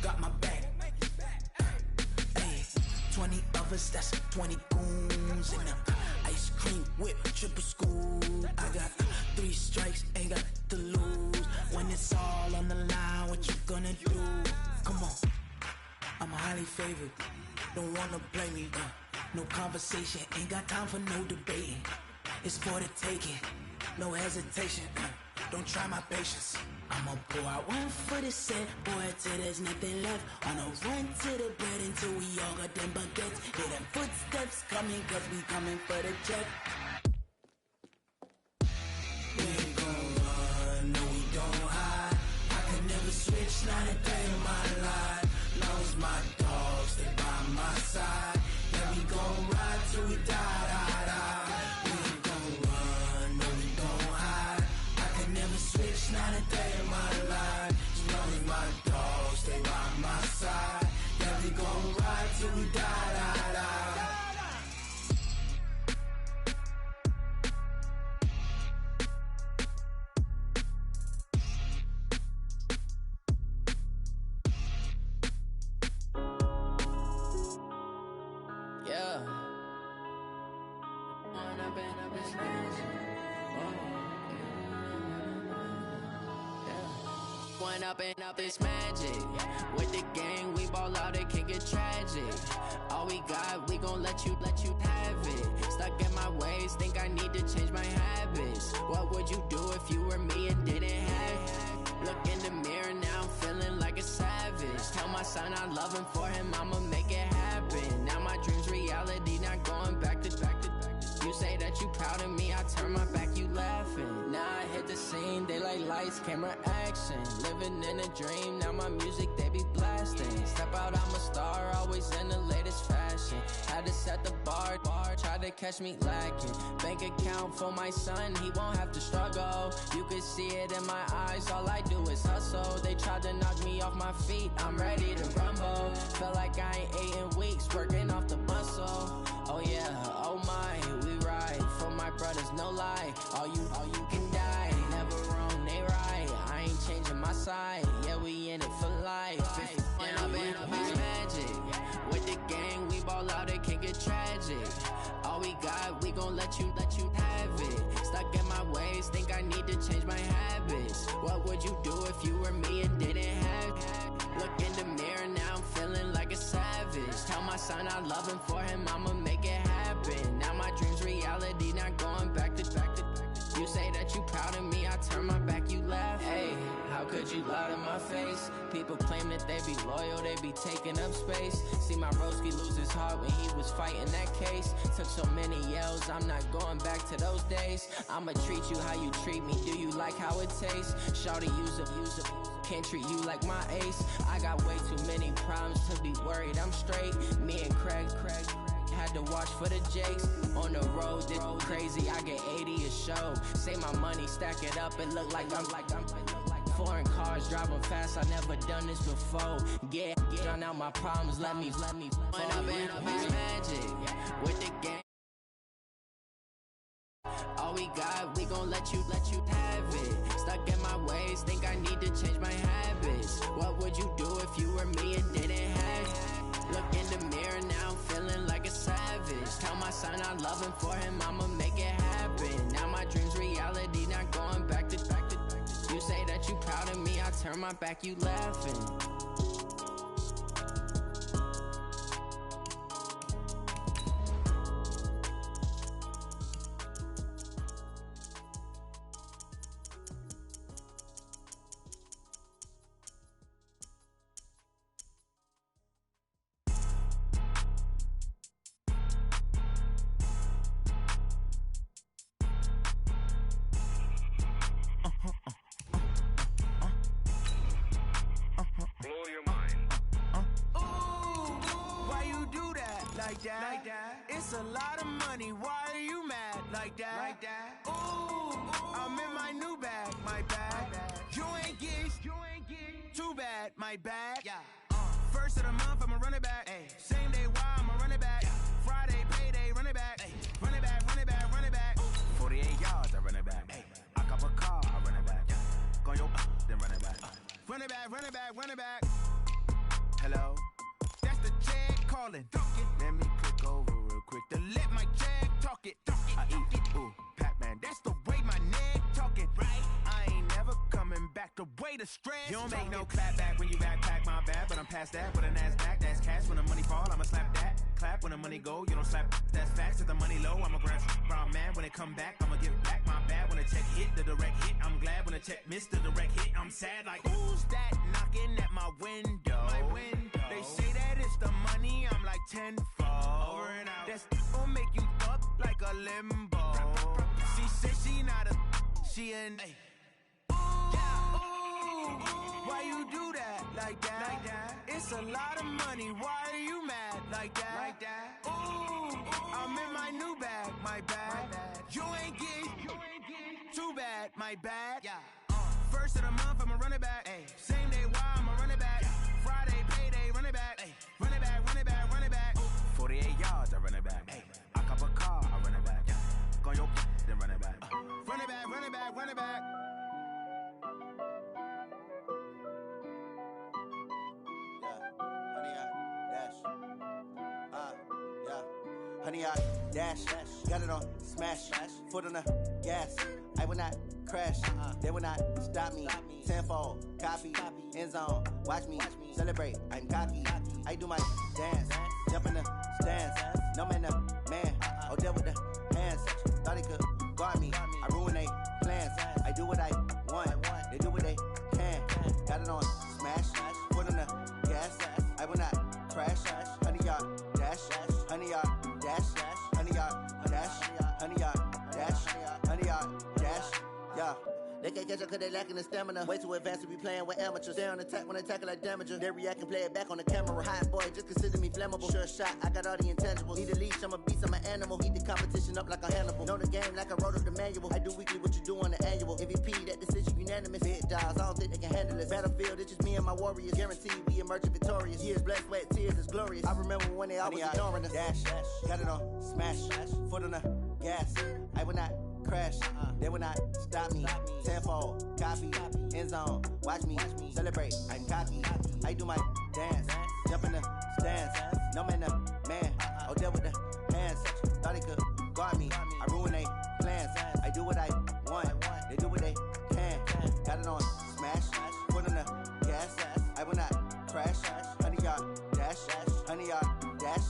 got my back. Hey, 20 of us, that's 20 goons in the ice cream whip, triple school. I got 3 strikes, ain't got to lose. When it's all on the line, what you gonna do? Come on, I'm highly favored. Don't wanna blame me. No conversation, ain't got time for no debating. It's for the taking, no hesitation. Don't try my patience. I'ma pour out one for the set, boy, till there's nothing left. On a run to the bread until we all got them baguettes. Hear them footsteps coming, cause we coming for the check. We ain't gon' run, no we don't hide. I can never switch, not a day in my life. Long as my dogs, they by my side. Yeah, we gon' ride till we die, die, die. We ain't gon' run, no we don't hide. I can never switch, not a day in my life. As long as my dogs, they by my side. Yeah, we gon' ride till we die, die, die. Up it's magic. With the gang, we ball out, it can get tragic. All we got, we gon' let you have it. Stuck in my ways, think I need to change my habits. What would you do if you were me and didn't have it? Look in the mirror, now I'm feeling like a savage. Tell my son I love him, for him I'ma make it happen. Now my dream's reality, not going back to. You say that you proud of me, I turn my back, you laughing. Now I hit the scene, they like lights, camera, action. Living in a dream, now my music, they be blasting. Step out, I'm a star, always in the latest fashion. Had to set the bar, tried to catch me lacking. Bank account for my son, he won't have to struggle. You can see it in my eyes, all I do is hustle. They tried to knock me off my feet, I'm ready to rumble. Felt like I ain't ate in weeks, working off the muscle. Oh yeah, oh my, we ride for my brothers, no lie. All you can die, never wrong, they right. I ain't changing my side, yeah, we in it for life. When I've been up is magic. With the gang, we ball out, it can get tragic. All we got, we gon' let you have it. Stuck in my ways, think I need to change my habits. What would you do if you were me and didn't have it? Look in the mirror, now I'm feeling like a savage. Tell my son I love him, for him I'ma make it happen. Now my dream's reality, not going back to. You say that you proud of me, I turn my back, you laugh. Hey, how could you lie to my face? People claim that they be loyal, they be taking up space. See my broski lose his heart when he was fighting that case. Took so many yells, I'm not going back to those days. I'ma treat you how you treat me, do you like how it tastes? Shawty, use up, can't treat you like my ace. I got way too many problems to be worried, I'm straight. Me and Craig had to watch for the Jakes. On the road, this crazy, I get 80 a show. Say my money, stack it up, it look like I'm foreign cars, driving fast, I never done this before. Get drown out my problems, let me when I've been up is magic. With the gang, all we got, we gon' let you have it. Stuck in my ways, think I need to change my habits. What would you do if you were me and didn't have it? Look in the mirror, now I'm feeling like a savage. Tell my son I love him, for him I'ma make it happen. Now my dream's reality, not going back to. You say that you proud of me, I turn my back, you laughing. It's a lot of money, why are you mad like that? Ooh, I'm in my new bag, my bag. You ain't get too bad, my bag. First of the month, I'ma run it back. Same day, why I'ma run it back. Friday, payday, run it back. Run it back, run it back, run it back. 48 yards, I run it back. I cop a car, I run it back. Go yo, then run it back. Run it back, run it back, run it back. Hello? That's the Jag calling. Let me click over real quick to let my Jag talk it. I eat, ooh, Pac-Man. That's the way my neck talking. Right? I ain't never coming back the way the stress. You don't make no clap back when you backpack my bad, but I'm past that with a NASDAQ. That's cash. When the money fall, I'ma slap that. Clap when the money go, you don't slap. That's facts. If the money low, I'ma grab brown man. When it come back, I'ma give back my bad. When the check hit, the direct hit. I'm glad when the check missed the direct hit. I'm sad like, who's that knocking at my window? They say that it's the money, I'm like tenfold. Over and out. That's gon' make you up like a limbo. She said she not a, she an. Ooh, ooh, why you do that like that? It's a lot of money, why are you mad like that? Ooh, I'm in my new bag, my bad. You ain't get too bad, my bad. First of the month, I'ma run it back. Same day, why I'ma run it back. Friday, payday, run it back. Run it back, run it back, run it back. 48 yards, I run it back. I cop a car, I run it back. Go on your then run it back. Run it back, run it back, run it back. Honey, I dash, got it on smash, foot on the gas. I will not crash, they will not stop me. Tenfold, copy, end zone, watch me celebrate. I'm cocky, I do my dance, jump in the stands. No man, the man, oh deal with the hands. Thought he could guard me, I ruin they plans. I do what I want, they do what they can. Got it on smash, foot on the gas. I will not crash, honey, y'all dash, honey, y'all dash, honey, y'all dash, honey, y'all dash, honey, y'all dash, yeah. They can't catch up cause they lacking the stamina. Way too advanced to be playing with amateurs. Stay on attack when they tackle like damager. They react and play it back on the camera. Hot boy, just consider me flammable. Sure shot, I got all the intangibles. Need a leash, I'm a beast, I'm an animal. Heat the competition up like a Hannibal. Know the game like I wrote up the manual. I do weekly what you do on the annual. MVP, that decision unanimous. Big dogs, I don't think they can handle it. Battlefield, it's just me and my warriors. Guaranteed we emerge victorious. Years, blood, sweat, tears, it's glorious. I remember when they always ignoring us. Dash, got it on smash, foot on the gas. I will not crash, they will not stop me. Tenfold, copy, end zone, watch me celebrate. I'm cocky, I do my dance, jump in the stands. No man, the man, oh deal with the hands. Thought he could guard me, I ruin they plans. I do what I want, they do what they can. Got it on smash, foot on the gas. I will not crash, honey y'all dash, honey y'all dash,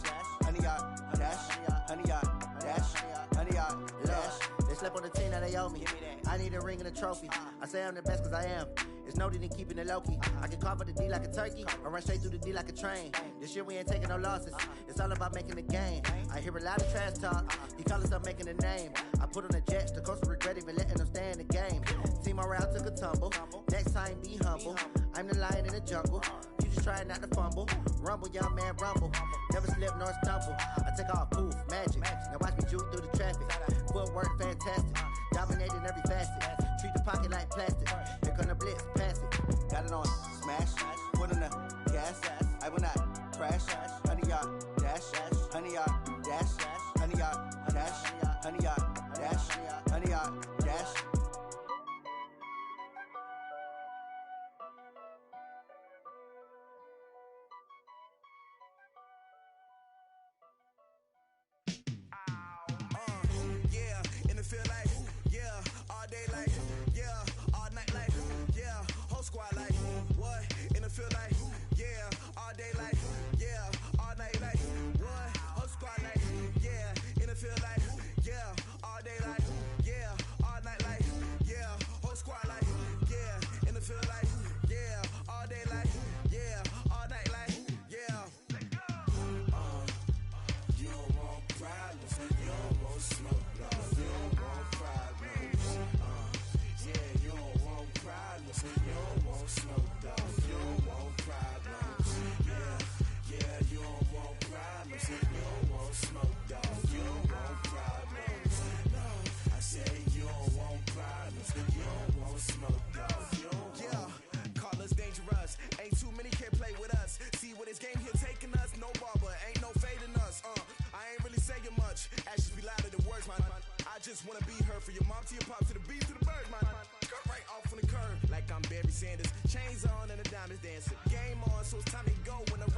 honey y'all dash, honey y'all dash, honey y'all dash. They slept on the team, now they owe me. I need a ring and a trophy. I say I'm the best cause I am. It's no need in keeping it low-key. I can carve up the D like a turkey, or run straight through the D like a train. This year we ain't taking no losses. It's all about making the game. I hear a lot of trash talk. He call us up making a name. I put on the Jets, the coach will regret even letting them stay in the game. Team around took a tumble. Next time be humble. I'm the lion in the jungle. You just try not to fumble. Rumble, young man, rumble. Never slip nor stumble. I take off, poof, magic. Now watch me juke through the traffic. Footwork fantastic. Dominating every facet. Treat the pocket like plastic. Here come the blitz, pass it. Got it on smash, foot on the gas. I will not crash. Honey y'all dash, honey y'all dash, honey y'all dash, honey y'all dash, honey y'all dash. Yeah, in the field like, yeah, all day like, yeah, all night like, yeah, whole squad like, what? In the field like, yeah, all day like, yeah, all night like, what? Whole squad like, yeah, in the field like, yeah, all day like, yeah, all night like, yeah, whole squad like, yeah, in the field like, yeah, all day like, yeah, all night like, yeah. You don't want problems, you don't want smoke, you don't want problems. Yeah, you don't want problems, you don't want smoke, you don't want problems. Yeah, you don't want problems, you don't want smoke, you don't want problems. No, I said you don't want problems, you don't want smoke, you don't want. Yeah, call us dangerous. Ain't too many can play with us. See where this game here taking us. No barber, ain't no fading us. I ain't really saying much. Actions be louder than words, man. I just wanna be heard for your mom to your pop to the beat to the bird, man. Skirt right off on the curb like I'm Barry Sanders. Chains on and the diamonds dancing. Game on, so it's time to go when the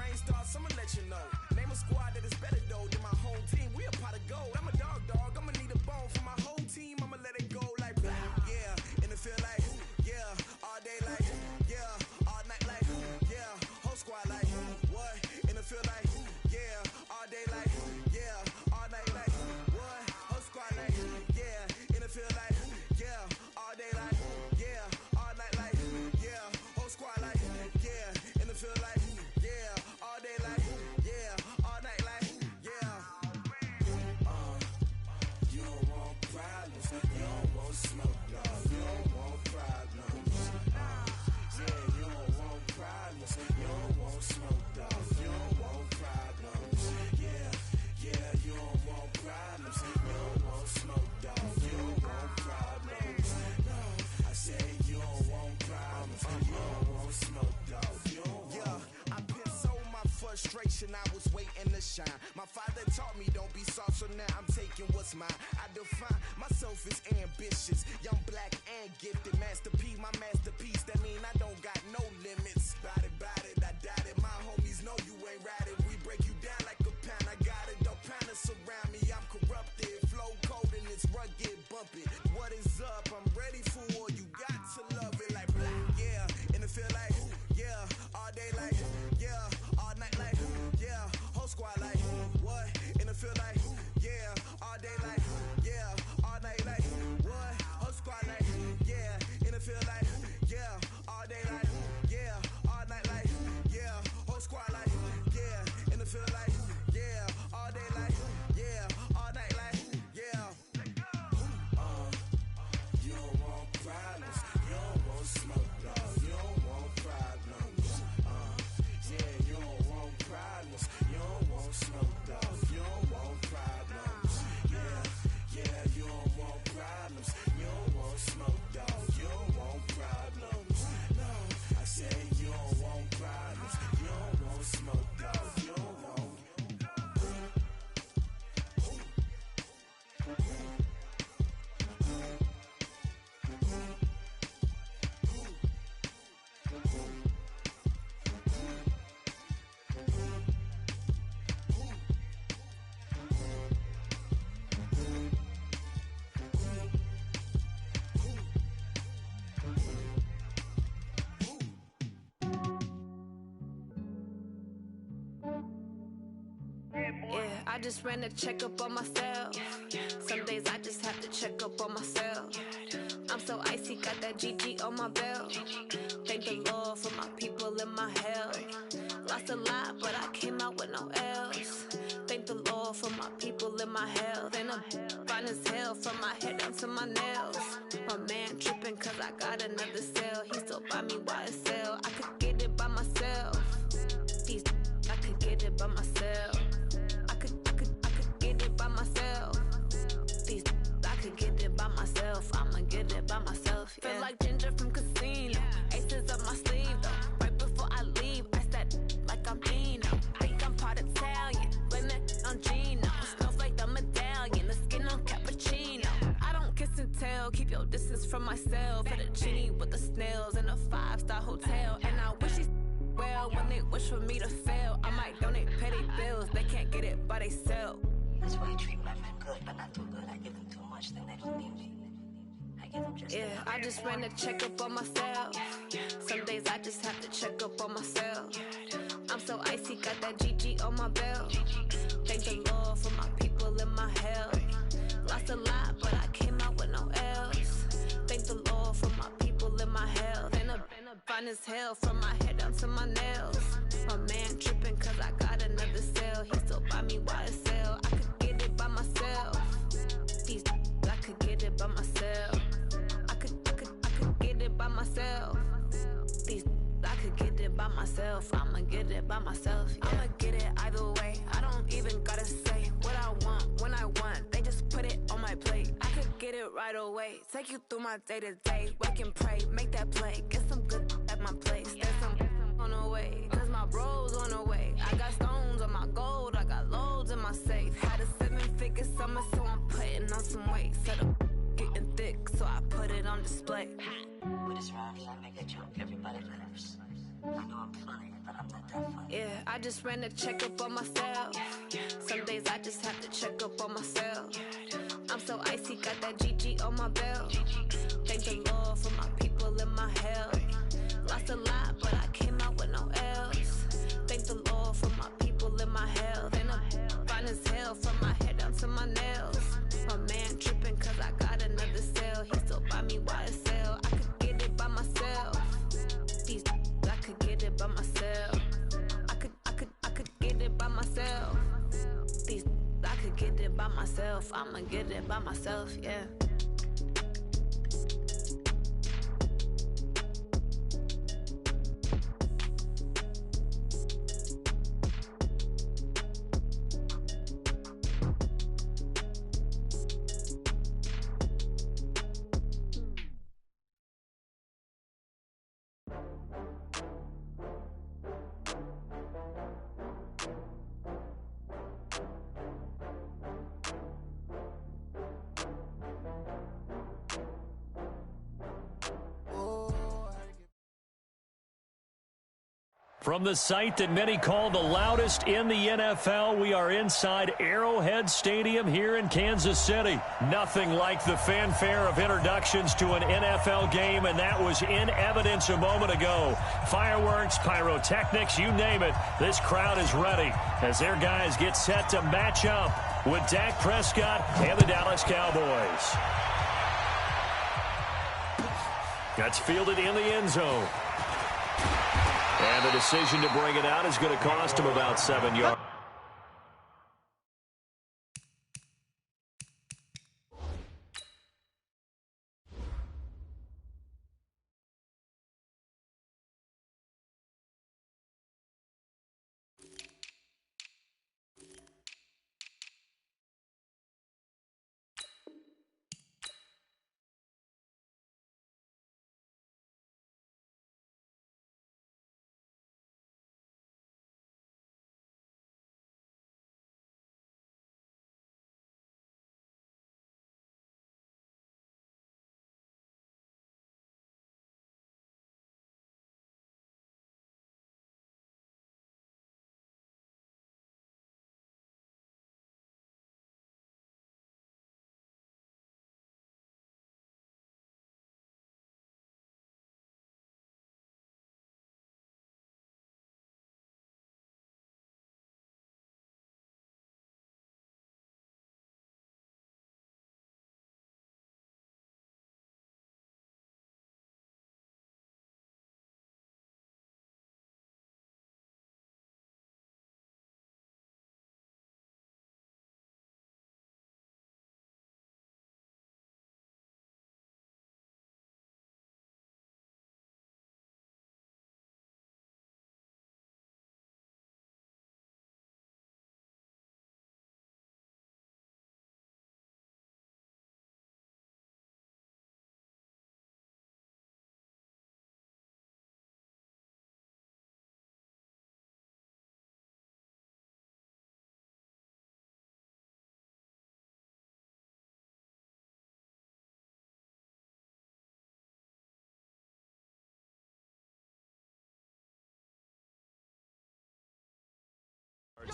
shine. My father taught me don't be soft, so now I'm taking what's mine. I define myself as ambitious, young, black, and gifted. Master P, my masterpiece. That mean I don't got no limits. Bout it, I doubt it. My homies know you ain't ratted. We break you down like a pound. I got it, don't panic surround me. I'm corrupted, flow cold and it's rugged, bumpy. What is up? I'm ready for war. You got to love it like black, yeah. And it feel like, yeah. All day like, yeah. All night like, yeah. Whole squad like, what? And it feel like, yeah. All day like, yeah. All night like, what? Whole squad like, yeah. And it feel like, yeah. All day like, yeah. All night like, yeah. Whole squad like, yeah. And it feel like, yeah. All day like, yeah. All night like, yeah. You don't want problems. You don't want smoke, dog. You don't want problems. Yeah, you don't want problems. You don't want smoke, dog. You don't want problems. Yeah, you don't want problems. You don't want smoke, dog. You don't want problems. No, I said you don't want problems. You don't want smoke, dog. You don't want. Yeah, I just ran a checkup on myself. Some days I just have to check up on myself. I'm so icy, got that GG on my belt. Thank the Lord for my people in my health. Lost a lot, but I came out with no L's. Thank the Lord for my people in my health. And I'm fine as hell from my head down to my nails. My man tripping cause I got another cell. He still buy me YSL. I could get it by myself. These I could get it by myself. I could get it by myself. These I could get it by myself. I'ma get it by myself. Yeah. Feel like Ginger from Casino. Aces up my sleeve though. Right before I leave, I said like I'm Dino. Think I'm part Italian. Blame it on Gino. Smells like the medallion. The skin on cappuccino. I don't kiss and tell. Keep your distance from myself. Put a genie with the snails in a 5-star hotel. And I wish these well when they wish for me to fail. I might donate petty bills. They can't get it by they self. That's why you treat my friend good, but not too good. I give them too much, then they don't need me. I give them just yeah, I just ran a checkup on myself. Some days I just have to check up on myself. I'm so icy, got that GG on my belt. Thank the Lord for my people in my health. Lost a lot, but I came out with no L's. Thank the Lord for my people in my health. And I'm fine as hell from my head down to my nails. My man tripping cause I got another cell. He still buy me YSL. I could get it by myself. These I could get it by myself. I could get it by myself. These I could get it by myself. I'ma get it by myself. Yeah. I'ma get it either way. I don't even gotta say what I want when I want. They just put it on my plate. I could get it right away. Take you through my day to day. Wake and pray, make that play. Get some good at my place. There's some on the way. Cause my bro's on the way. I got stones on my gold. I got loads in my safe. Had a 7-figure summer, so I'm putting on some weight. Set up getting thick, so I put it on display. With this round here, I make a joke. Everybody laughs. I know I'm funny, but I'm not that funny. Yeah, I just ran a checkup on myself. Some days I just have to check up on myself. I'm so icy, got that GG on my belt. Thank the Lord for my people in my health. Lost a lot, but I came out with no L's. Thank the Lord for my people in my health. And I'm fine as hell from my head down to my nails. My man tripping cause I got another cell. He still buy me YSL. I could get it by myself. These I could get it by myself. I could get it by myself. These I could get it by myself. I'ma get it by myself, yeah. From the site that many call the loudest in the NFL, we are inside Arrowhead Stadium here in Kansas City. Nothing like the fanfare of introductions to an NFL game, and that was in evidence a moment ago. Fireworks, pyrotechnics, you name it. This crowd is ready as their guys get set to match up with Dak Prescott and the Dallas Cowboys. That's fielded in the end zone. And the decision to bring it out is going to cost him about 7 yards.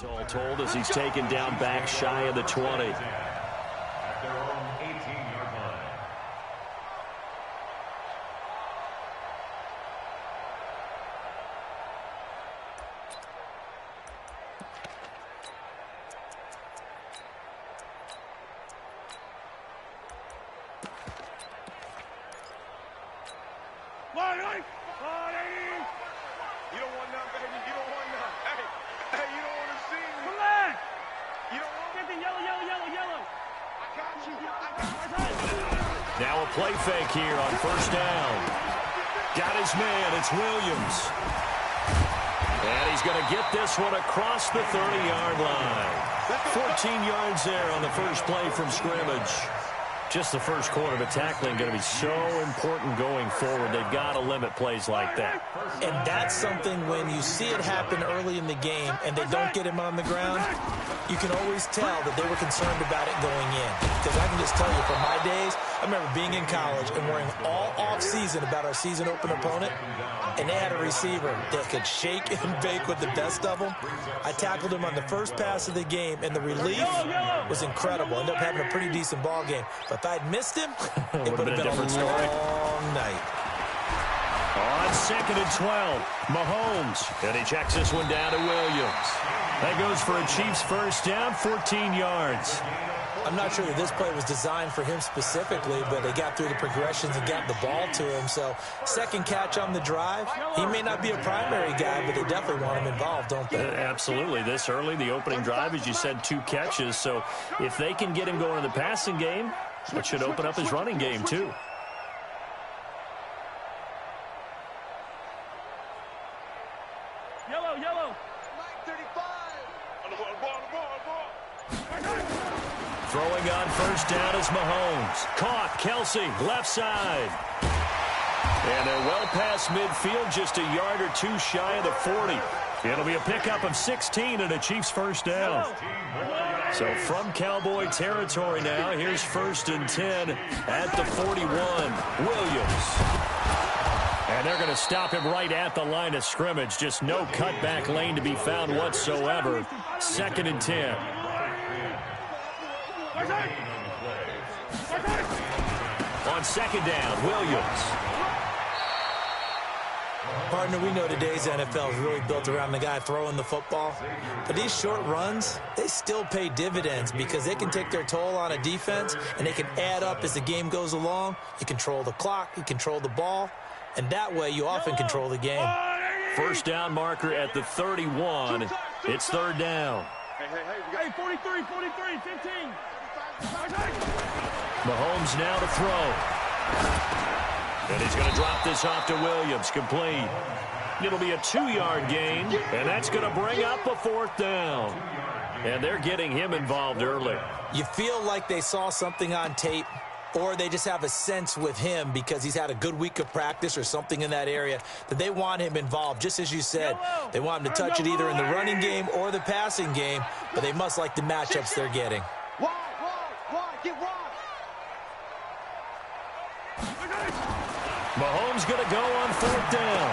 All told as he's taken down back shy of the 20. At their own 18-yard line. You don't want none, baby. You don't want none. Hey, you don't want to see me. Come back. You don't want Get the yellow. I got you. Now a play fake here on first down. Got his man. It's Williams. And he's going to get this one across the 30-yard line. 14 yards there on the first play from scrimmage. Just the first quarter, but tackling going to be so important going forward. They've got to limit plays like that. And that's something when you see it happen early in the game and they don't get him on the ground, you can always tell that they were concerned about it going in. Because I can just tell you from my days, I remember being in college and worrying all off-season about our season open opponent, and they had a receiver that could shake and bake with the best of them. I tackled him on the first pass of the game, and the relief was incredible. Ended up having a pretty decent ball game. But if I'd missed him, it would have been a different story. Long night. On 2nd and 12, Mahomes. And he checks this one down to Williams. That goes for a Chiefs first down, 14 yards. I'm not sure that this play was designed for him specifically, but they got through the progressions and got the ball to him. So second catch on the drive. He may not be a primary guy, but they definitely want him involved, don't they? Absolutely. This early, the opening drive, as you said, 2 catches. So if they can get him going in the passing game, it should open up his running game too. Yellow. Throwing on first down is Mahomes. Caught. Kelce, left side. And they're well past midfield, just a yard or two shy of the 40. It'll be a pickup of 16 and a Chiefs first down. So from Cowboy territory now, here's 1st and 10 at the 41. Williams. And they're going to stop him right at the line of scrimmage. Just no cutback lane to be found whatsoever. 2nd and 10. On 2nd down, Williams. Partner, we know today's NFL is really built around the guy throwing the football. But these short runs, they still pay dividends because they can take their toll on a defense, and they can add up as the game goes along. You control the clock, you control the ball, and that way you often control the game. First down marker at the 31. It's 3rd down. Hey, 43, 15. Mahomes now to throw. And he's going to drop this off to Williams. Complete. It'll be a 2-yard gain, and that's going to bring up a 4th down. And they're getting him involved early. You feel like they saw something on tape, or they just have a sense with him because he's had a good week of practice or something in that area that they want him involved. Just as you said, they want him to touch it either in the running game or the passing game, but they must like the matchups they're getting. Mahomes going to go on 4th down.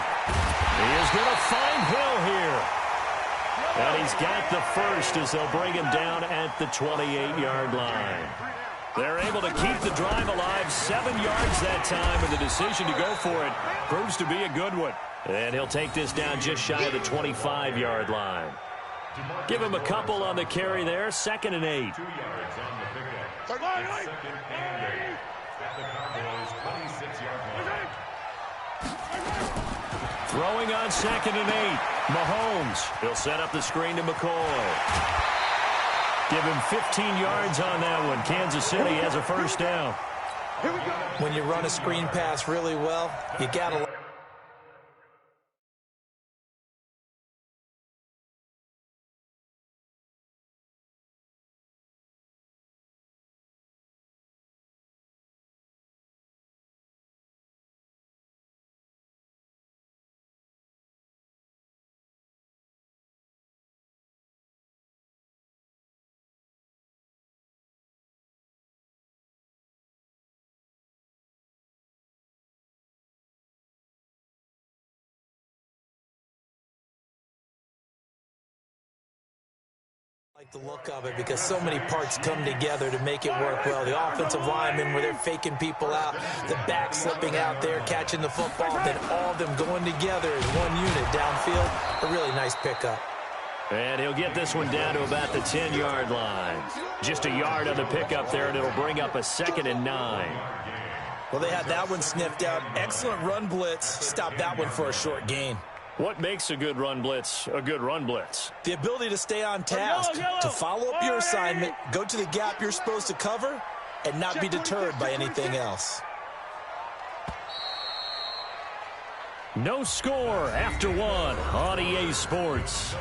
He is going to find Hill here. And he's got the first as they'll bring him down at the 28-yard line. They're able to keep the drive alive, 7 yards that time, and the decision to go for it proves to be a good one. And he'll take this down just shy of the 25-yard line. Give him a couple on the carry there, 2nd and 8. 2 yards on the pickup. 2nd and 8. At the Cowboys' 26-yard line. Throwing on 2nd and 8. Mahomes. He'll set up the screen to McCoy. Give him 15 yards on that one. Kansas City has a first down. When you run a screen pass really well, you got to... like the look of it because so many parts come together to make it work well. The offensive linemen where they're faking people out, the back slipping out there, catching the football, then all of them going together as one unit downfield. A really nice pickup. And he'll get this one down to about the 10-yard line. Just a yard on the pickup there, and it'll bring up a 2nd and 9. Well, they had that one sniffed out. Excellent run blitz. Stop that one for a short gain. What makes a good run blitz a good run blitz? The ability to stay on task, to follow up your assignment, go to the gap you're supposed to cover, and not be deterred by anything else. No score after one on EA Sports.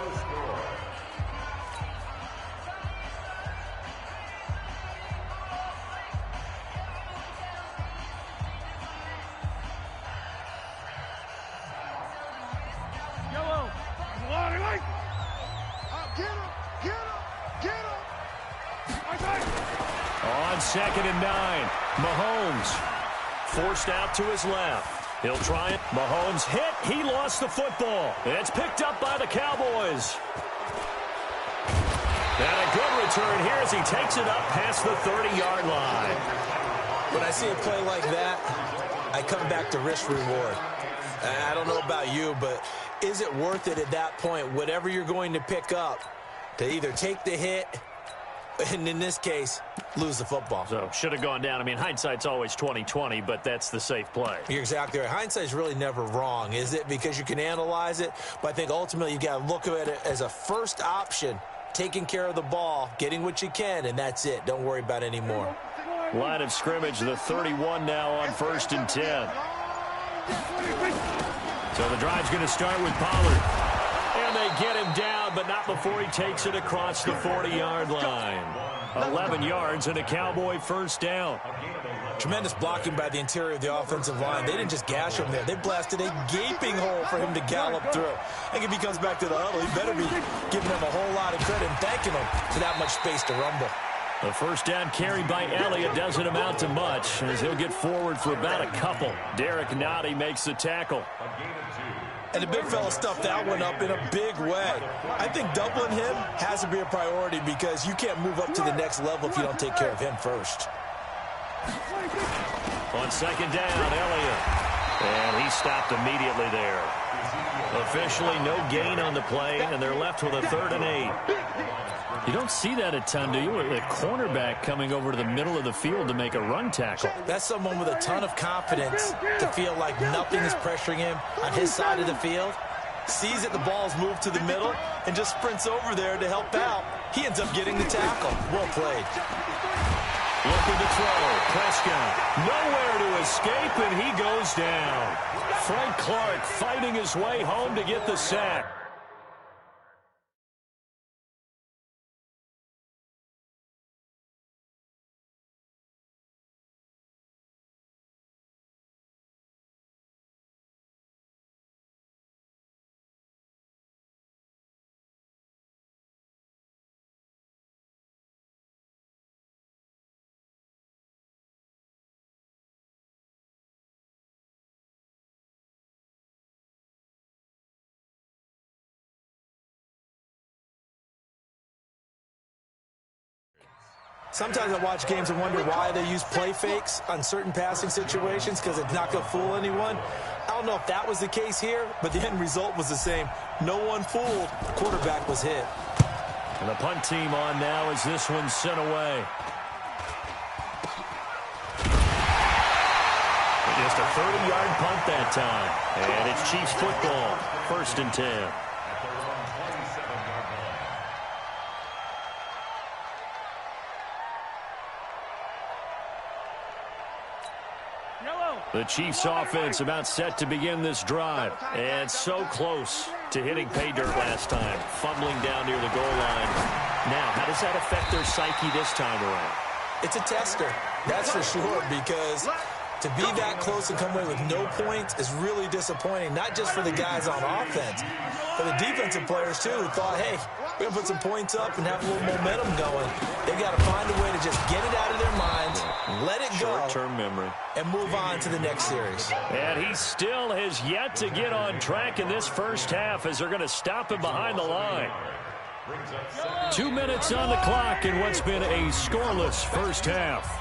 On 2nd and 9, Mahomes forced out to his left. He'll try it. Mahomes hit. He lost the football. It's picked up by the Cowboys. And a good return here as he takes it up past the 30-yard line. When I see a play like that, I come back to risk reward. I don't know about you, but is it worth it at that point, whatever you're going to pick up, to either take the hit and in this case, lose the football? So, should have gone down. I mean, hindsight's always 20/20, but that's the safe play. You're exactly right. Hindsight's really never wrong, is it? Because you can analyze it, but I think ultimately you got to look at it as a first option, taking care of the ball, getting what you can, and that's it. Don't worry about any more. Line of scrimmage, the 31 now on 1st and 10. So the drive's going to start with Pollard. And they get him down, but not before he takes it across the 40-yard line. 11 yards and a Cowboy first down. Tremendous blocking by the interior of the offensive line. They didn't just gash him there. They blasted a gaping hole for him to gallop through. I think if he comes back to the huddle, he better be giving them a whole lot of credit and thanking them for that much space to rumble. The first down carry by Elliott doesn't amount to much, as he'll get forward for about a couple. Derek Nottie makes the tackle. And the big fella stuffed that one up in a big way. I think doubling him has to be a priority because you can't move up to the next level if you don't take care of him first. On second down, Elliott. And he stopped immediately there. Officially no gain on the play, and they're left with a 3rd and 8. You don't see that a ton, do you? A cornerback coming over to the middle of the field to make a run tackle. That's someone with a ton of confidence to feel like nothing is pressuring him on his side of the field. Sees that the ball's moved to the middle and just sprints over there to help out. He ends up getting the tackle. Well played. Looking to throw. Prescott nowhere to escape, and he goes down. Frank Clark fighting his way home to get the sack. Sometimes I watch games and wonder why they use play fakes on certain passing situations because it's not going to fool anyone. I don't know if that was the case here, but the end result was the same. No one fooled. The quarterback was hit. And the punt team on now as this one's sent away. Just a 30-yard punt that time. And it's Chiefs football. 1st and 10. The Chiefs offense about set to begin this drive. And so close to hitting pay dirt last time. Fumbling down near the goal line. Now, how does that affect their psyche this time around? It's a tester, that's for sure, because to be that close and come away with no points is really disappointing, not just for the guys on offense, but the defensive players, too, who thought, hey, we're going to put some points up and have a little momentum going. They've got to find a way to just get it out of their minds, let it go, short-term memory, and move on to the next series. And he still has yet to get on track in this first half as they're going to stop him behind the line. 2 minutes on the clock in what's been a scoreless first half.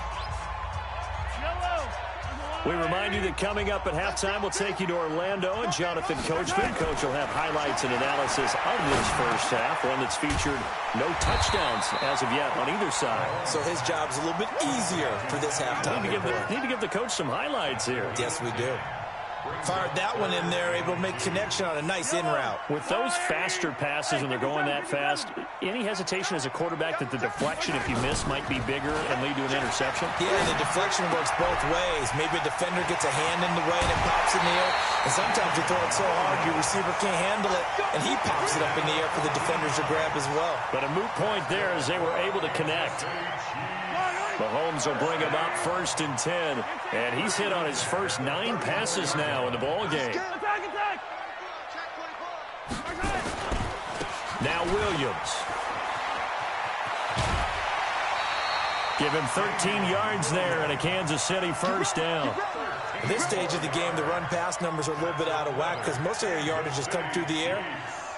We remind you that coming up at halftime, we'll take you to Orlando and Jonathan Coachman. Coach will have highlights and analysis of this first half, one that's featured no touchdowns as of yet on either side. So his job's a little bit easier for this halftime. Need to give the coach some highlights here. Yes, we do. Fired that one in there, able to make connection on a nice in route. With those faster passes when they're going that fast, any hesitation as a quarterback that the deflection, if you miss, might be bigger and lead to an interception? Yeah, the deflection works both ways. Maybe a defender gets a hand in the way and it pops in the air. And sometimes you throw it so hard your receiver can't handle it, and he pops it up in the air for the defenders to grab as well. But a moot point there as they were able to connect. Mahomes will bring him up 1st and 10. And he's hit on his first 9 passes now in the ball game. Now Williams. Give him 13 yards there and a Kansas City first down. At this stage of the game, the run-pass numbers are a little bit out of whack because most of their yardage has come through the air.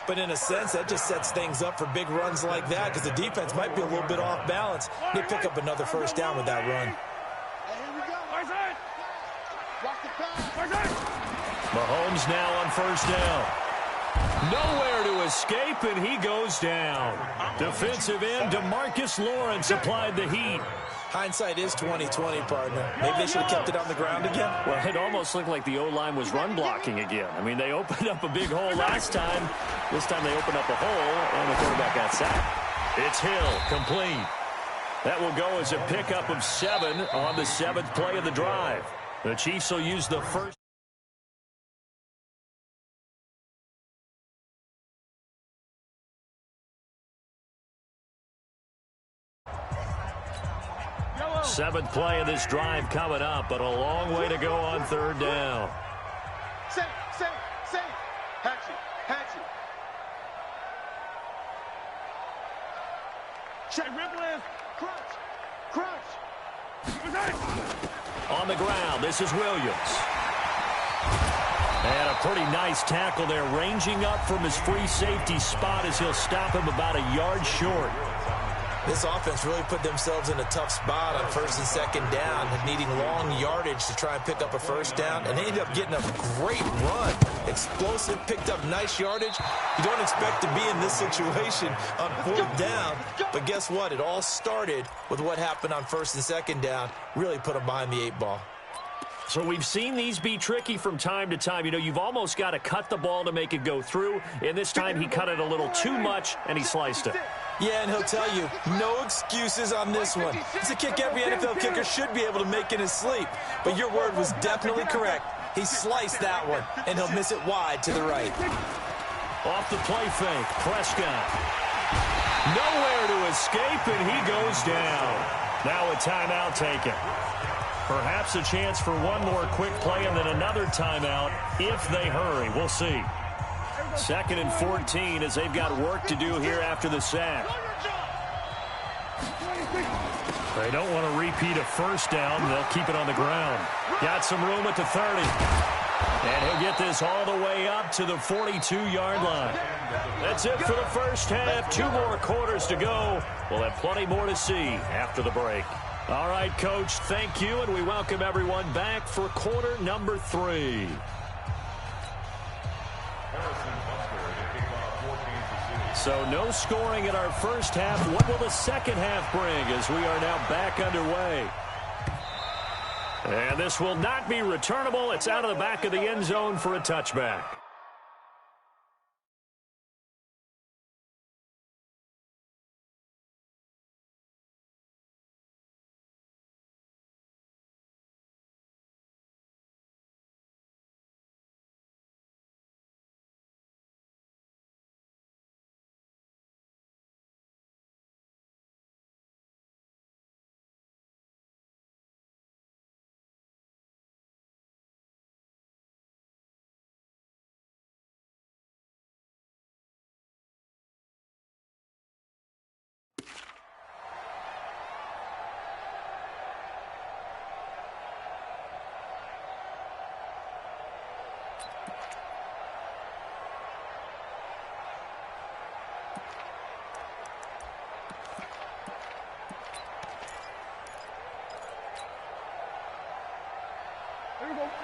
But in a sense, that just sets things up for big runs like that because the defense might be a little bit off balance. They pick up another first down with that run. Mahomes now on first down. Nowhere to escape, and he goes down. Defensive end DeMarcus Lawrence applied the heat. Hindsight is 20/20, partner. Maybe they should have kept it on the ground again. Well, it almost looked like the O-line was run blocking again. I mean, they opened up a big hole last time. This time they opened up a hole, and the quarterback got sacked. It's Hill, complete. That will go as a pickup of 7 on the 7th play of the drive. The Chiefs will use the first. Seventh play of this drive coming up, but a long way to go on 3rd down. Safe. Hatchet. Check rip list. Clutch. On the ground, this is Williams. And a pretty nice tackle there, ranging up from his free safety spot as he'll stop him about a yard short. This offense really put themselves in a tough spot on first and second down, needing long yardage to try and pick up a first down, and they ended up getting a great run. Explosive, picked up nice yardage. You don't expect to be in this situation on fourth down, but guess what? It all started with what happened on first and second down. Really put them behind the 8 ball. So we've seen these be tricky from time to time. You know, you've almost got to cut the ball to make it go through, and this time he cut it a little too much, and he sliced it. Yeah, and he'll tell you, no excuses on this one. It's a kick every NFL kicker should be able to make in his sleep. But your word was definitely correct. He sliced that one, and he'll miss it wide to the right. Off the play fake, Prescott. Nowhere to escape, and he goes down. Now a timeout taken. Perhaps a chance for one more quick play and then another timeout if they hurry. We'll see. 2nd and 14 as they've got work to do here after the sack. They don't want to repeat a first down. They'll keep it on the ground. Got some room at the 30. And he'll get this all the way up to the 42-yard line. That's it for the first half. 2 more quarters to go. We'll have plenty more to see after the break. All right, Coach, thank you, and we welcome everyone back for quarter number 3. So no scoring in our first half. What will the second half bring as we are now back underway? And this will not be returnable. It's out of the back of the end zone for a touchback.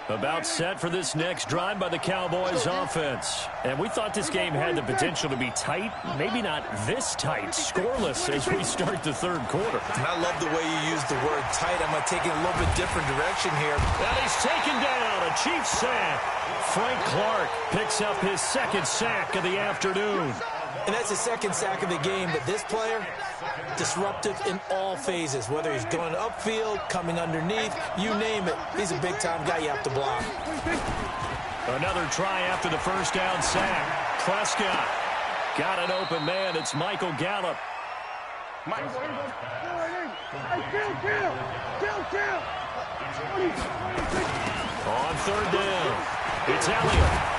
About set for this next drive by the Cowboys offense. And we thought this game had the potential to be tight, maybe not this tight, scoreless as we start the third quarter. And I love the way you use the word tight. I'm going to take it a little bit different direction here. And he's taken down, a Chiefs sack. Frank Clark picks up his 2nd sack of the afternoon. And that's his 2nd sack of the game, but this player, disruptive in all phases, whether he's going upfield, coming underneath, you name it. He's a big-time guy you have to block. Another try after the first down sack. Prescott got an open man. It's Michael Gallup. On 3rd down, it's Elliott.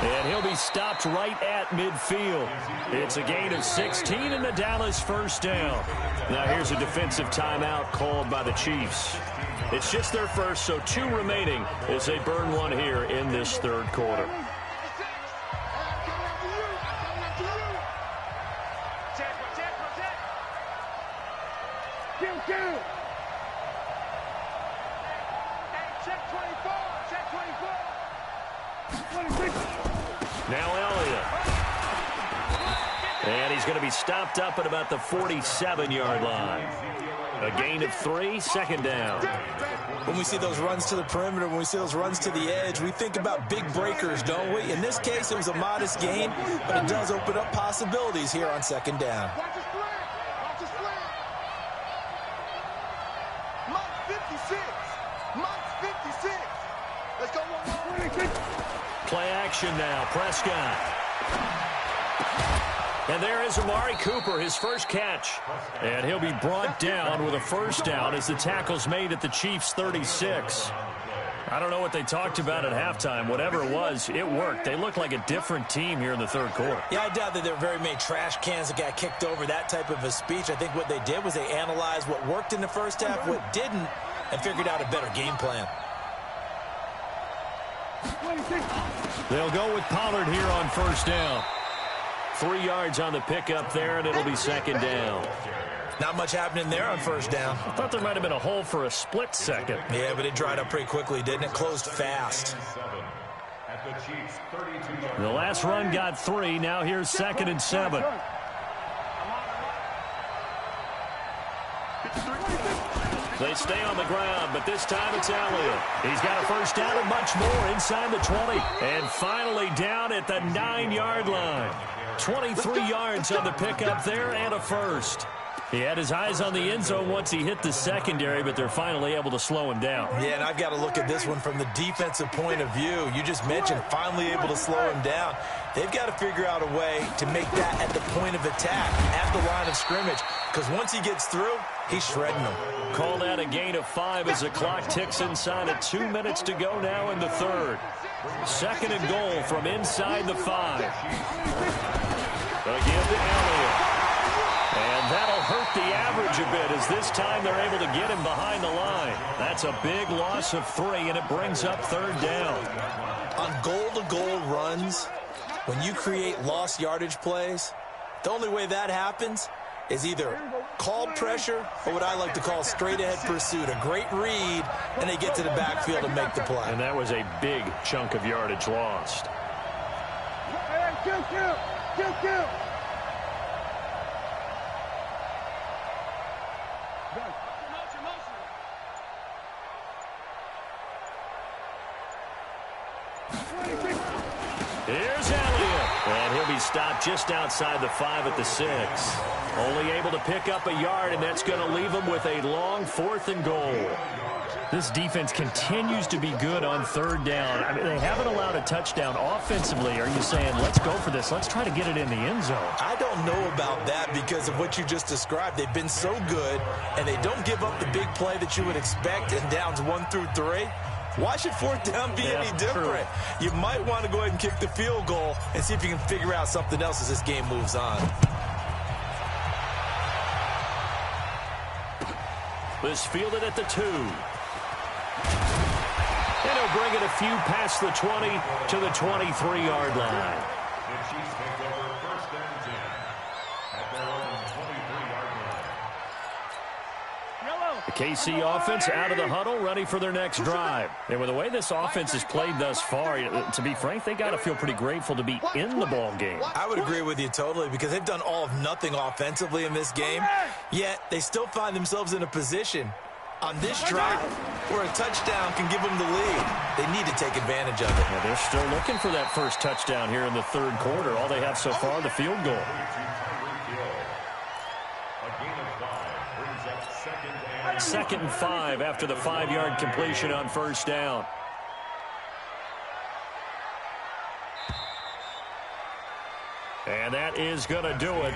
And he'll be stopped right at midfield. It's a gain of 16 and the Dallas first down. Now here's a defensive timeout called by the Chiefs. It's just their first, so 2 remaining as they burn one here in this third quarter. Now Elliott. And he's going to be stopped up at about the 47-yard line. A gain of 3, 2nd down. When we see those runs to the perimeter, when we see those runs to the edge, we think about big breakers, don't we? In this case, it was a modest gain, but it does open up possibilities here on 2nd down. Play action now, Prescott. And there is Amari Cooper, his first catch. And he'll be brought down with a first down as the tackle's made at the Chiefs' 36. I don't know what they talked about at halftime. Whatever it was, it worked. They looked like a different team here in the third quarter. Yeah, I doubt that there were very many trash cans that got kicked over, that type of a speech. I think what they did was they analyzed what worked in the first half, what didn't, and figured out a better game plan. They'll go with Pollard here on first down. 3 yards on the pickup there, and it'll be second down. Not much happening there on first down. I thought there might have been a hole for a split second. Yeah, but it dried up pretty quickly, didn't it? Closed fast. The last run got 3. Now here's 2nd and 7. They stay on the ground, but this time it's Elliott. He's got a first down and much more inside the 20. And finally down at the 9-yard line. 23 yards on the pickup there and a first. He had his eyes on the end zone once he hit the secondary, but they're finally able to slow him down. Yeah, and I've got to look at this one from the defensive point of view. You just mentioned finally able to slow him down. They've got to figure out a way to make that at the point of attack, at the line of scrimmage, because once he gets through, he's shredding them. Call that a gain of 5 as the clock ticks inside of 2 minutes to go now in the third. 2nd and goal from inside the 5. Again to Elliott. And that'll hurt the average a bit as this time they're able to get him behind the line. That's a big loss of 3, and it brings up third down. On goal-to-goal runs, when you create lost yardage plays, the only way that happens is either called pressure or what I like to call straight-ahead pursuit. A great read, and they get to the backfield and make the play. And that was a big chunk of yardage lost. Hey, kill. Here's Elliott, and he'll be stopped just outside the 5 at the 6. Only able to pick up a yard, and that's going to leave him with a long 4th and goal. This defense continues to be good on third down. I mean, they haven't allowed a touchdown offensively. Are you saying, let's go for this, let's try to get it in the end zone? I don't know about that because of what you just described. They've been so good, and they don't give up the big play that you would expect in downs 1 through 3. Why should 4th down be any different? True. You might want to go ahead and kick the field goal and see if you can figure out something else as this game moves on. This fielded at the 2. And he'll bring it a few past the 20 to the 23-yard line. The Chiefs take over 1st and 10 at their own 23-yard line. The KC offense out of the huddle, ready for their next drive. And with the way this offense has played thus far, to be frank, they got to feel pretty grateful to be in the ball game. I would agree with you totally because they've done all of nothing offensively in this game, yet they still find themselves in a position on this drive where a touchdown can give them the lead. They need to take advantage of it. Yeah, they're still looking for that first touchdown here in the third quarter. All they have so far, the field goal. Second and 5 after the 5-yard completion on first down. And that is going to do it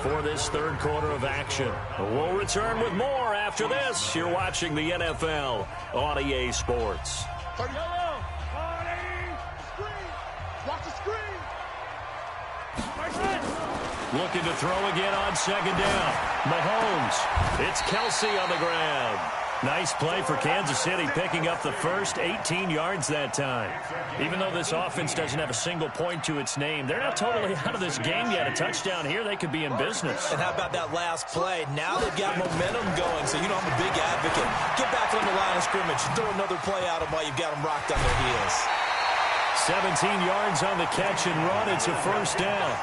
for this third quarter of action. We'll return with more after this. You're watching the NFL on EA Sports. Watch the screen. Looking to throw again on second down. Mahomes. It's Kelsey on the ground. Nice play for Kansas City, picking up the first 18 yards that time. Even though this offense doesn't have a single point to its name, they're not totally out of this game yet. A touchdown here, they could be in business. And how about that last play? Now they've got momentum going, so you know I'm a big advocate. Get back on the line of scrimmage. Throw another play out of while you've got them rocked on their heels. 17 yards on the catch and run. It's a first down.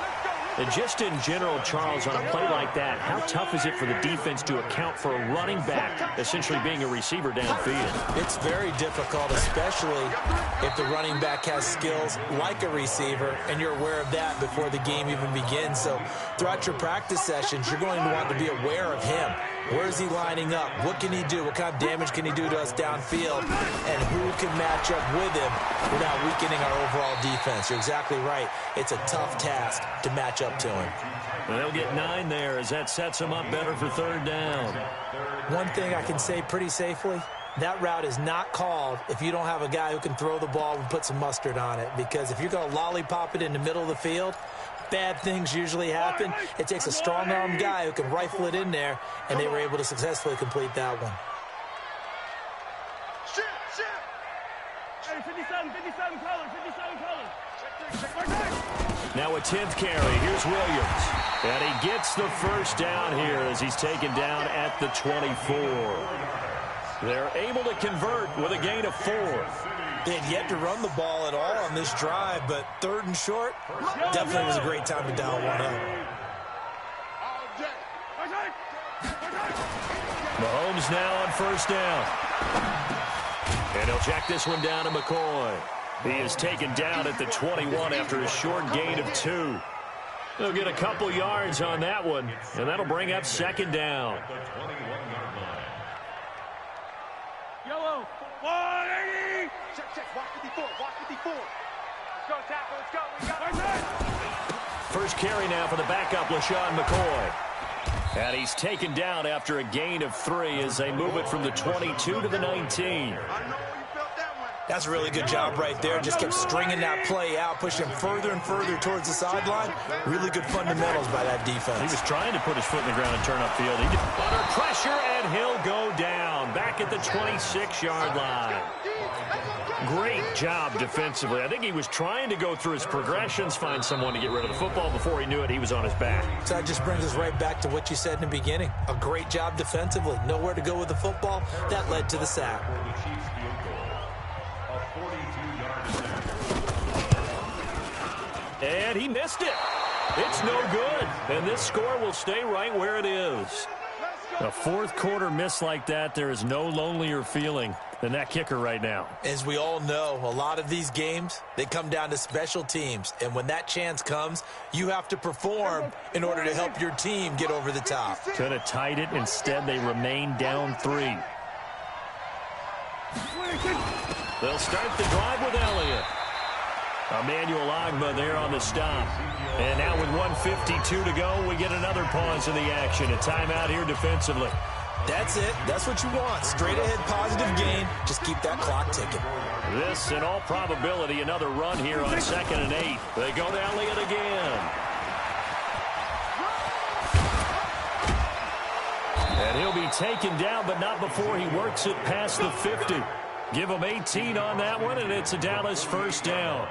And just in general, Charles, on a play like that, how tough is it for the defense to account for a running back essentially being a receiver downfield? It's very difficult, especially if the running back has skills like a receiver, and you're aware of that before the game even begins. So throughout your practice sessions, you're going to want to be aware of him. Where is he lining up? What can he do? What kind of damage can he do to us downfield? And who can match up with him without weakening our overall defense? You're exactly right. It's a tough task to match up to him. They'll get 9 there as that sets them up better for third down. One thing I can say pretty safely, that route is not called if you don't have a guy who can throw the ball and put some mustard on it. Because if you're going to lollipop it in the middle of the field, bad things usually happen. It takes a strong-arm guy who can rifle it in there, and they were able to successfully complete that one. Now a 10th carry. Here's Williams. And he gets the first down here as he's taken down at the 24. They're able to convert with a gain of 4. They had yet to run the ball at all on this drive, but 3rd and short, definitely was a great time to dial one up. Mahomes now on first down. And he'll check this one down to McCoy. He is taken down at the 21 after a short gain of 2. He'll get a couple yards on that one, and that'll bring up 2nd down. Yellow, 180. Check, watch 54, watch 54. Let's go, tackle, let's go. We got it. First carry now for the backup, LaShawn McCoy. And he's taken down after a gain of 3 as they move it from the 22 to the 19. That's a really good job right there. Just kept stringing that play out, pushing further and further towards the sideline. Really good fundamentals by that defense. He was trying to put his foot in the ground and turn upfield. He did under pressure, and he'll go down back at the 26-yard line. Great job defensively. I think he was trying to go through his progressions, find someone to get rid of the football. Before he knew it, he was on his back. So that just brings us right back to what you said in the beginning. A great job defensively. Nowhere to go with the football. That led to the sack. And he missed it. It's no good. And this score will stay right where it is. A 4th quarter miss like that, there is no lonelier feeling than that kicker right now. As we all know, a lot of these games, they come down to special teams. And when that chance comes, you have to perform in order to help your team get over the top. Could have tied it. Instead, they remain down 3. They'll start the drive with Elliott. Emmanuel Ogbah there on the stop. And now with 1:52 to go, we get another pause in the action. A timeout here defensively. That's it. That's what you want. Straight ahead positive gain. Just keep that clock ticking. This, in all probability, another run here on 2nd and 8. They go to Elliott again. And he'll be taken down, but not before he works it past the 50. Give him 18 on that one, and it's a Dallas first down.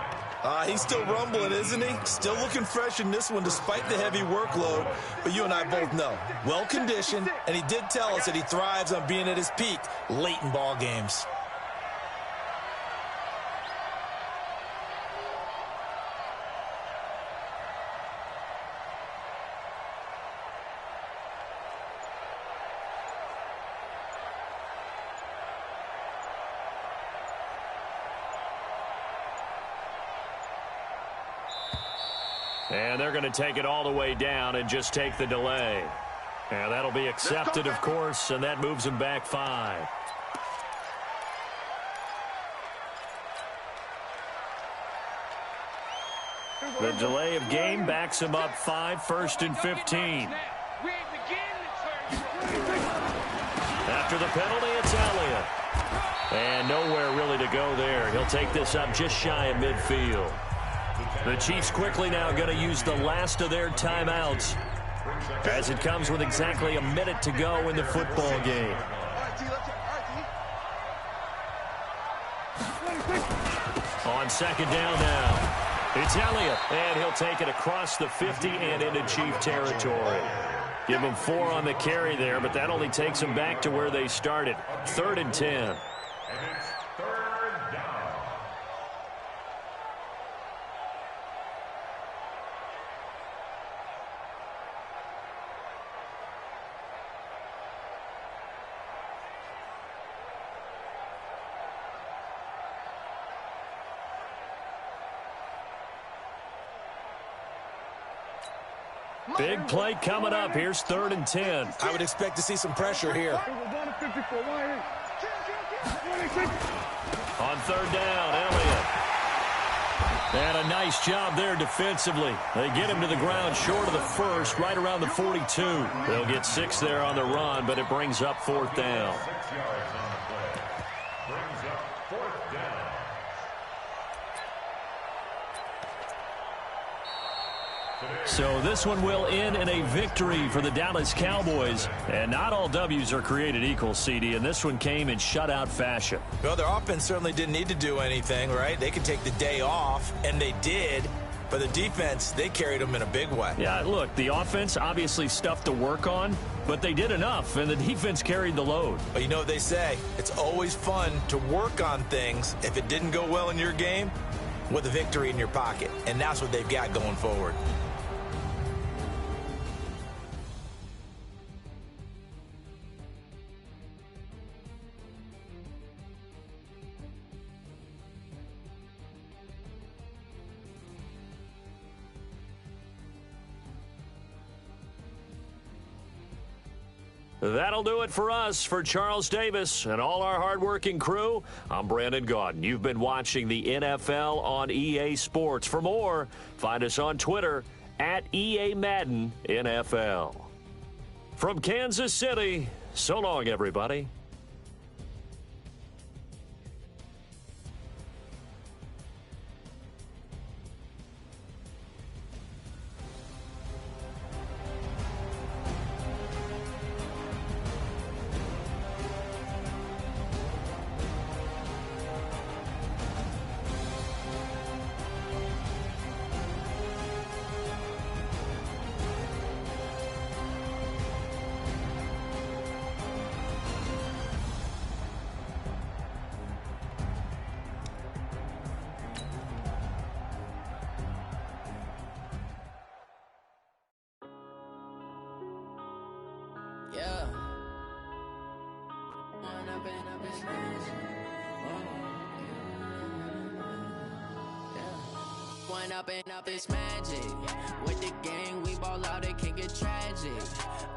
He's still rumbling, isn't he? Still looking fresh in this one despite the heavy workload. But you and I both know, well-conditioned, and he did tell us that he thrives on being at his peak late in ball games. And they're going to take it all the way down and just take the delay. And that'll be accepted, of course, and that moves them back 5. The delay of game backs him up 5, 1st and 15. After the penalty, it's Elliott. And nowhere really to go there. He'll take this up just shy of midfield. The Chiefs quickly now going to use the last of their timeouts as it comes with exactly a minute to go in the football game. On 2nd down now, it's Elliott, and he'll take it across the 50 and into Chief territory. Give them 4 on the carry there, but that only takes them back to where they started. 3rd and 10. Big play coming up. Here's 3rd and 10. I would expect to see some pressure here. On 3rd down, Elliott. And a nice job there defensively. They get him to the ground short of the 1st, right around the 42. They'll get 6 there on the run, but it brings up 4th down. So this one will end in a victory for the Dallas Cowboys. And not all W's are created equal, CD, and this one came in shutout fashion. Well, their offense certainly didn't need to do anything, right? They could take the day off, and they did. But the defense, they carried them in a big way. Yeah, look, the offense obviously stuff to work on, but they did enough, and the defense carried the load. But you know what they say, it's always fun to work on things if it didn't go well in your game with a victory in your pocket. And that's what they've got going forward. That'll do it for us. For Charles Davis and all our hardworking crew, I'm Brandon Gaudin. You've been watching the NFL on EA Sports. For more, find us on Twitter at EA Madden NFL. From Kansas City, so long, everybody. Yeah. One up and up is magic. With the gang, we ball out, it can get tragic.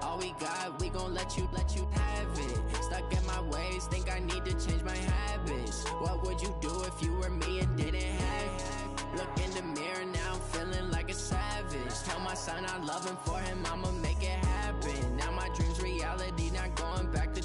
All we got, we gon' let you have it. Stuck in my ways, think I need to change my habits. What would you do if you were me and didn't have it? Look in the mirror, now I'm feeling like a savage. Tell my son I love him, for him I'ma make it happen. Now my dream's reality, not going back to.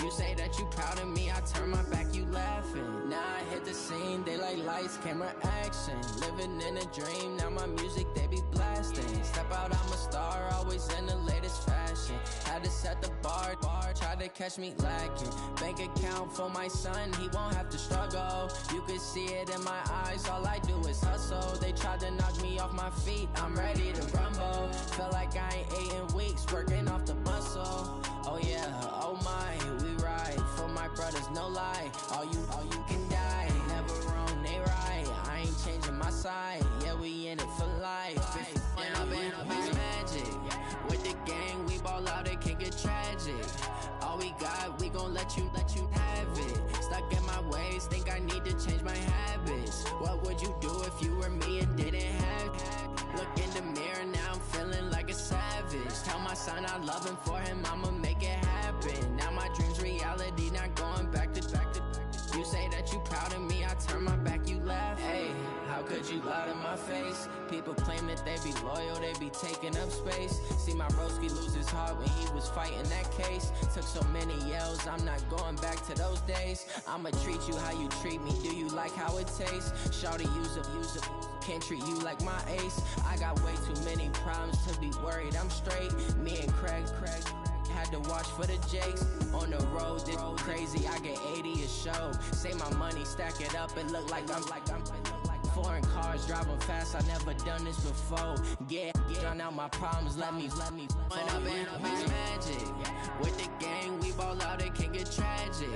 You say that you proud of me, I turn my back, you laughing. Now I hit the scene, they like lights, camera, action. Living in a dream, now my music, they be blasting. Step out, I'm a star, always in the latest fashion. Had to set the bar, try to catch me lacking. Bank account for my son, he won't have to struggle. You can see it in my eyes, all I do is hustle. They tried to knock me off my feet, I'm ready to rumble. Feel like I ain't ate in weeks, working off the muscle. Oh yeah, oh my, we ride for my brothers, no lie. All you can die, never wrong, they right. I ain't changing my side, yeah, we in it for life. It's magic. With the gang, we ball out, it can get tragic. All we got, we gon' let you have it. Stuck in my ways, think I need to change my habits. What would you do if you were me and didn't have it? Look in the mirror, now I'm feeling like a savage. Tell my son I love him, for him I'ma make it happen. Now my dream's reality, not going back to. You say that you proud of me, I turn my back, you laugh. Hey, how could you lie to my face? People claim that they be loyal, they be taking up space. See my broski lose his heart when he was fighting that case. Took so many yells, I'm not going back to those days. I'ma treat you how you treat me, do you like how it tastes? Shawty, use up, can't treat you like my ace. I got way too many problems to be worried, I'm straight. Me and Craig had to watch for the Jakes. On the road, it's crazy, I get 80 a show. Say my money, stack it up, and look like I'm foreign cars, driving fast, I never done this before. Yeah, drown out my problems, let me One up and up is magic. With the gang, we ball out, it can get tragic.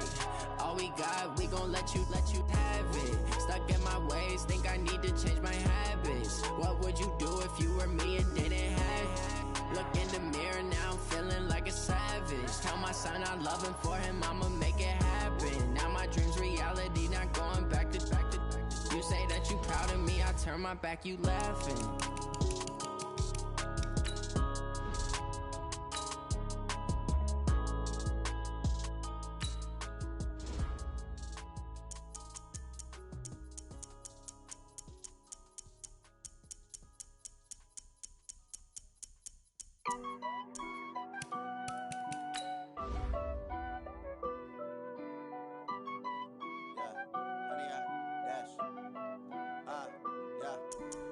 All we got, we gon' let you have it. Stuck in my ways, think I need to change my habits. What would you do if you were me and didn't have it? Look in the mirror, now I'm feeling like a savage. Tell my son I love him, for him I'ma make it happen. Now my dream's reality, not going back to. You say that you proud of me, I turn my back, you laughing.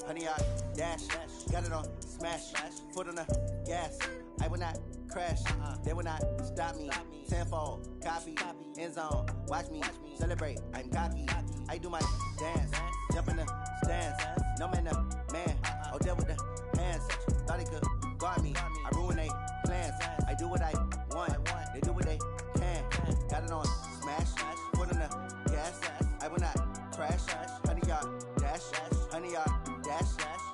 honey yard, dash. Got it on, smash. Foot on the gas. I will not crash. They will not stop me. Tenfold, copy, end zone. Watch me celebrate. I'm cocky. I do my dance. Jump in the stands. No man, the man. Oh, deal with the hands. Thought he could guard me. I ruin they plans. I do what I want. They do what they can. Got it on, smash. Foot on the gas. I will not crash. Honey yard, dash. Honey yard, dash.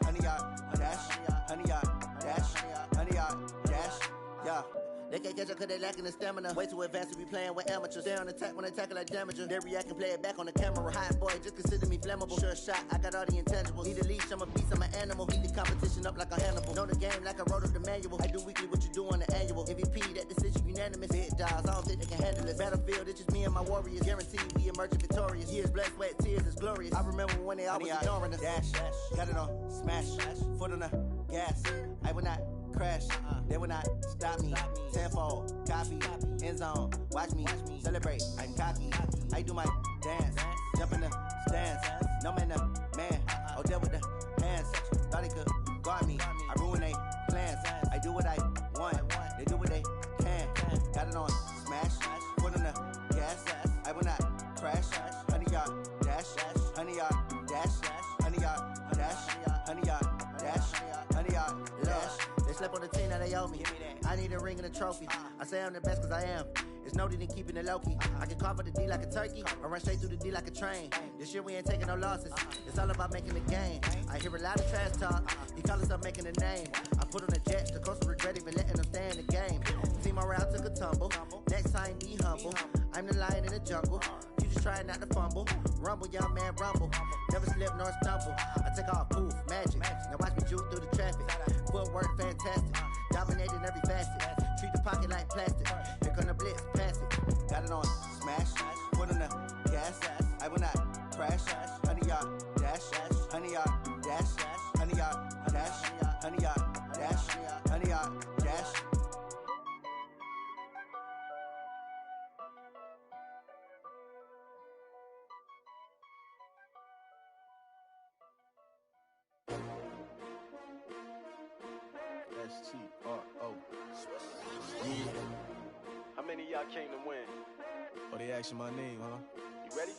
Honey yard, dash. Honey yard, dash. Honey yard, dash. Yeah. They can't catch up cause they lacking the stamina. Way too advanced to be playing with amateurs. Stay on attack when they tackle like damager. They react and play it back on the camera. Hot boy, just consider me flammable. Sure shot, I got all the intangibles. Need a leash, I'm a beast, I'm an animal. Heat the competition up like a Hannibal. Know the game like I wrote up the manual. I do weekly what you do on the annual. MVP, that decision unanimous. Big dials, I don't think they can handle it. Battlefield, it's just me and my warriors. Guaranteed we emerging victorious. Years, blood, sweat, tears, it's glorious. I remember when they always ignoring us. Dash, got it on, smash. Foot on the gas. I will not crash. They will not stop me. Tenfold, copy, end zone. Watch me celebrate. I'm cocky. I do my dance. Jump in the stands. No man, the man. Oh, deal with the hands. Thought he could guard me. I ruin they plans. I do what I want. They do what they can. Got it on smash. Foot on the gas. I will not crash. Honey yard, dash. Honey yard, dash. Honey yard, dash. Honey yard, dash. Honey yard, dash. They slept on the team that they owe me. I need a ring and a trophy. I say I'm the best cause I am. It's no need in keeping it low key. I can carve up the D like a turkey. I run straight through the D like a train. This year we ain't taking no losses. It's all about making the game. I hear a lot of trash talk. He call us up making a name. I put on the jets. The coach will regret even letting them stay in the game. Team around took a tumble. Next time be humble. I'm the lion in the jungle. You just try not to fumble. Rumble, young man, rumble. Never slip nor stumble. I take off, poof, magic. Now watch me juke through the traffic. Footwork fantastic. Dominating every facet. Treat the pocket like plastic. Here come the blitz, pass it. Got it on, smash. Foot on the gas. I will not crash. Honey yard, dash. Honey yard, dash. Honey yard, dash. Honey yard, dash. Honey yard, dash. S-T-R-O. Yeah. How many of y'all came to win? Oh, they asking my name, huh? You ready?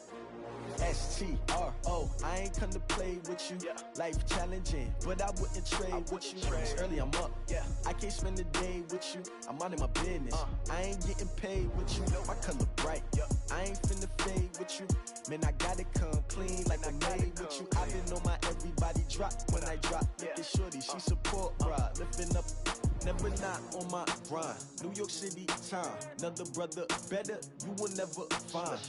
S-T-R-O. I ain't come to play with you. Yeah. Life challenging, but I wouldn't trade with you. It's early, I'm up. Yeah. I can't spend the day with you. I'm out in my business. I ain't getting paid with you. My color bright. I ain't finna fade with you. Man, I gotta come clean like I made with you. I've been on my everybody drop when I drop. Look at shorty, she support bra. Lifting up, never not on my grind. New York City time, another brother better, you will never find.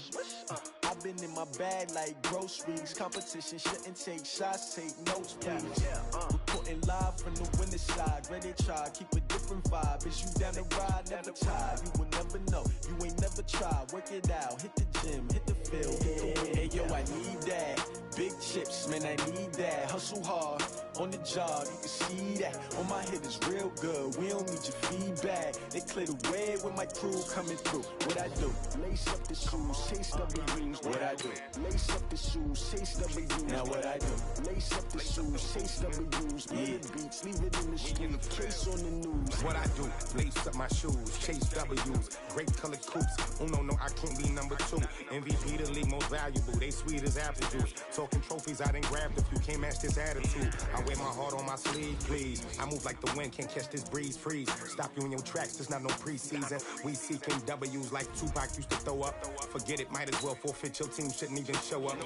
I've been in my bag like groceries. Competition shouldn't take shots, take notes, please. Reporting live from the winning side. Ready to try, keep a different vibe. Is you down the ride, never tired. You will never know, you ain't never tried. Work it out, hit the gym, hit the field, hit the win. Hey yo, I need that. Big chips, man, I need that. Hustle hard, on the job, you can see that. On my hit is real good, we don't need your feedback. They clear the way when my crew coming through. What I do? Lace up the shoes, chase W's. What I do? Lace up the shoes, chase W's. Now what I do? Lace up the shoes, chase W's. Yeah, beats, leave it in the street, case on the news. What I do? Lace up my shoes, chase W's. Great colored coops. Oh no, I can't be number 2. MVP the league most valuable. They sweet as apple juice. Talking trophies, I done grabbed a few. Can't match this attitude. I wear my heart on my sleeve, please. I move like the wind, can't catch this breeze. Freeze. Stop you in your tracks. There's not no preseason. We seeking W's like Tupac used to throw up. Forget it, might as well forfeit. Your team shouldn't even show up.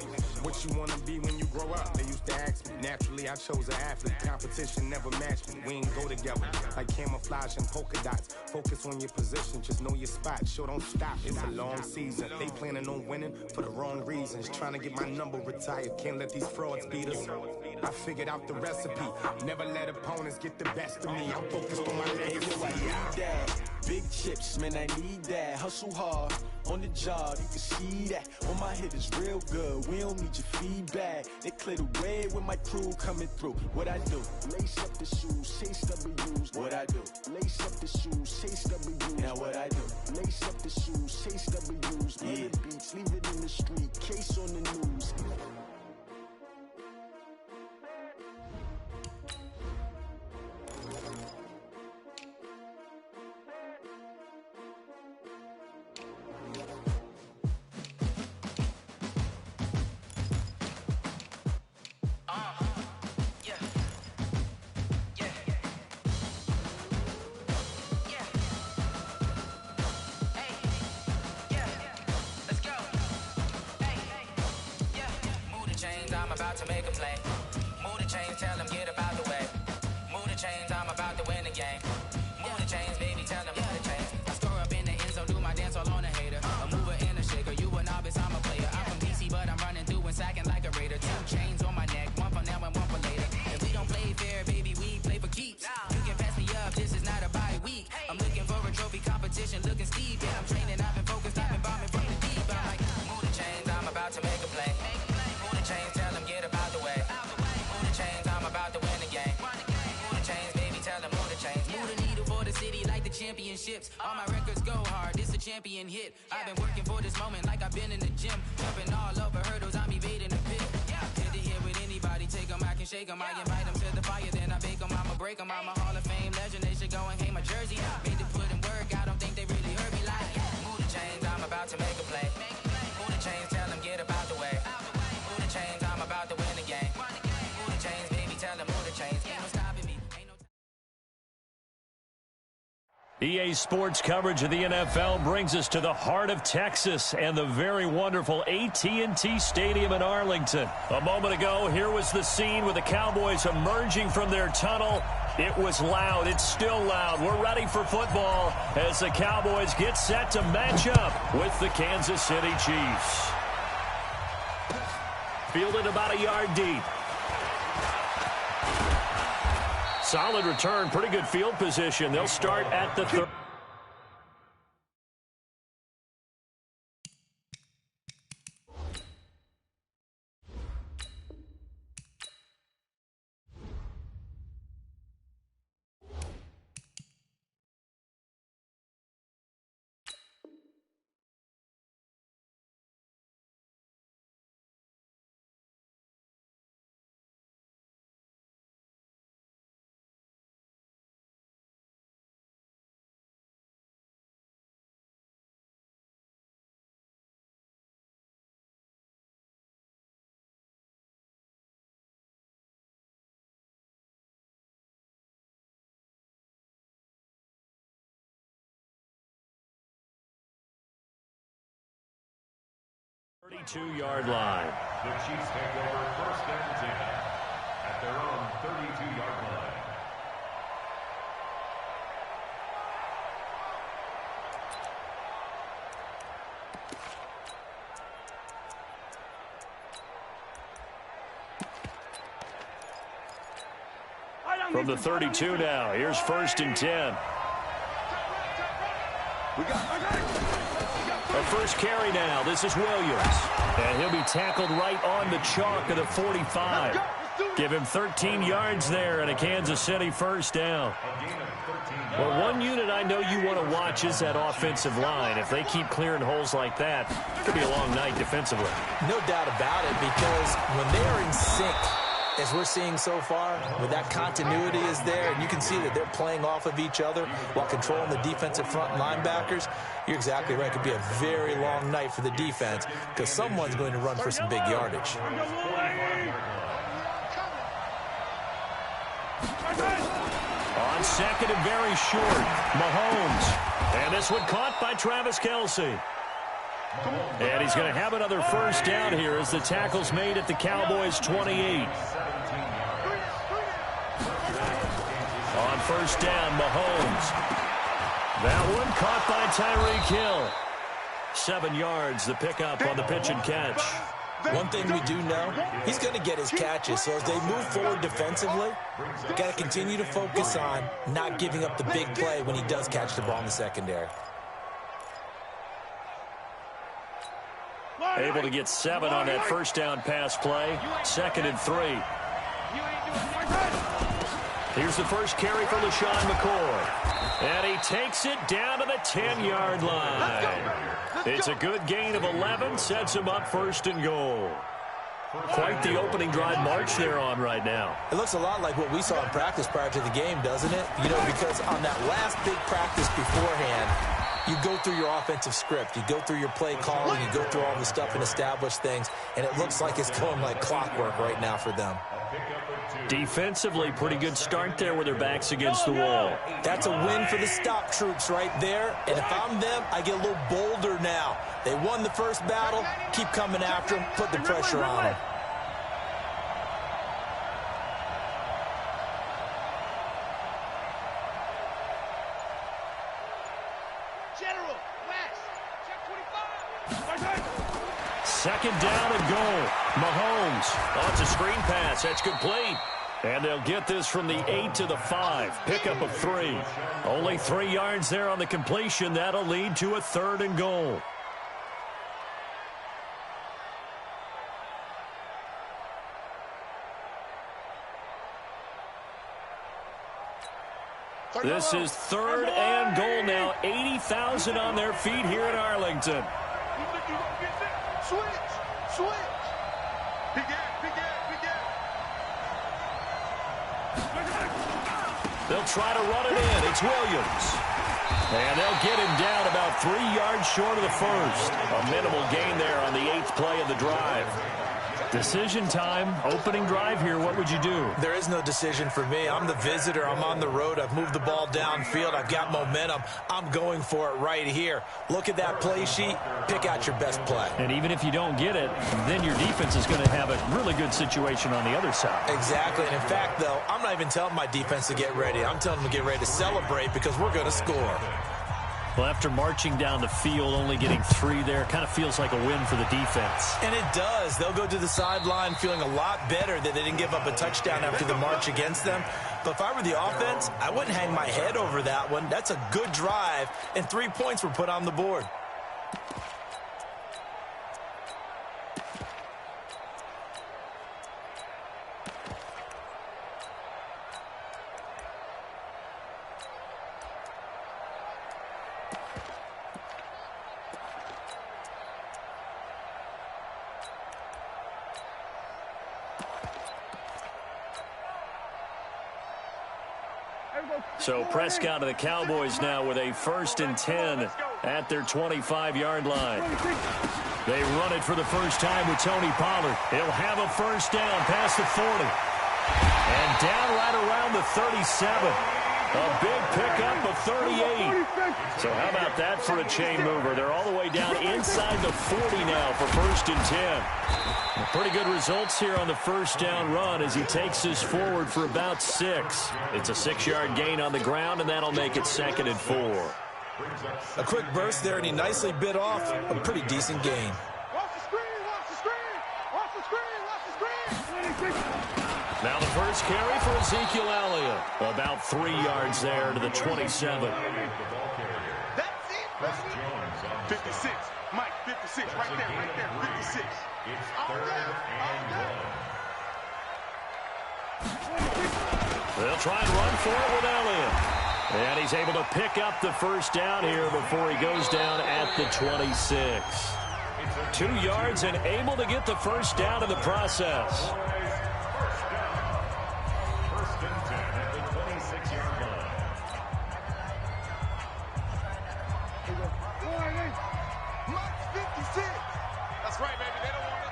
What you wanna be when you grow up? They used to ask me. Naturally, I chose an athlete. Competition never matched me. We ain't go together like camouflage and polka dots. Focus on your position, just know your spot. Sure, don't stop. It's a long season. They planning on winning for the wrong reasons. Trying to get my number retired. Can't let these frauds beat us. I figured out the recipe. Never let opponents get the best of me. I'm focused on my legacy. I need that. Big chips, man, I need that. Hustle hard, on the job, you can see that. On my hit is real good, we don't need your feedback. They clear the way when my crew coming through. What I do? Lace up the shoes, chase W's. What I do? Lace up the shoes, chase W's. Now what I do? Lace up the shoes, chase W's. Yeah, beats, leave it in the street, case on the news. about to make a play. Move the chains, tell them get about the way. Move the chains, I'm about to win the game. Move the chains, baby, tell them move the chains. I score up in the end zone, do my dance all on a hater. A mover and a shaker, you a novice, I'm a player. I'm from DC, but I'm running through and sacking like a raider. 2 chains on my neck, one for now and one for later. If we don't play fair, baby, we play for keeps. You can pass me up, this is not a bye week. I'm looking for a trophy competition, looking steep. Yeah, I'm training, I've been focused, I've been bombing from the deep. I'm like, move the chains, I'm about to make a play. Move the chains, tell them get about the way. Move the chains, I'm about to win the game. Move the chains, baby, tell them move the chains. Move the needle for the city like the championships. All my records go hard, this a champion hit. I've been working for this moment like I've been in the gym. Jumping all over hurdles, I'm evading the pit. Head to head with anybody, take them, I can shake them. I invite them to the fire, then I bake them, I'ma break them. I'm a Hall of Fame legend, they should go and hang my jersey. Made to put in work, I don't think they really heard me like. Move the chains, I'm about to make a play. Move the chains, tell them get about the way. Move the chains, I'm about to win the game. Move the chains, baby, tell them move the chains. Ain't no stopping me. EA Sports coverage of the NFL brings us to the heart of Texas and the very wonderful AT&T Stadium in Arlington. A moment ago, here was the scene with the Cowboys emerging from their tunnel. It was loud. It's still loud. We're ready for football as the Cowboys get set to match up with the Kansas City Chiefs. Fielded about a yard deep. Solid return, pretty good field position. They'll start at the third. Yard line. The Chiefs take over first and 10 at their own 32-yard line. From the 32 now, here's first and 10. A first carry now. This is Williams. And he'll be tackled right on the chalk of the 45. Give him 13 yards there and a Kansas City first down. Well, one unit I know you want to watch is that offensive line. If they keep clearing holes like that, it could be a long night defensively. No doubt about it, because when they are in sync, as we're seeing so far, when that continuity is there, and you can see that they're playing off of each other while controlling the defensive front linebackers, you're exactly right. It could be a very long night for the defense because someone's going to run for some big yardage. On second and very short, Mahomes. And this one caught by Travis Kelce. And he's going to have another first down here as the tackle's made at the Cowboys' 28. On first down, Mahomes. That one caught by Tyreek Hill. 7 yards, the pickup on the pitch and catch. One thing we do know, he's going to get his catches. So as they move forward defensively, you got to continue to focus on not giving up the big play when he does catch the ball in the secondary. Able to get 7 on that first down pass play. 2nd and 3. Here's the first carry for LaShawn McCoy. And he takes it down to the 10-yard line. It's a good gain of 11. Sets him up first and goal. Quite the opening drive march they're on right now. It looks a lot like what we saw in practice prior to the game, doesn't it? You know, because on that last big practice beforehand, you go through your offensive script. You go through your play calling. You go through all the stuff and establish things. And it looks like it's going like clockwork right now for them. Defensively, pretty good start there with their backs against the wall. That's a win for the stop troops right there. And if I'm them, I get a little bolder now. They won the first battle. Keep coming after them. Put the pressure on them. General, West, check 25. Second down and goal. Mahomes. Oh, it's a screen pass. That's complete. And they'll get this from the 8 to the 5. Pickup of 3. Only 3 yards there on the completion. That'll lead to a 3rd and goal. This is 3rd and goal now. 80,000 on their feet here in Arlington. Switch. Big gap. They'll try to run it in. It's Williams. And they'll get him down about 3 yards short of the first. A minimal gain there on the 8th play of the drive. Decision time, opening drive here. What would you do? There is no decision for me. I'm the visitor. I'm on the road. I've moved the ball downfield. I've got momentum. I'm going for it right here. Look at that play sheet. Pick out your best play. And even if you don't get it, then your defense is going to have a really good situation on the other side. Exactly. And in fact, though, I'm not even telling my defense to get ready. I'm telling them to get ready to celebrate because we're going to score. Well, after marching down the field, only getting 3 there, kind of feels like a win for the defense. And it does. They'll go to the sideline feeling a lot better that they didn't give up a touchdown after the march against them. But if I were the offense, I wouldn't hang my head over that one. That's a good drive, and 3 points were put on the board. So Prescott of the Cowboys now with a 1st and 10 at their 25-yard line. They run it for the first time with Tony Pollard. He'll have a first down past the 40. And down right around the 37. A big pickup of 38. So how about that for a chain mover? They're all the way down inside the 40 now for 1st and 10. Pretty good results here on the first down run as he takes this forward for about 6. It's a 6-yard gain on the ground, and that'll make it 2nd and 4. A quick burst there, and he nicely bit off a pretty decent gain. Now the first carry for Ezekiel Elliott. About 3 yards there to the 27. That's it, 56. Mike, 56, right there, 56. It's 3rd and goal. They'll try and run for it with Elliott. And he's able to pick up the first down here before he goes down at the 26. 2 yards and able to get the first down in the process. That's right, baby. They don't want it.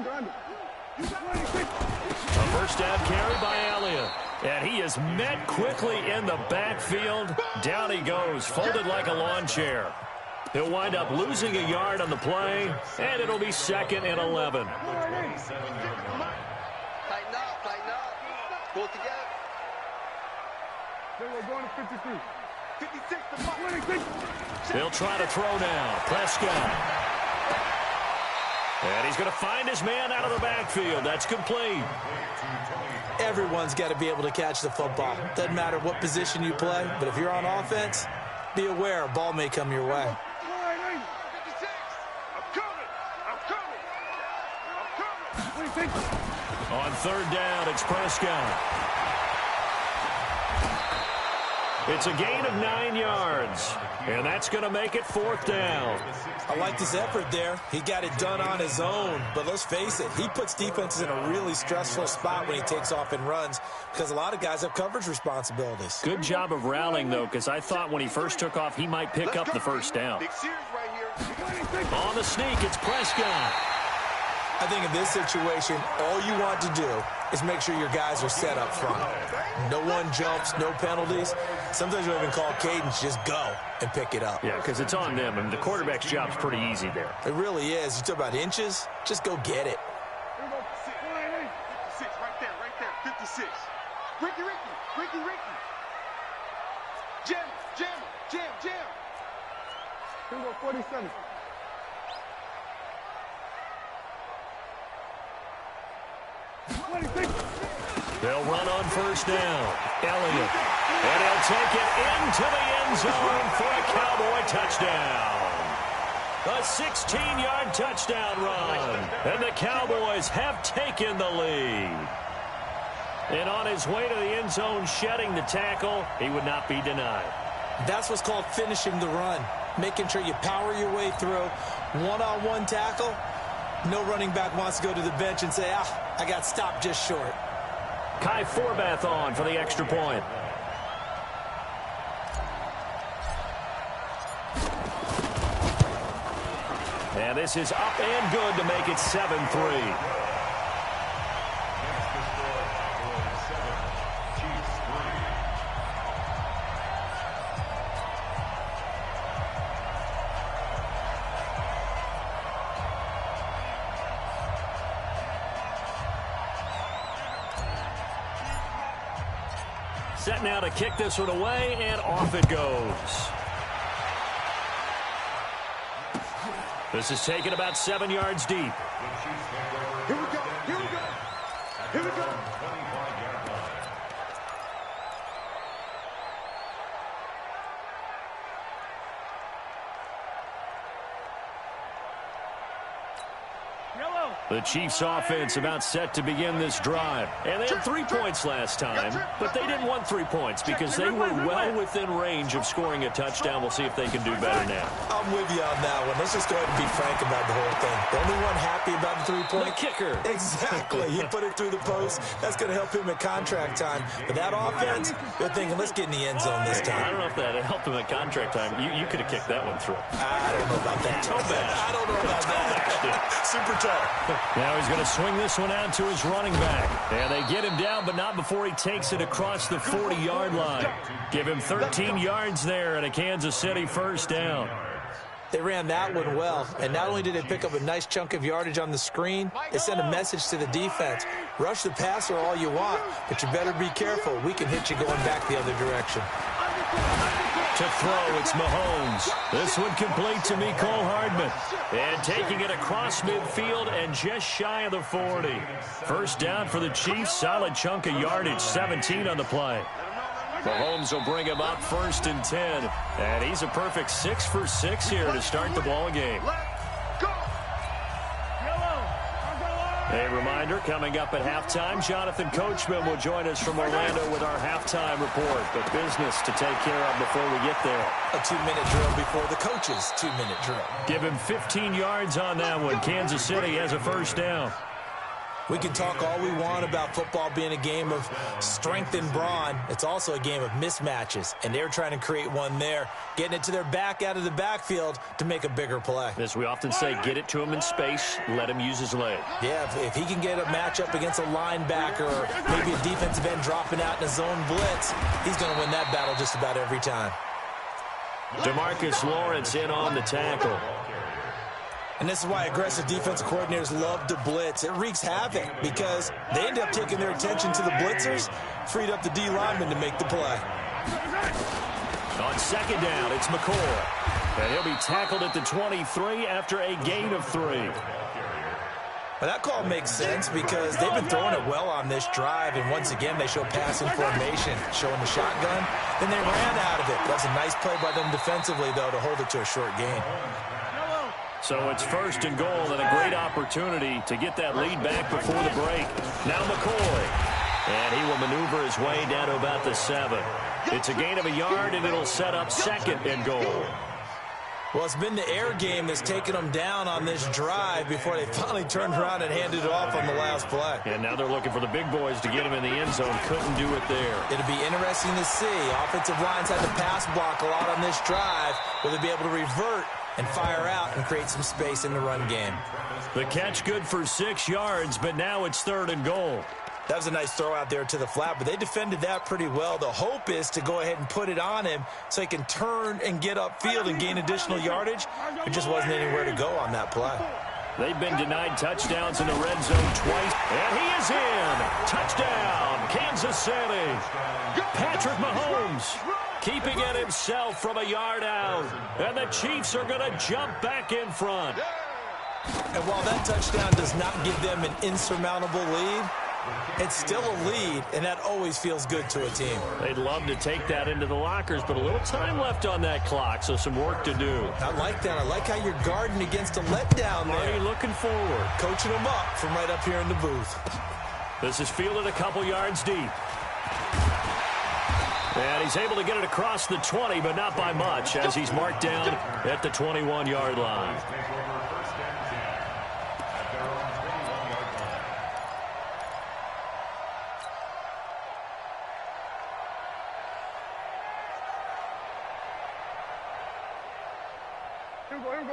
Under. A first down carry by Elliott. And he is met quickly in the backfield. Down he goes, folded like a lawn chair. He'll wind up losing a yard on the play, and it'll be 2nd and 11. Tighten up. Pull it together. Then we're going to 53. 56 to They'll try to throw now. Prescott. And he's going to find his man out of the backfield. That's complete. Everyone's got to be able to catch the football. Doesn't matter what position you play, but if you're on offense, be aware a ball may come your way. On 3rd down, it's Prescott. It's a gain of 9 yards, and that's going to make it 4th down. I like this effort there. He got it done on his own, but let's face it, he puts defenses in a really stressful spot when he takes off and runs because a lot of guys have coverage responsibilities. Good job of rallying, though, because I thought when he first took off, he might pick up the first down. On the sneak, it's Prescott. I think in this situation, all you want to do is make sure your guys are set up front. No one jumps, no penalties. Sometimes you don't even call cadence, just go and pick it up. Yeah, because it's on them, and the quarterback's job's pretty easy there. It really is. You talk about inches, just go get it. and 6. Ricky. Jam. Here we go, 47. They'll run on first down. Elliott. And he'll take it into the end zone for a Cowboy touchdown. A 16-yard touchdown run. And the Cowboys have taken the lead. And on his way to the end zone, shedding the tackle, he would not be denied. That's what's called finishing the run. Making sure you power your way through. One-on-one tackle. No running back wants to go to the bench and say, I got stopped just short. Kai Forbath on for the extra point. And this is up and good to make it 7-3. Set now to kick this one away, and off it goes. This is taken about 7 yards deep. Here we go. The Chiefs offense about set to begin this drive. And they had 3 points last time, but they didn't want 3 points because they were well within range of scoring a touchdown. We'll see if they can do better now. I'm with you on that one. Let's just go ahead and be frank about the whole thing. The only one happy about the 3-point? The kicker. Exactly. He put it through the post. That's going to help him at contract time. But that offense, they're thinking, let's get in the end zone this time. I don't know if that helped him at contract time. You could have kicked that one through. I don't know about that. I don't know about that. Super tough. Now he's going to swing this one out to his running back. And they get him down, but not before he takes it across the 40-yard line. Give him 13 yards there and a Kansas City first down. They ran that one well, and not only did they pick up a nice chunk of yardage on the screen, they sent a message to the defense. Rush the passer all you want, but you better be careful. We can hit you going back the other direction. To throw, it's Mahomes. This one complete to Mecole Hardman. And taking it across midfield and just shy of the 40. First down for the Chiefs. Solid chunk of yardage, 17 on the play. Mahomes will bring him up 1st and 10. And he's a perfect 6 for 6 here to start the ball game. A reminder, coming up at halftime, Jonathan Coachman will join us from Orlando with our halftime report. But business to take care of before we get there. A 2-minute drill before the coach's 2-minute drill. Give him 15 yards on that one. Kansas City has a first down. We can talk all we want about football being a game of strength and brawn. It's also a game of mismatches, and they're trying to create one there, getting it to their back out of the backfield to make a bigger play. As we often say, get it to him in space, let him use his leg. Yeah, if he can get a matchup against a linebacker or maybe a defensive end dropping out in a zone blitz, he's going to win that battle just about every time. DeMarcus Lawrence in on the tackle. And this is why aggressive defensive coordinators love to blitz. It wreaks havoc because they end up taking their attention to the blitzers, freed up the D lineman to make the play. On second down, it's McCoy. And he'll be tackled at the 23 after a gain of 3. Well, that call makes sense because they've been throwing it well on this drive, and once again they show passing formation, showing the shotgun. Then they ran out of it. That's a nice play by them defensively, though, to hold it to a short gain. So it's 1st and goal and a great opportunity to get that lead back before the break. Now McCoy. And he will maneuver his way down to about the 7. It's a gain of a yard, and it'll set up 2nd and goal. Well, it's been the air game that's taken them down on this drive before they finally turned around and handed it off on the last play. And now they're looking for the big boys to get him in the end zone. Couldn't do it there. It'll be interesting to see. Offensive lines had to pass block a lot on this drive. Will they be able to revert and fire out and create some space in the run game? The catch good for 6 yards, but now it's 3rd and goal. That was a nice throw out there to the flat, but they defended that pretty well. The hope is to go ahead and put it on him so he can turn and get upfield and gain additional yardage. There just wasn't anywhere to go on that play. They've been denied touchdowns in the red zone twice, and he is in. Touchdown, Kansas City. Patrick Mahomes keeping it himself from a yard out, and the Chiefs are going to jump back in front. And while that touchdown does not give them an insurmountable lead, it's still a lead, and that always feels good to a team. They'd love to take that into the lockers, but a little time left on that clock, so some work to do. I like that. I like how you're guarding against a letdown there. Already looking forward. Coaching them up from right up here in the booth. This is fielded a couple yards deep. And he's able to get it across the 20, but not by much, as he's marked down at the 21-yard line.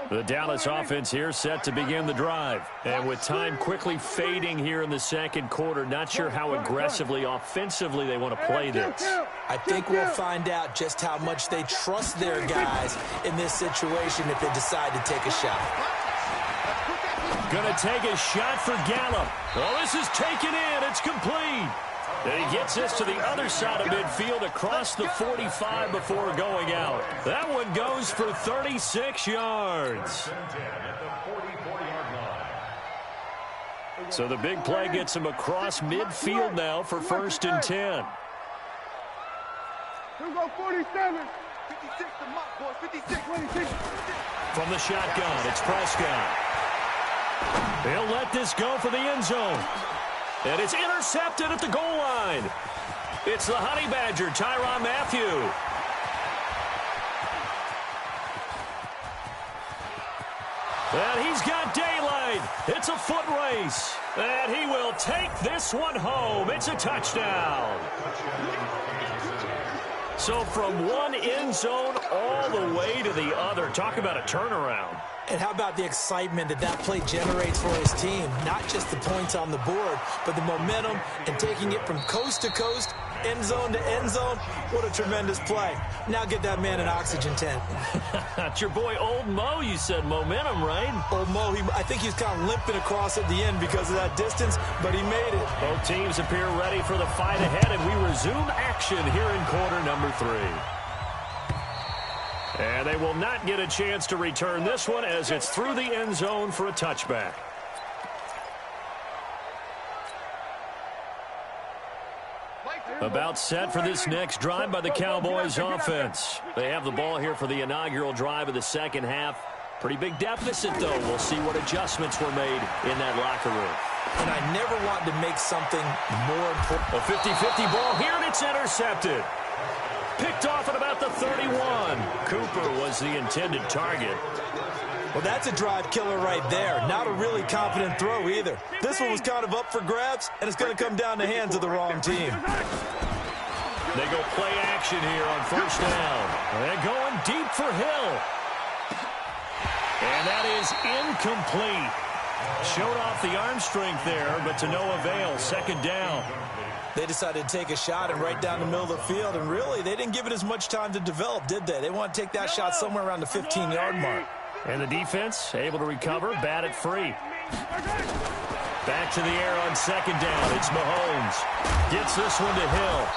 The Dallas offense here set to begin the drive. And with time quickly fading here in the second quarter, not sure how aggressively, offensively they want to play this. I think we'll find out just how much they trust their guys in this situation if they decide to take a shot. Going to take a shot for Gallup. Well, this is taken in. It's complete. And he gets this to the other side of midfield across the 45 before going out. That one goes for 36 yards. So the big play gets him across midfield now for 1st and 10. Here we go, 47. 56 to Mott, boys. 56. 26. From the shotgun, it's Prescott. He'll let this go for the end zone. And it's intercepted at the goal line. It's the Honey Badger, Tyrann Mathieu. And he's got daylight. It's a foot race. And he will take this one home. It's a touchdown. So from one end zone all the way to the other. Talk about a turnaround. And how about the excitement that that play generates for his team? Not just the points on the board, but the momentum and taking it from coast to coast, end zone to end zone. What a tremendous play. Now get that man an oxygen tent. It's your boy Old Mo, you said. Momentum, right? Old Mo, I think he's kind of limping across at the end because of that distance, but he made it. Both teams appear ready for the fight ahead, and we resume action here in quarter number 3. And they will not get a chance to return this one as it's through the end zone for a touchback. About set for this next drive by the Cowboys offense. They have the ball here for the inaugural drive of the second half. Pretty big deficit, though. We'll see what adjustments were made in that locker room. And I never want to make something more important. A 50-50 ball here, and it's intercepted. Picked off at about the 31. Cooper was the intended target. Well, that's a drive killer right there. Not a really confident throw either. This one was kind of up for grabs, and it's going to come down the hands of the wrong team. They go play action here on 1st down. They're going deep for Hill. And that is incomplete. Showed off the arm strength there, but to no avail. 2nd down. They decided to take a shot and right down the middle of the field, and really, they didn't give it as much time to develop, did they? They want to take that shot somewhere around the 15-yard mark. And the defense able to recover, bat it free. Back to the air on 2nd down. It's Mahomes. Gets this one to Hill.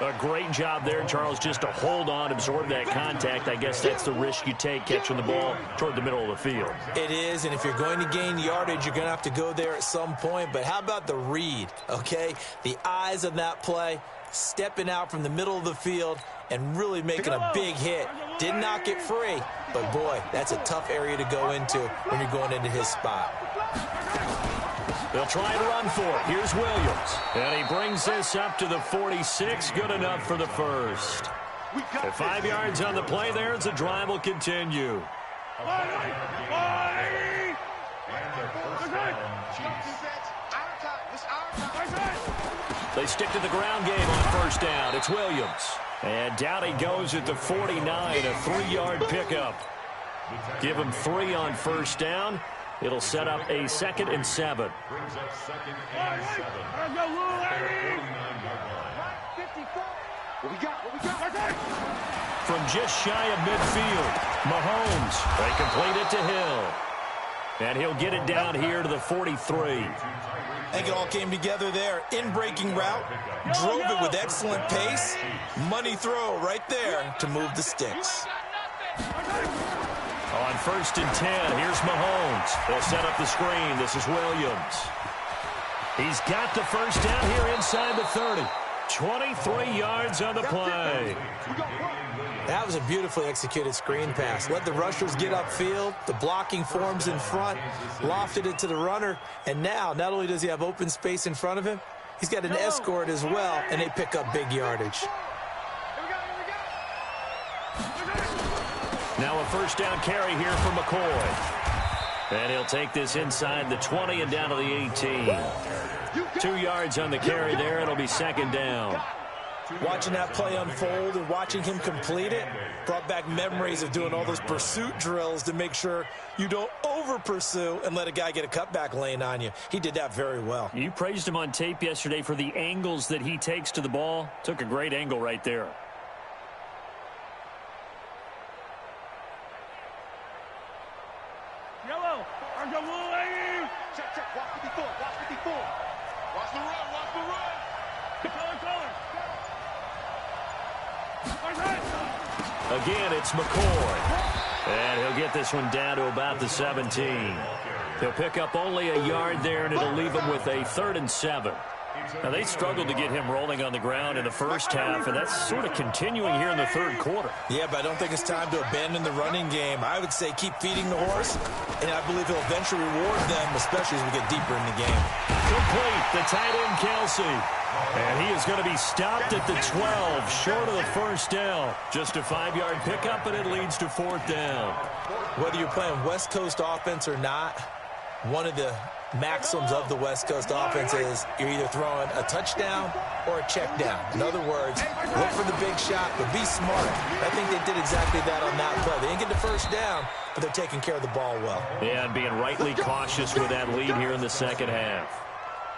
A great job there, Charles, just to hold on, absorb that contact. I guess that's the risk you take catching the ball toward the middle of the field. It is, and if you're going to gain yardage, you're going to have to go there at some point. But how about the read, okay? The eyes of that play, stepping out from the middle of the field and really making a big hit. Didn't knock it free, but, boy, that's a tough area to go into when you're going into his spot. They'll try and run for it. Here's Williams. And he brings this up to the 46. Good enough for the first. At 5 yards on the play there, the drive will continue. They stick to the ground game on 1st down. It's Williams. And down he goes at the 49, a 3-yard pickup. Give him 3 on 1st down. It'll set up a 2nd and 7. Brings up 2nd and 7. What we got? From just shy of midfield, Mahomes. They complete it to Hill. And he'll get it down here to the 43. I think it all came together there. In-breaking route, drove it with excellent pace. Money throw right there to move the sticks. On 1st and 10, here's Mahomes. They'll set up the screen. This is Williams. He's got the first down here inside the 30. 23 yards on the play. That was a beautifully executed screen pass. Let the rushers get upfield. The blocking forms in front. Lofted it to the runner. And now, not only does he have open space in front of him, he's got an escort as well, and they pick up big yardage. Now a first down carry here for McCoy. And he'll take this inside the 20 and down to the 18. 2 yards on the carry there. It'll be 2nd down. Watching that play unfold and watching him complete it brought back memories of doing all those pursuit drills to make sure you don't over-pursue and let a guy get a cutback lane on you. He did that very well. You praised him on tape yesterday for the angles that he takes to the ball. Took a great angle right there. Yellow. Check, check. Watch 54. Watch 54. Watch the run. Watch the run. Again, it's McCoy. And he'll get this one down to about the 17. He'll pick up only a yard there, and it'll leave him with a 3rd and 7. Now, they struggled to get him rolling on the ground in the first half, and that's sort of continuing here in the 3rd quarter. Yeah, but I don't think it's time to abandon the running game. I would say keep feeding the horse, and I believe he'll eventually reward them, especially as we get deeper in the game. Complete, the tight end, Kelsey. And he is going to be stopped at the 12, short of the first down. Just a 5-yard pickup, and it leads to 4th down. Whether you're playing West Coast offense or not, one of the maxims of the West Coast offense is you're either throwing a touchdown or a check down. In other words, look for the big shot, but be smart. I think they did exactly that on that play. They didn't get the first down, but they're taking care of the ball well. Yeah, and being rightly cautious with that lead here in the second half.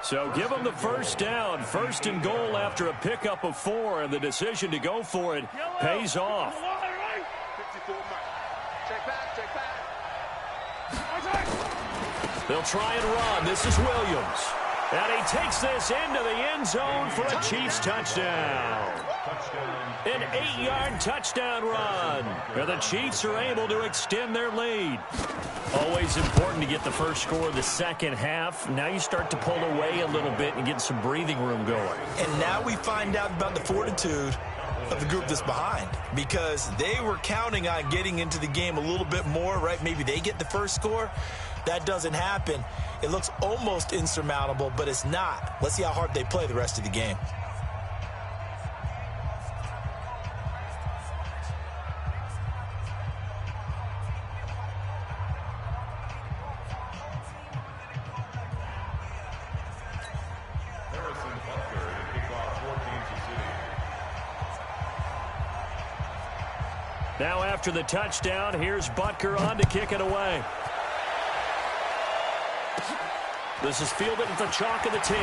So give them the first down, 1st and goal after a pickup of 4, and the decision to go for it pays off. 54 check back, check back. They'll try and run. This is Williams. And he takes this into the end zone for a Chiefs touchdown. An 8-yard touchdown run. And the Chiefs are able to extend their lead. Always important to get the first score of the second half. Now you start to pull away a little bit and get some breathing room going. And now we find out about the fortitude of the group that's behind, because they were counting on getting into the game a little bit more, right? Maybe they get the first score. That doesn't happen. It looks almost insurmountable, but it's not. Let's see how hard they play the rest of the game. Now after the touchdown, here's Butker on to kick it away. This is fielded at the chalk of the 10.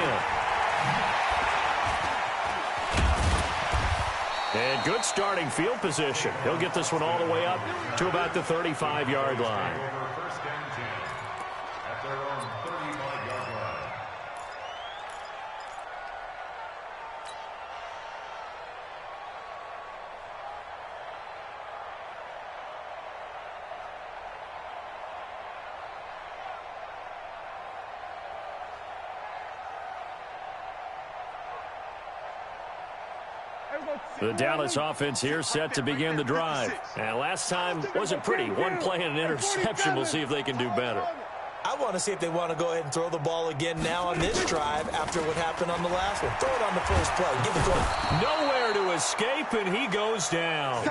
And good starting field position. He'll get this one all the way up to about the 35-yard line. First and 10 at their own 35-yard line. The Dallas offense here set to begin the drive. And last time wasn't pretty. One play and an interception. We'll see if they can do better. I want to see if they want to go ahead and throw the ball again now on this drive after what happened on the last one. Throw it on the first play. Give it to him. Nowhere to escape, and he goes down.